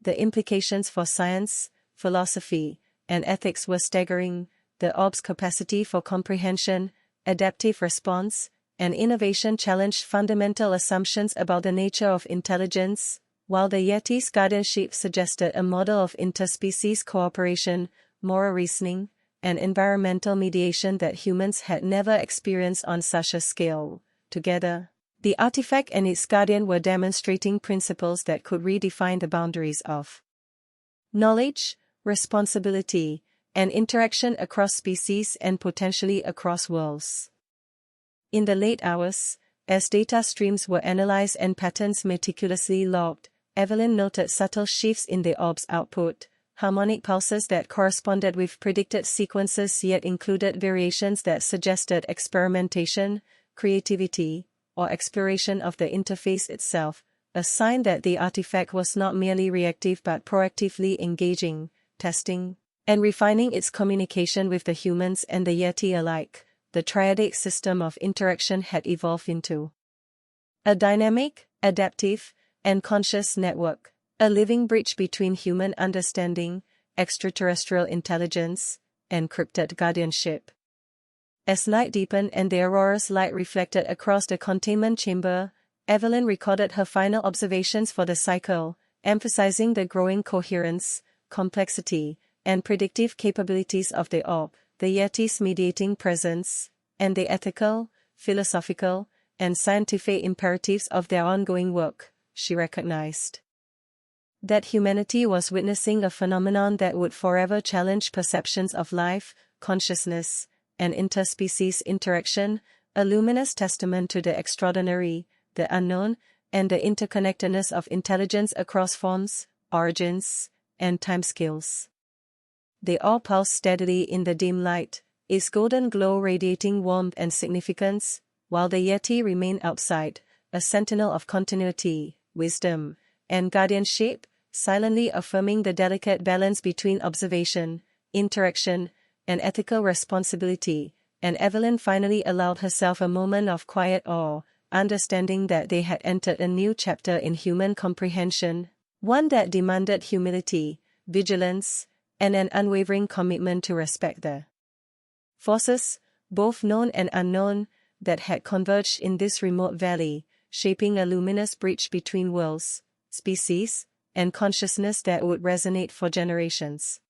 The implications for science, philosophy, and ethics were staggering. The orb's capacity for comprehension, adaptive response, and innovation challenged fundamental assumptions about the nature of intelligence, while the Yeti's guardianship suggested a model of interspecies cooperation, moral reasoning, and environmental mediation that humans had never experienced on such a scale. Together, the artifact and its guardian were demonstrating principles that could redefine the boundaries of knowledge, responsibility, and interaction across species and potentially across worlds. In the late hours, as data streams were analyzed and patterns meticulously logged, Evelyn noted subtle shifts in the orb's output, harmonic pulses that corresponded with predicted sequences yet included variations that suggested experimentation, creativity, or exploration of the interface itself, a sign that the artifact was not merely reactive but proactively engaging, testing, and refining its communication with the humans and the Yeti alike. The triadic system of interaction had evolved into a dynamic, adaptive, and conscious network, a living bridge between human understanding, extraterrestrial intelligence, and cryptid guardianship. As night deepened and the aurora's light reflected across the containment chamber, Evelyn recorded her final observations for the cycle, emphasizing the growing coherence, complexity, and predictive capabilities of the orb, the Yeti's mediating presence, and the ethical, philosophical, and scientific imperatives of their ongoing work. She recognized that humanity was witnessing a phenomenon that would forever challenge perceptions of life, consciousness, and interspecies interaction, a luminous testament to the extraordinary, the unknown, and the interconnectedness of intelligence across forms, origins, and timescales. They all pulsed steadily in the dim light, its golden glow radiating warmth and significance, while the Yeti remained outside, a sentinel of continuity, wisdom, and guardianship, silently affirming the delicate balance between observation, interaction, and ethical responsibility. And Evelyn finally allowed herself a moment of quiet awe, understanding that they had entered a new chapter in human comprehension, one that demanded humility, vigilance, and an unwavering commitment to respect the forces, both known and unknown, that had converged in this remote valley, shaping a luminous bridge between worlds, species, and consciousness that would resonate for generations.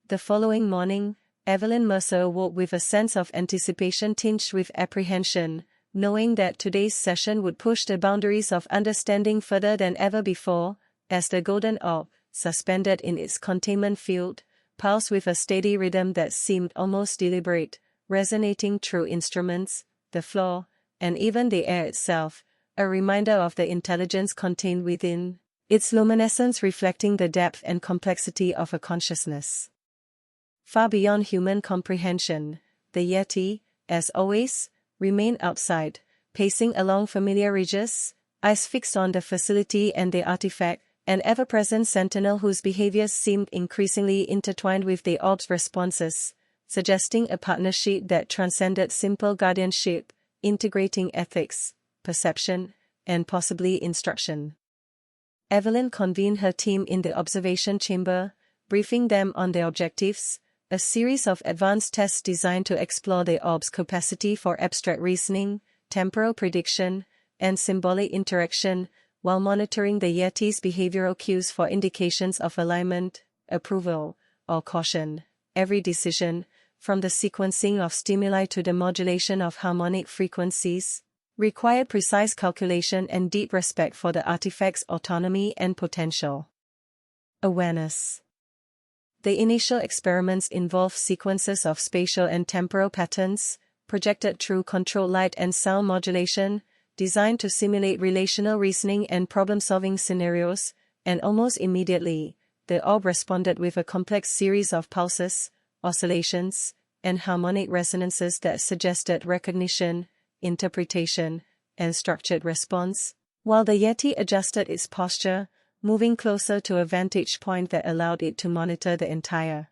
The following morning, Evelyn Mercer awoke with a sense of anticipation tinged with apprehension, knowing that today's session would push the boundaries of understanding further than ever before, as the golden orb, suspended in its containment field, pulsed with a steady rhythm that seemed almost deliberate, resonating through instruments, the floor, and even the air itself, a reminder of the intelligence contained within, its luminescence reflecting the depth and complexity of a consciousness far beyond human comprehension. The Yeti, as always, remained outside, pacing along familiar ridges, eyes fixed on the facility and the artifact, an ever-present sentinel whose behaviors seemed increasingly intertwined with the orb's responses, suggesting a partnership that transcended simple guardianship, integrating ethics, perception, and possibly instruction. Evelyn convened her team in the observation chamber, briefing them on their objectives, a series of advanced tests designed to explore the orb's capacity for abstract reasoning, temporal prediction, and symbolic interaction, while monitoring the Yeti's behavioral cues for indications of alignment, approval, or caution. Every decision, from the sequencing of stimuli to the modulation of harmonic frequencies, required precise calculation and deep respect for the artifact's autonomy and potential. Awareness. The initial experiments involved sequences of spatial and temporal patterns, projected through controlled light and sound modulation, designed to simulate relational reasoning and problem-solving scenarios, and almost immediately, the orb responded with a complex series of pulses, oscillations, and harmonic resonances that suggested recognition, interpretation, and structured response, while the Yeti adjusted its posture, moving closer to a vantage point that allowed it to monitor the entire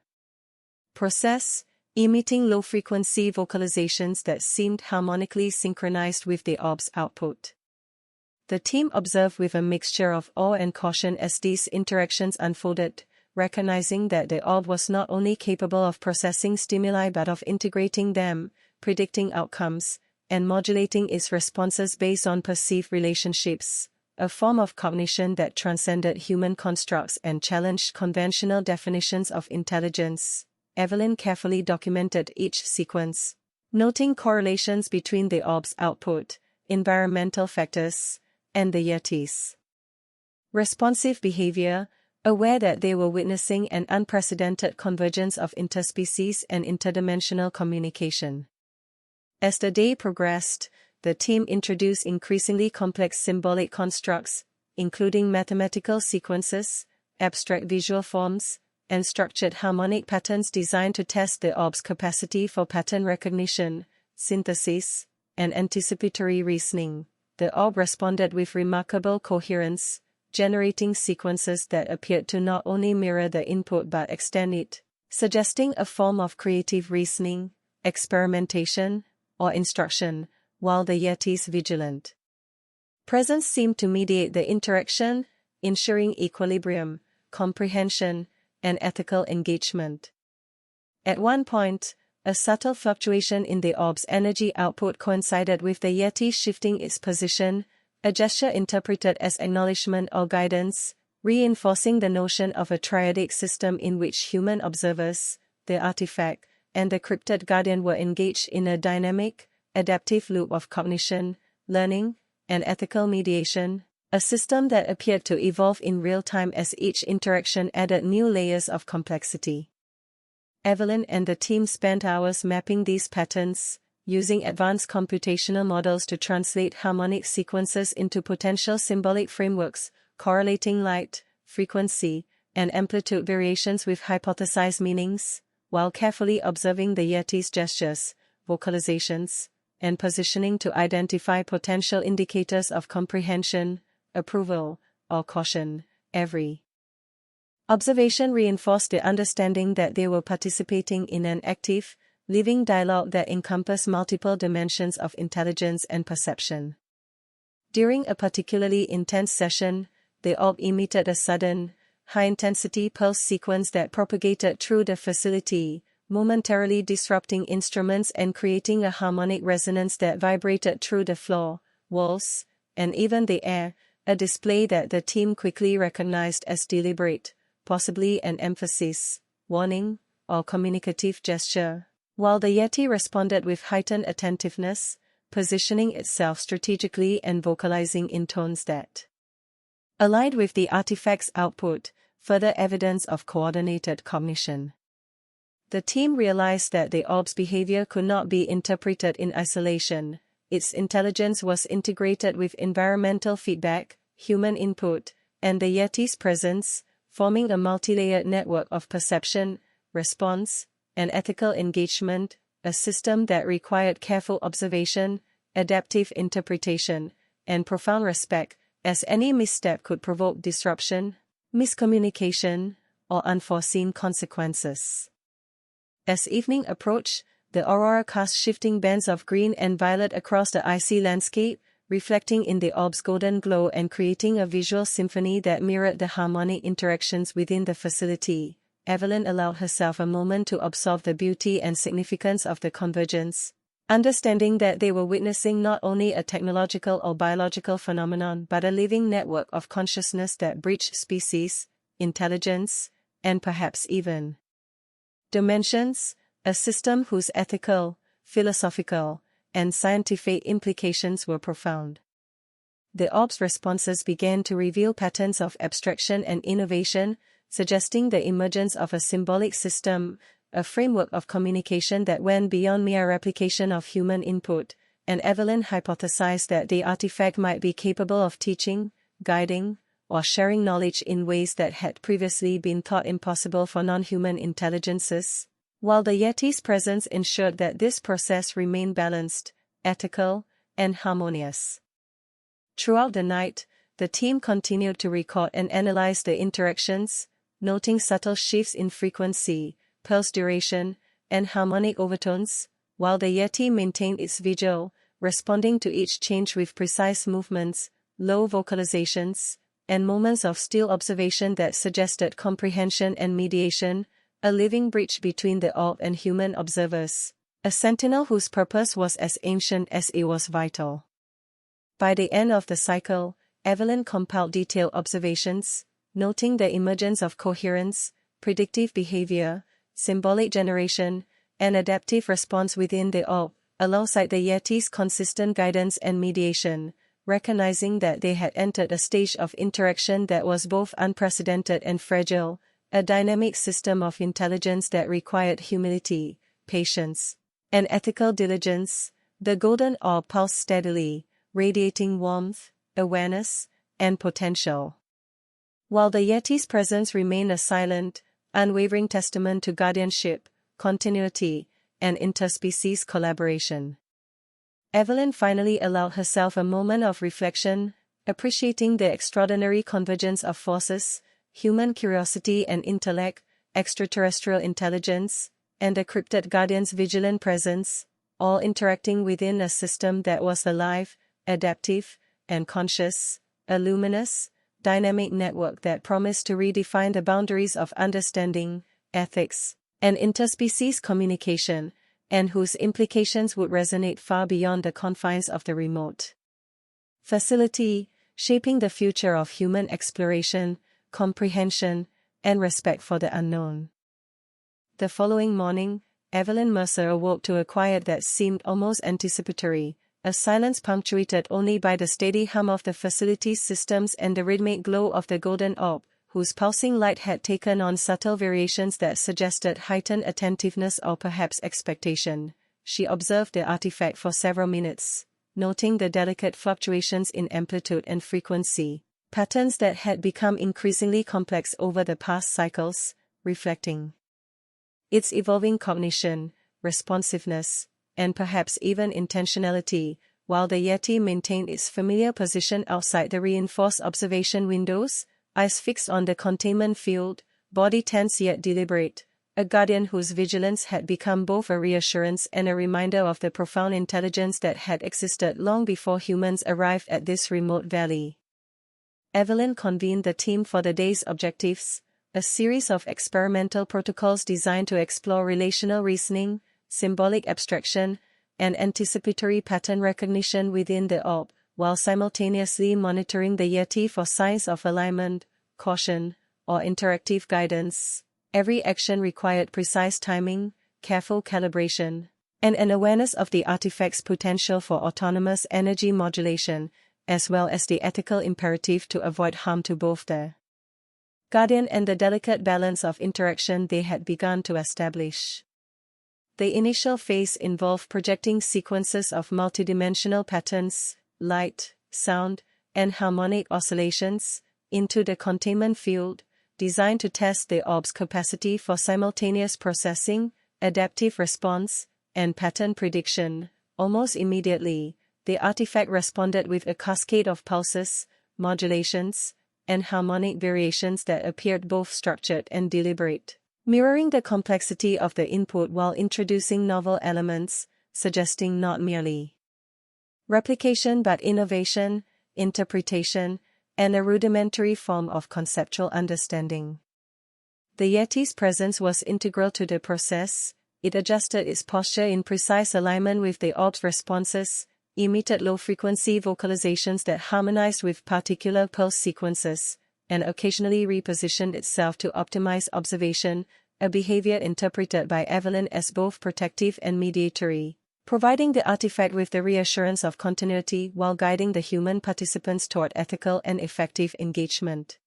process, emitting low-frequency vocalizations that seemed harmonically synchronized with the orb's output. The team observed with a mixture of awe and caution as these interactions unfolded, recognizing that the orb was not only capable of processing stimuli but of integrating them, predicting outcomes, and modulating its responses based on perceived relationships, a form of cognition that transcended human constructs and challenged conventional definitions of intelligence. Evelyn carefully documented each sequence, noting correlations between the orb's output, environmental factors, and the Yeti's responsive behavior, aware that they were witnessing an unprecedented convergence of interspecies and interdimensional communication. As the day progressed, the team introduced increasingly complex symbolic constructs, including mathematical sequences, abstract visual forms, and structured harmonic patterns designed to test the orb's capacity for pattern recognition, synthesis, and anticipatory reasoning. The orb responded with remarkable coherence, generating sequences that appeared to not only mirror the input but extend it, suggesting a form of creative reasoning, experimentation, or instruction, while the Yeti's vigilant presence seemed to mediate the interaction, ensuring equilibrium, comprehension, and ethical engagement. At one point, a subtle fluctuation in the orb's energy output coincided with the Yeti shifting its position, a gesture interpreted as acknowledgement or guidance, reinforcing the notion of a triadic system in which human observers, the artifact, and the cryptid guardian were engaged in a dynamic, adaptive loop of cognition, learning, and ethical mediation, a system that appeared to evolve in real time as each interaction added new layers of complexity. Evelyn and the team spent hours mapping these patterns, using advanced computational models to translate harmonic sequences into potential symbolic frameworks, correlating light, frequency, and amplitude variations with hypothesized meanings, while carefully observing the Yeti's gestures, vocalizations, and positioning to identify potential indicators of comprehension, approval, or caution. Every observation reinforced the understanding that they were participating in an active, living dialogue that encompassed multiple dimensions of intelligence and perception. During a particularly intense session, the orb emitted a sudden, high-intensity pulse sequence that propagated through the facility, momentarily disrupting instruments and creating a harmonic resonance that vibrated through the floor, walls, and even the air, a display that the team quickly recognized as deliberate, possibly an emphasis, warning, or communicative gesture, while the Yeti responded with heightened attentiveness, positioning itself strategically and vocalizing in tones that aligned with the artifact's output, further evidence of coordinated cognition. The team realized that the orb's behavior could not be interpreted in isolation. Its intelligence was integrated with environmental feedback, human input, and the Yeti's presence, forming a multi-layered network of perception, response, and ethical engagement, a system that required careful observation, adaptive interpretation, and profound respect, as any misstep could provoke disruption, miscommunication, or unforeseen consequences. As evening approached, the aurora cast shifting bands of green and violet across the icy landscape, reflecting in the orb's golden glow and creating a visual symphony that mirrored the harmonic interactions within the facility. Evelyn allowed herself a moment to absorb the beauty and significance of the convergence, understanding that they were witnessing not only a technological or biological phenomenon but a living network of consciousness that bridged species, intelligence, and perhaps even dimensions, a system whose ethical, philosophical, and scientific implications were profound. The orb's responses began to reveal patterns of abstraction and innovation, suggesting the emergence of a symbolic system, a framework of communication that went beyond mere replication of human input, and Evelyn hypothesized that the artifact might be capable of teaching, guiding, or sharing knowledge in ways that had previously been thought impossible for non-human intelligences, while the Yeti's presence ensured that this process remained balanced, ethical, and harmonious. Throughout the night, the team continued to record and analyze the interactions, noting subtle shifts in frequency, pulse duration, and harmonic overtones, while the Yeti maintained its vigil, responding to each change with precise movements, low vocalizations, and moments of still observation that suggested comprehension and mediation, a living bridge between the orb and human observers, a sentinel whose purpose was as ancient as it was vital. By the end of the cycle, Evelyn compiled detailed observations, noting the emergence of coherence, predictive behavior, symbolic generation, and adaptive response within the orb, alongside the Yeti's consistent guidance and mediation, recognizing that they had entered a stage of interaction that was both unprecedented and fragile, a dynamic system of intelligence that required humility, patience, and ethical diligence. The golden orb pulsed steadily, radiating warmth, awareness, and potential. While the Yeti's presence remained a silent, unwavering testament to guardianship, continuity, and interspecies collaboration. Evelyn finally allowed herself a moment of reflection, appreciating the extraordinary convergence of forces, human curiosity and intellect, extraterrestrial intelligence, and the cryptid guardian's vigilant presence, all interacting within a system that was alive, adaptive, and conscious, a luminous, dynamic network that promised to redefine the boundaries of understanding, ethics, and interspecies communication, and whose implications would resonate far beyond the confines of the remote facility, shaping the future of human exploration, comprehension, and respect for the unknown. The following morning, Evelyn Mercer awoke to a quiet that seemed almost anticipatory, a silence punctuated only by the steady hum of the facility's systems and the rhythmic glow of the golden orb, whose pulsing light had taken on subtle variations that suggested heightened attentiveness or perhaps expectation. She observed the artifact for several minutes, noting the delicate fluctuations in amplitude and frequency, patterns that had become increasingly complex over the past cycles, reflecting its evolving cognition, responsiveness, and perhaps even intentionality. While the Yeti maintained its familiar position outside the reinforced observation windows, eyes fixed on the containment field, body tense yet deliberate, a guardian whose vigilance had become both a reassurance and a reminder of the profound intelligence that had existed long before humans arrived at this remote valley. Evelyn convened the team for the day's objectives, a series of experimental protocols designed to explore relational reasoning, symbolic abstraction, and anticipatory pattern recognition within the orb, while simultaneously monitoring the Yeti for signs of alignment, caution, or interactive guidance. Every action required precise timing, careful calibration, and an awareness of the artifact's potential for autonomous energy modulation, as well as the ethical imperative to avoid harm to both the guardian and the delicate balance of interaction they had begun to establish. The initial phase involved projecting sequences of multidimensional patterns, light, sound, and harmonic oscillations, into the containment field, designed to test the orb's capacity for simultaneous processing, adaptive response, and pattern prediction. Almost immediately, the artifact responded with a cascade of pulses, modulations, and harmonic variations that appeared both structured and deliberate, mirroring the complexity of the input while introducing novel elements, suggesting not merely replication but innovation, interpretation, and a rudimentary form of conceptual understanding. The Yeti's presence was integral to the process. It adjusted its posture in precise alignment with the orb's responses, emitted low-frequency vocalizations that harmonized with particular pulse sequences, and occasionally repositioned itself to optimize observation, a behavior interpreted by Evelyn as both protective and mediatory, providing the artifact with the reassurance of continuity while guiding the human participants toward ethical and effective engagement.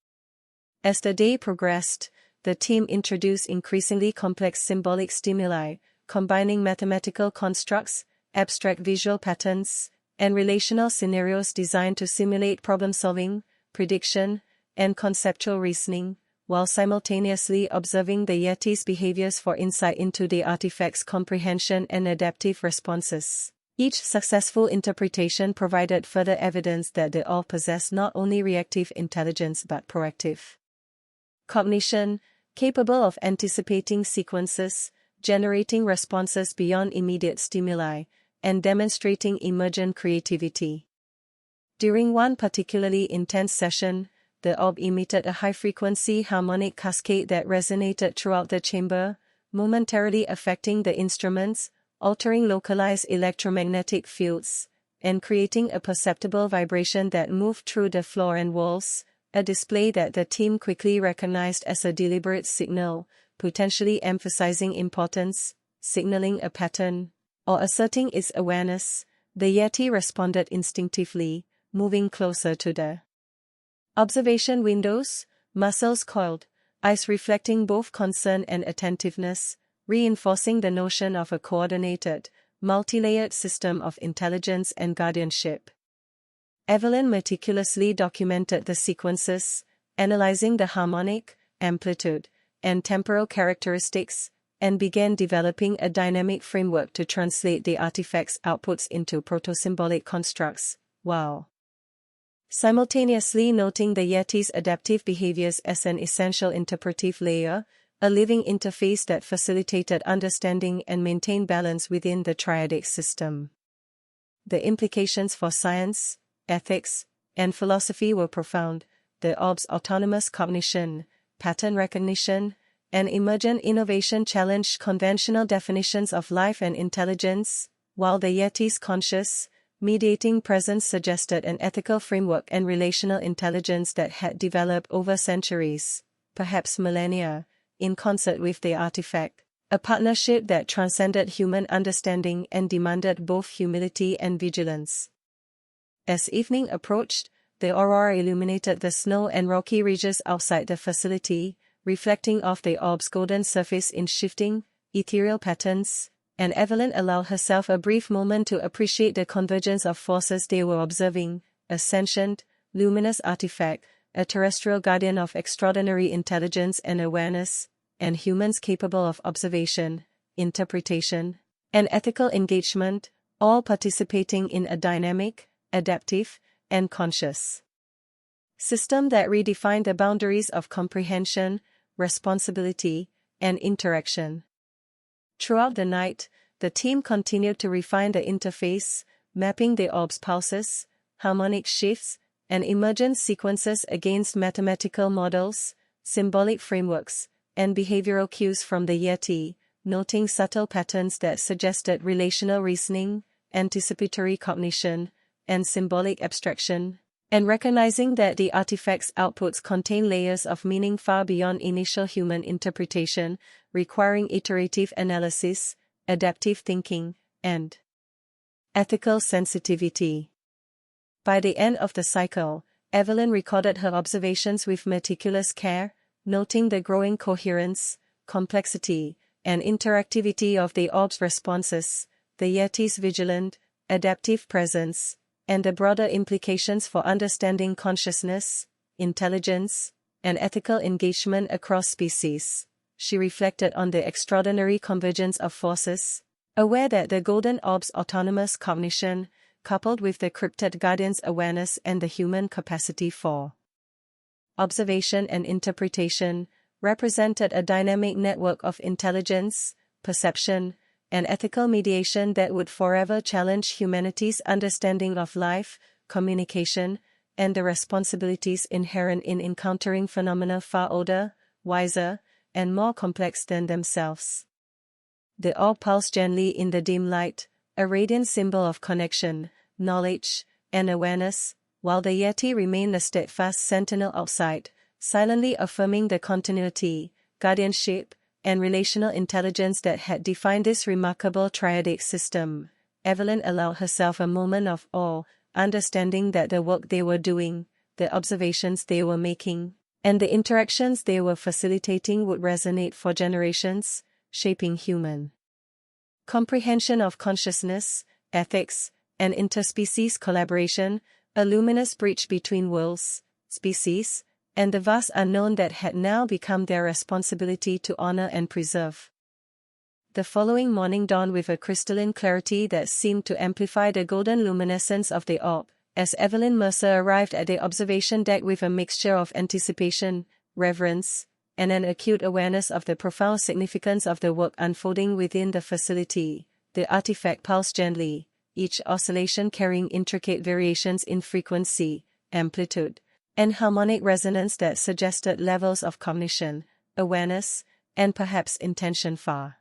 As the day progressed, the team introduced increasingly complex symbolic stimuli, combining mathematical constructs, abstract visual patterns, and relational scenarios designed to simulate problem-solving, prediction, and conceptual reasoning, while simultaneously observing the Yeti's behaviors for insight into the artifact's comprehension and adaptive responses. Each successful interpretation provided further evidence that the orb possessed not only reactive intelligence but proactive cognition, capable of anticipating sequences, generating responses beyond immediate stimuli, and demonstrating emergent creativity. During one particularly intense session, the orb emitted a high-frequency harmonic cascade that resonated throughout the chamber, momentarily affecting the instruments, altering localized electromagnetic fields, and creating a perceptible vibration that moved through the floor and walls, a display that the team quickly recognized as a deliberate signal, potentially emphasizing importance, signaling a pattern, or asserting its awareness. The Yeti responded instinctively, moving closer to the observation windows, muscles coiled, eyes reflecting both concern and attentiveness, reinforcing the notion of a coordinated, multi-layered system of intelligence and guardianship. Evelyn meticulously documented the sequences, analyzing the harmonic, amplitude, and temporal characteristics, and began developing a dynamic framework to translate the artifact's outputs into proto-symbolic constructs, while simultaneously noting the Yeti's adaptive behaviors as an essential interpretive layer, a living interface that facilitated understanding and maintained balance within the triadic system. The implications for science, ethics, and philosophy were profound. The orb's autonomous cognition, pattern recognition, and emergent innovation challenged conventional definitions of life and intelligence, while the Yeti's conscious, mediating presence suggested an ethical framework and relational intelligence that had developed over centuries, perhaps millennia, in concert with the artifact, a partnership that transcended human understanding and demanded both humility and vigilance. As evening approached, the aurora illuminated the snow and rocky ridges outside the facility, reflecting off the orb's golden surface in shifting, ethereal patterns, and Evelyn allowed herself a brief moment to appreciate the convergence of forces they were observing: a sentient, luminous artifact, a terrestrial guardian of extraordinary intelligence and awareness, and humans capable of observation, interpretation, and ethical engagement, all participating in a dynamic, adaptive, and conscious system that redefined the boundaries of comprehension, responsibility, and interaction. Throughout the night, the team continued to refine the interface, mapping the orb's pulses, harmonic shifts, and emergent sequences against mathematical models, symbolic frameworks, and behavioral cues from the Yeti, noting subtle patterns that suggested relational reasoning, anticipatory cognition, and symbolic abstraction, and recognizing that the artifact's outputs contain layers of meaning far beyond initial human interpretation, requiring iterative analysis, adaptive thinking, and ethical sensitivity. By the end of the cycle, Evelyn recorded her observations with meticulous care, noting the growing coherence, complexity, and interactivity of the orb's responses, the Yeti's vigilant, adaptive presence, and the broader implications for understanding consciousness, intelligence, and ethical engagement across species. She reflected on the extraordinary convergence of forces, aware that the golden orb's autonomous cognition, coupled with the cryptid guardian's awareness and the human capacity for observation and interpretation, represented a dynamic network of intelligence, perception, and ethical mediation that would forever challenge humanity's understanding of life, communication, and the responsibilities inherent in encountering phenomena far older, wiser, and more complex than themselves. The orb pulsed gently in the dim light, a radiant symbol of connection, knowledge, and awareness, while the Yeti remained a steadfast sentinel outside, silently affirming the continuity, guardianship, and relational intelligence that had defined this remarkable triadic system. Evelyn allowed herself a moment of awe, understanding that the work they were doing, the observations they were making, and the interactions they were facilitating would resonate for generations, shaping human comprehension of consciousness, ethics, and interspecies collaboration, a luminous bridge between worlds, species, and the vast unknown that had now become their responsibility to honor and preserve. The following morning dawned with a crystalline clarity that seemed to amplify the golden luminescence of the orb, as Evelyn Mercer arrived at the observation deck with a mixture of anticipation, reverence, and an acute awareness of the profound significance of the work unfolding within the facility. The artifact pulsed gently, each oscillation carrying intricate variations in frequency, amplitude, and harmonic resonance that suggested levels of cognition, awareness, and perhaps intention far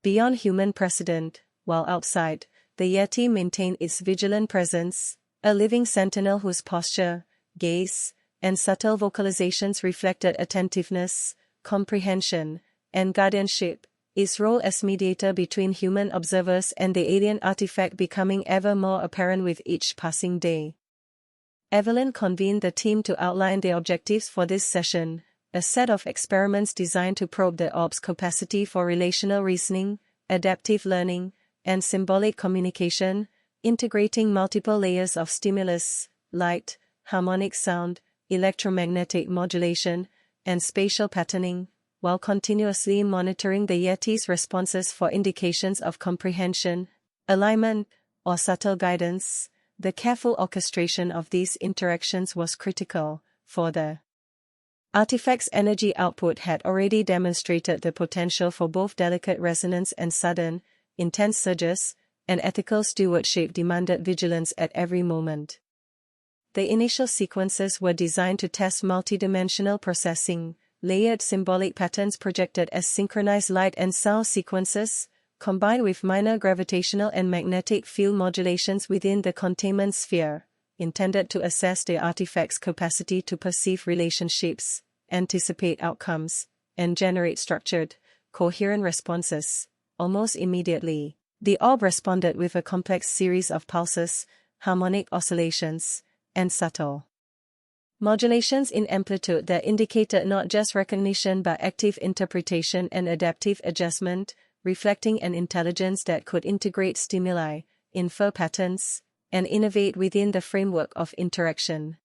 beyond human precedent. While outside, the Yeti maintained its vigilant presence, a living sentinel whose posture, gaze, and subtle vocalizations reflected attentiveness, comprehension, and guardianship, its role as mediator between human observers and the alien artifact becoming ever more apparent with each passing day. Evelyn convened the team to outline the objectives for this session, a set of experiments designed to probe the orb's capacity for relational reasoning, adaptive learning, and symbolic communication, integrating multiple layers of stimulus, light, harmonic sound, electromagnetic modulation, and spatial patterning, while continuously monitoring the Yeti's responses for indications of comprehension, alignment, or subtle guidance. The careful orchestration of these interactions was critical, for the artifact's energy output had already demonstrated the potential for both delicate resonance and sudden, intense surges, and ethical stewardship demanded vigilance at every moment. The initial sequences were designed to test multidimensional processing, layered symbolic patterns projected as synchronized light and sound sequences, combined with minor gravitational and magnetic field modulations within the containment sphere, intended to assess the artifact's capacity to perceive relationships, anticipate outcomes, and generate structured, coherent responses. Almost immediately, the orb responded with a complex series of pulses, harmonic oscillations, and subtle modulations in amplitude that indicated not just recognition but active interpretation and adaptive adjustment, reflecting an intelligence that could integrate stimuli, infer patterns, and innovate within the framework of interaction.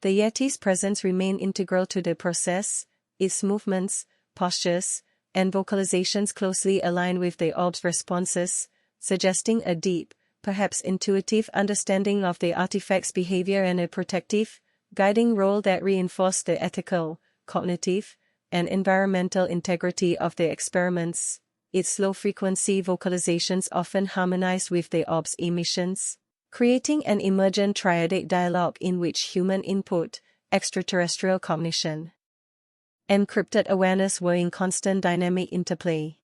The Yeti's presence remained integral to the process, its movements, postures, and vocalizations closely aligned with the orb's responses, suggesting a deep, perhaps intuitive understanding of the artifact's behavior and a protective, guiding role that reinforced the ethical, cognitive, and environmental integrity of the experiments. Its low-frequency vocalizations often harmonized with the orb's emissions, creating an emergent triadic dialogue in which human input, extraterrestrial cognition, and encrypted awareness were in constant dynamic interplay.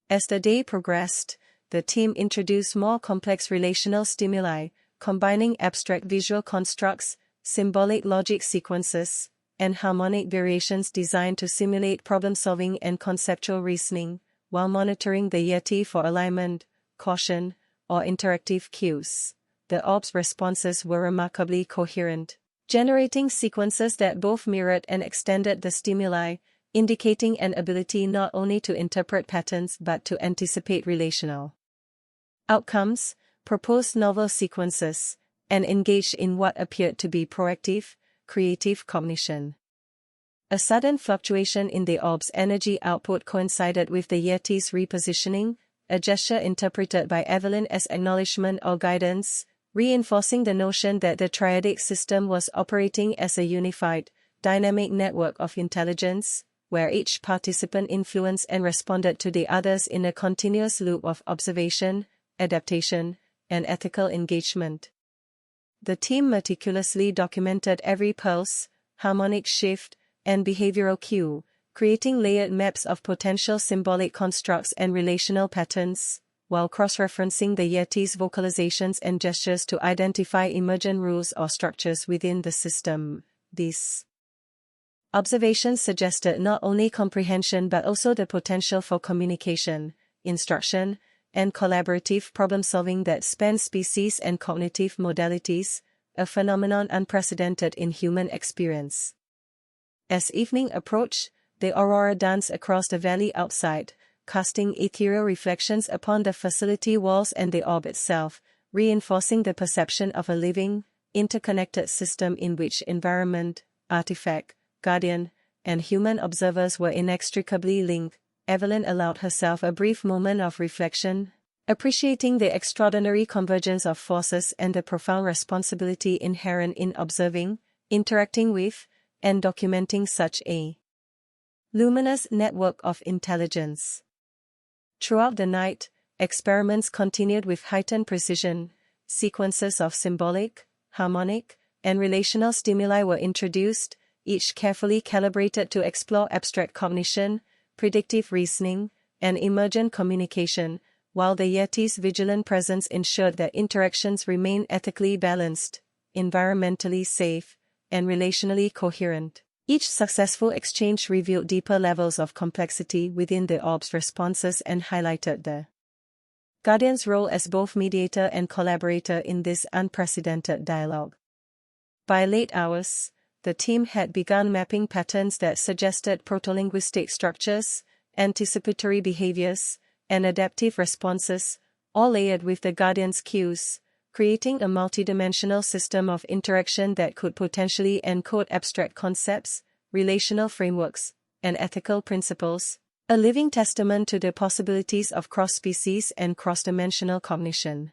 As the day progressed, the team introduced more complex relational stimuli, combining abstract visual constructs, symbolic logic sequences, and harmonic variations designed to simulate problem-solving and conceptual reasoning, while monitoring the Yeti for alignment, caution, or interactive cues. The orb's responses were remarkably coherent, generating sequences that both mirrored and extended the stimuli, indicating an ability not only to interpret patterns but to anticipate relational outcomes, propose novel sequences, and engage in what appeared to be proactive, creative cognition. A sudden fluctuation in the orb's energy output coincided with the Yeti's repositioning, a gesture interpreted by Evelyn as acknowledgement or guidance, reinforcing the notion that the triadic system was operating as a unified, dynamic network of intelligence, where each participant influenced and responded to the others in a continuous loop of observation, adaptation, and ethical engagement. The team meticulously documented every pulse, harmonic shift, and behavioral cue, creating layered maps of potential symbolic constructs and relational patterns, while cross-referencing the Yeti's vocalizations and gestures to identify emergent rules or structures within the system. These observations suggested not only comprehension but also the potential for communication, instruction, and collaborative problem-solving that span species and cognitive modalities, a phenomenon unprecedented in human experience. As evening approached, the aurora danced across the valley outside, casting ethereal reflections upon the facility walls and the orb itself, reinforcing the perception of a living, interconnected system in which environment, artifact, guardian, and human observers were inextricably linked. Evelyn allowed herself a brief moment of reflection, appreciating the extraordinary convergence of forces and the profound responsibility inherent in observing, interacting with, and documenting such a luminous network of intelligence. Throughout the night, experiments continued with heightened precision. Sequences of symbolic, harmonic, and relational stimuli were introduced, each carefully calibrated to explore abstract cognition, predictive reasoning, and emergent communication, while the Yeti's vigilant presence ensured that interactions remained ethically balanced, environmentally safe, and relationally coherent. Each successful exchange revealed deeper levels of complexity within the orb's responses and highlighted the Guardian's role as both mediator and collaborator in this unprecedented dialogue. By late hours, the team had begun mapping patterns that suggested protolinguistic structures, anticipatory behaviors, and adaptive responses, all layered with the Guardian's cues, creating a multidimensional system of interaction that could potentially encode abstract concepts, relational frameworks, and ethical principles, a living testament to the possibilities of cross-species and cross-dimensional cognition.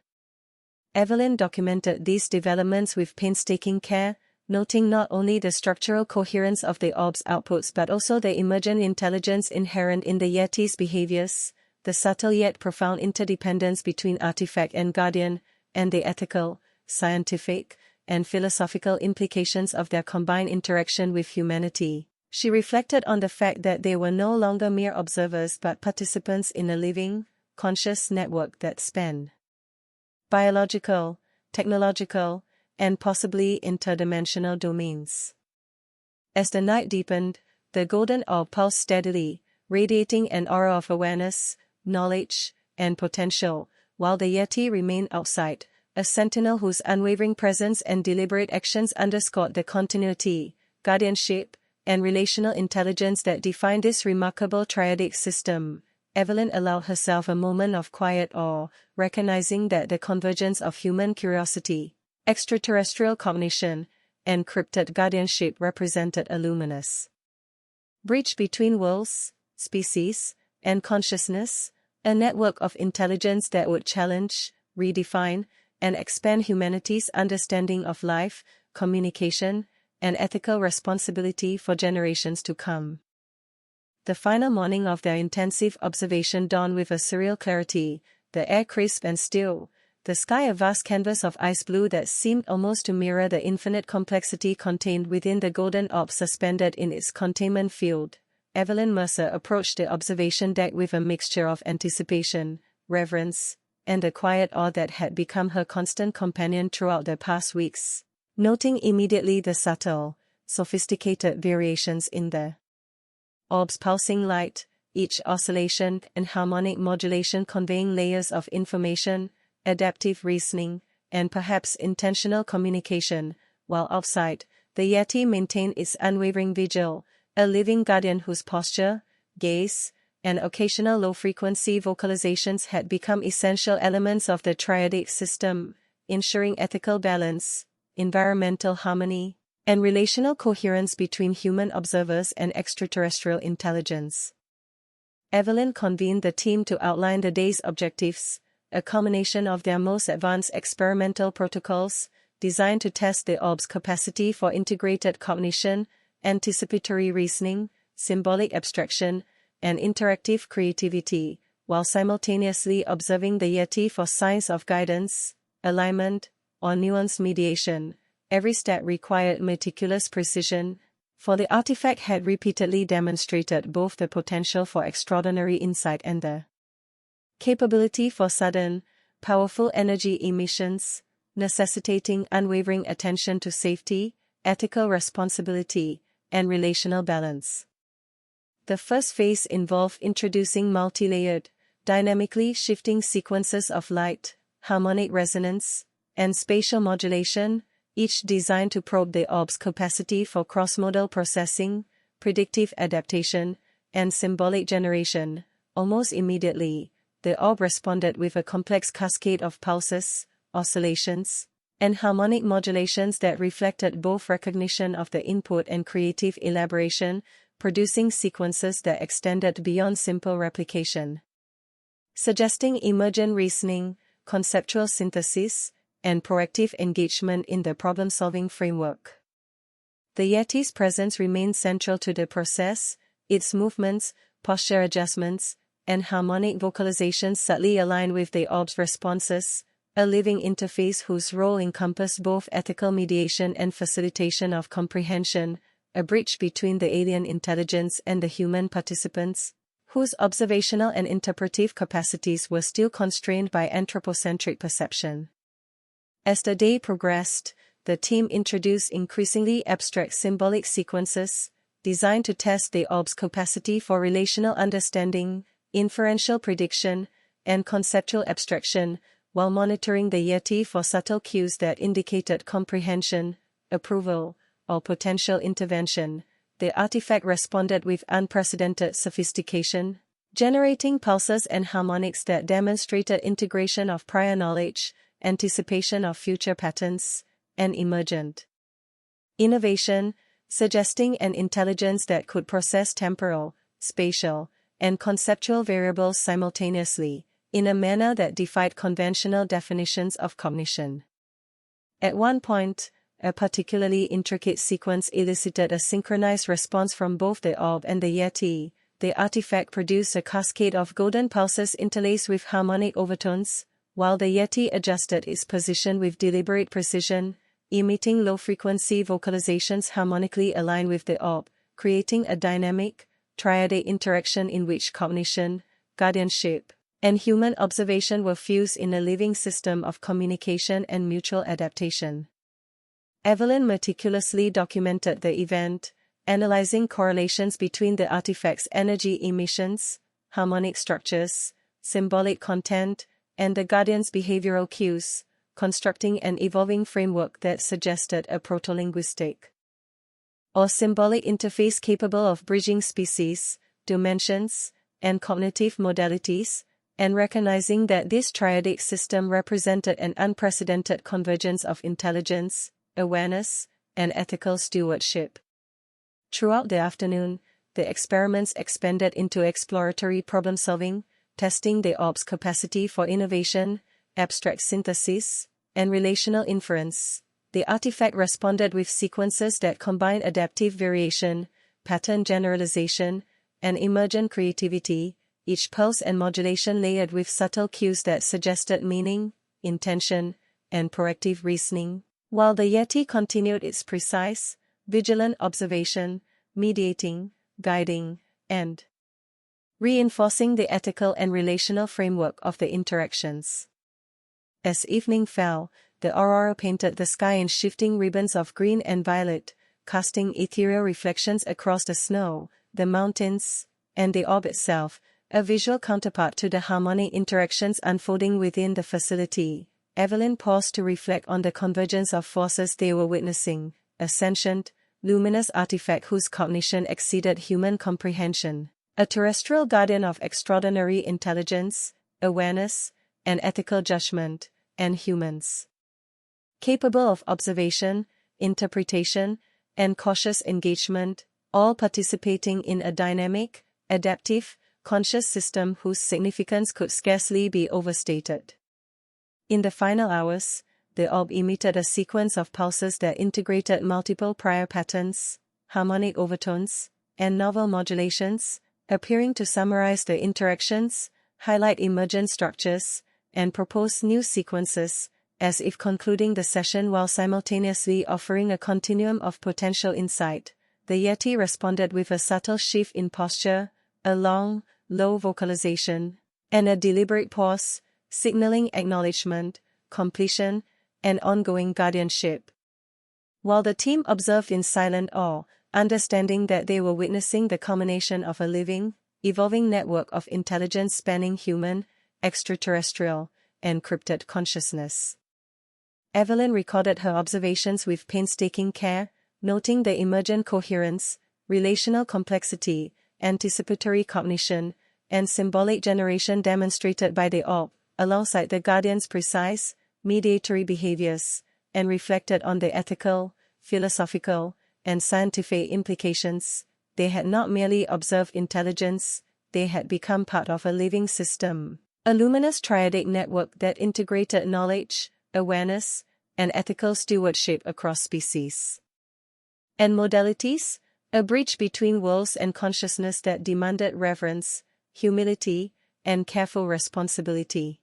Evelyn documented these developments with painstaking care, noting not only the structural coherence of the orb's outputs but also the emergent intelligence inherent in the Yeti's behaviors, the subtle yet profound interdependence between artifact and Guardian, and the ethical, scientific, and philosophical implications of their combined interaction with humanity. She reflected on the fact that they were no longer mere observers but participants in a living, conscious network that spanned biological, technological, and possibly interdimensional domains. As the night deepened, the golden orb pulsed steadily, radiating an aura of awareness, knowledge, and potential, while the Yeti remained outside, a sentinel whose unwavering presence and deliberate actions underscored the continuity, guardianship, and relational intelligence that defined this remarkable triadic system. Evelyn allowed herself a moment of quiet awe, recognizing that the convergence of human curiosity, extraterrestrial cognition, and cryptid guardianship represented a luminous bridge between worlds, species, and consciousness, a network of intelligence that would challenge, redefine, and expand humanity's understanding of life, communication, and ethical responsibility for generations to come. The final morning of their intensive observation dawned with a surreal clarity, the air crisp and still, the sky a vast canvas of ice blue that seemed almost to mirror the infinite complexity contained within the golden orb suspended in its containment field. Evelyn Mercer approached the observation deck with a mixture of anticipation, reverence, and the quiet awe that had become her constant companion throughout the past weeks, noting immediately the subtle, sophisticated variations in the orb's pulsing light, each oscillation and harmonic modulation conveying layers of information, adaptive reasoning, and perhaps intentional communication, while outside, the Yeti maintained its unwavering vigil, a living guardian whose posture, gaze, and occasional low-frequency vocalizations had become essential elements of the triadic system, ensuring ethical balance, environmental harmony, and relational coherence between human observers and extraterrestrial intelligence. Evelyn convened the team to outline the day's objectives, a culmination of their most advanced experimental protocols, designed to test the orb's capacity for integrated cognition, anticipatory reasoning, symbolic abstraction, and interactive creativity, while simultaneously observing the Yeti for signs of guidance, alignment, or nuanced mediation. Every step required meticulous precision, for the artifact had repeatedly demonstrated both the potential for extraordinary insight and the capability for sudden, powerful energy emissions, necessitating unwavering attention to safety, ethical responsibility, and relational balance. The first phase involved introducing multi-layered, dynamically shifting sequences of light, harmonic resonance, and spatial modulation, each designed to probe the orb's capacity for cross-modal processing, predictive adaptation, and symbolic generation. Almost immediately, the orb responded with a complex cascade of pulses, oscillations, and harmonic modulations that reflected both recognition of the input and creative elaboration, producing sequences that extended beyond simple replication, suggesting emergent reasoning, conceptual synthesis, and proactive engagement in the problem-solving framework. The Yeti's presence remained central to the process, its movements, posture adjustments, and harmonic vocalizations subtly align with the orb's responses, a living interface whose role encompassed both ethical mediation and facilitation of comprehension, a bridge between the alien intelligence and the human participants, whose observational and interpretive capacities were still constrained by anthropocentric perception. As the day progressed, the team introduced increasingly abstract symbolic sequences, designed to test the orb's capacity for relational understanding, inferential prediction, and conceptual abstraction, while monitoring the Yeti for subtle cues that indicated comprehension, approval, or potential intervention. The artifact responded with unprecedented sophistication, generating pulses and harmonics that demonstrated integration of prior knowledge, anticipation of future patterns, and emergent innovation, suggesting an intelligence that could process temporal, spatial, and conceptual variables simultaneously, in a manner that defied conventional definitions of cognition. At one point, a particularly intricate sequence elicited a synchronized response from both the orb and the Yeti. The artifact produced a cascade of golden pulses interlaced with harmonic overtones, while the Yeti adjusted its position with deliberate precision, emitting low-frequency vocalizations harmonically aligned with the orb, creating a dynamic, triadic interaction in which cognition, guardianship, and human observation were fused in a living system of communication and mutual adaptation. Evelyn meticulously documented the event, analyzing correlations between the artifact's energy emissions, harmonic structures, symbolic content, and the Guardian's behavioral cues, constructing an evolving framework that suggested a protolinguistic or symbolic interface capable of bridging species, dimensions, and cognitive modalities, and recognizing that this triadic system represented an unprecedented convergence of intelligence, awareness, and ethical stewardship. Throughout the afternoon, the experiments expanded into exploratory problem-solving, testing the orb's capacity for innovation, abstract synthesis, and relational inference. The artifact responded with sequences that combine adaptive variation, pattern generalization, and emergent creativity, each pulse and modulation layered with subtle cues that suggested meaning, intention, and proactive reasoning, while the Yeti continued its precise, vigilant observation, mediating, guiding, and reinforcing the ethical and relational framework of the interactions. As evening fell, the aurora painted the sky in shifting ribbons of green and violet, casting ethereal reflections across the snow, the mountains, and the orb itself, a visual counterpart to the harmonic interactions unfolding within the facility. Evelyn paused to reflect on the convergence of forces they were witnessing, a sentient, luminous artifact whose cognition exceeded human comprehension, a terrestrial guardian of extraordinary intelligence, awareness, and ethical judgment, and humans capable of observation, interpretation, and cautious engagement, all participating in a dynamic, adaptive, conscious system whose significance could scarcely be overstated. In the final hours, the orb emitted a sequence of pulses that integrated multiple prior patterns, harmonic overtones, and novel modulations, appearing to summarize the interactions, highlight emergent structures, and propose new sequences, as if concluding the session while simultaneously offering a continuum of potential insight. The Yeti responded with a subtle shift in posture, a long, low vocalization, and a deliberate pause, signaling acknowledgement, completion, and ongoing guardianship. While the team observed in silent awe, understanding that they were witnessing the culmination of a living, evolving network of intelligence spanning human, extraterrestrial, and cryptid consciousness. Evelyn recorded her observations with painstaking care, noting the emergent coherence, relational complexity, anticipatory cognition, and symbolic generation demonstrated by the orb, alongside the Guardian's precise, mediatory behaviors, and reflected on the ethical, philosophical, and scientific implications. They had not merely observed intelligence, they had become part of a living system, a luminous triadic network that integrated knowledge, awareness, and ethical stewardship across species and modalities, a bridge between worlds and consciousness that demanded reverence, humility, and careful responsibility.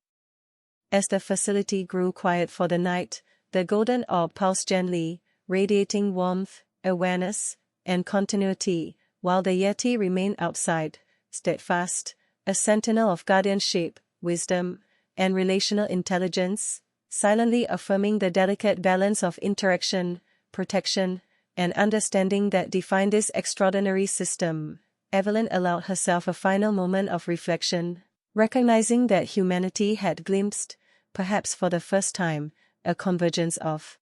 As the facility grew quiet for the night, the golden orb pulsed gently, radiating warmth, awareness, and continuity, while the Yeti remained outside, steadfast, a sentinel of guardianship, wisdom, and relational intelligence, silently affirming the delicate balance of interaction, protection, and understanding that defined this extraordinary system. Evelyn allowed herself a final moment of reflection, recognizing that humanity had glimpsed, perhaps for the first time, a convergence of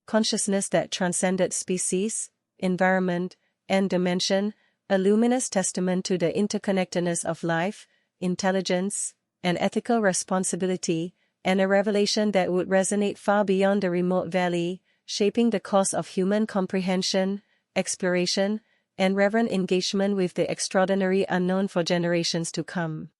consciousness that transcended species, environment, and dimension, a luminous testament to the interconnectedness of life, intelligence, and ethical responsibility, and a revelation that would resonate far beyond the remote valley, shaping the course of human comprehension, exploration, and reverent engagement with the extraordinary unknown for generations to come.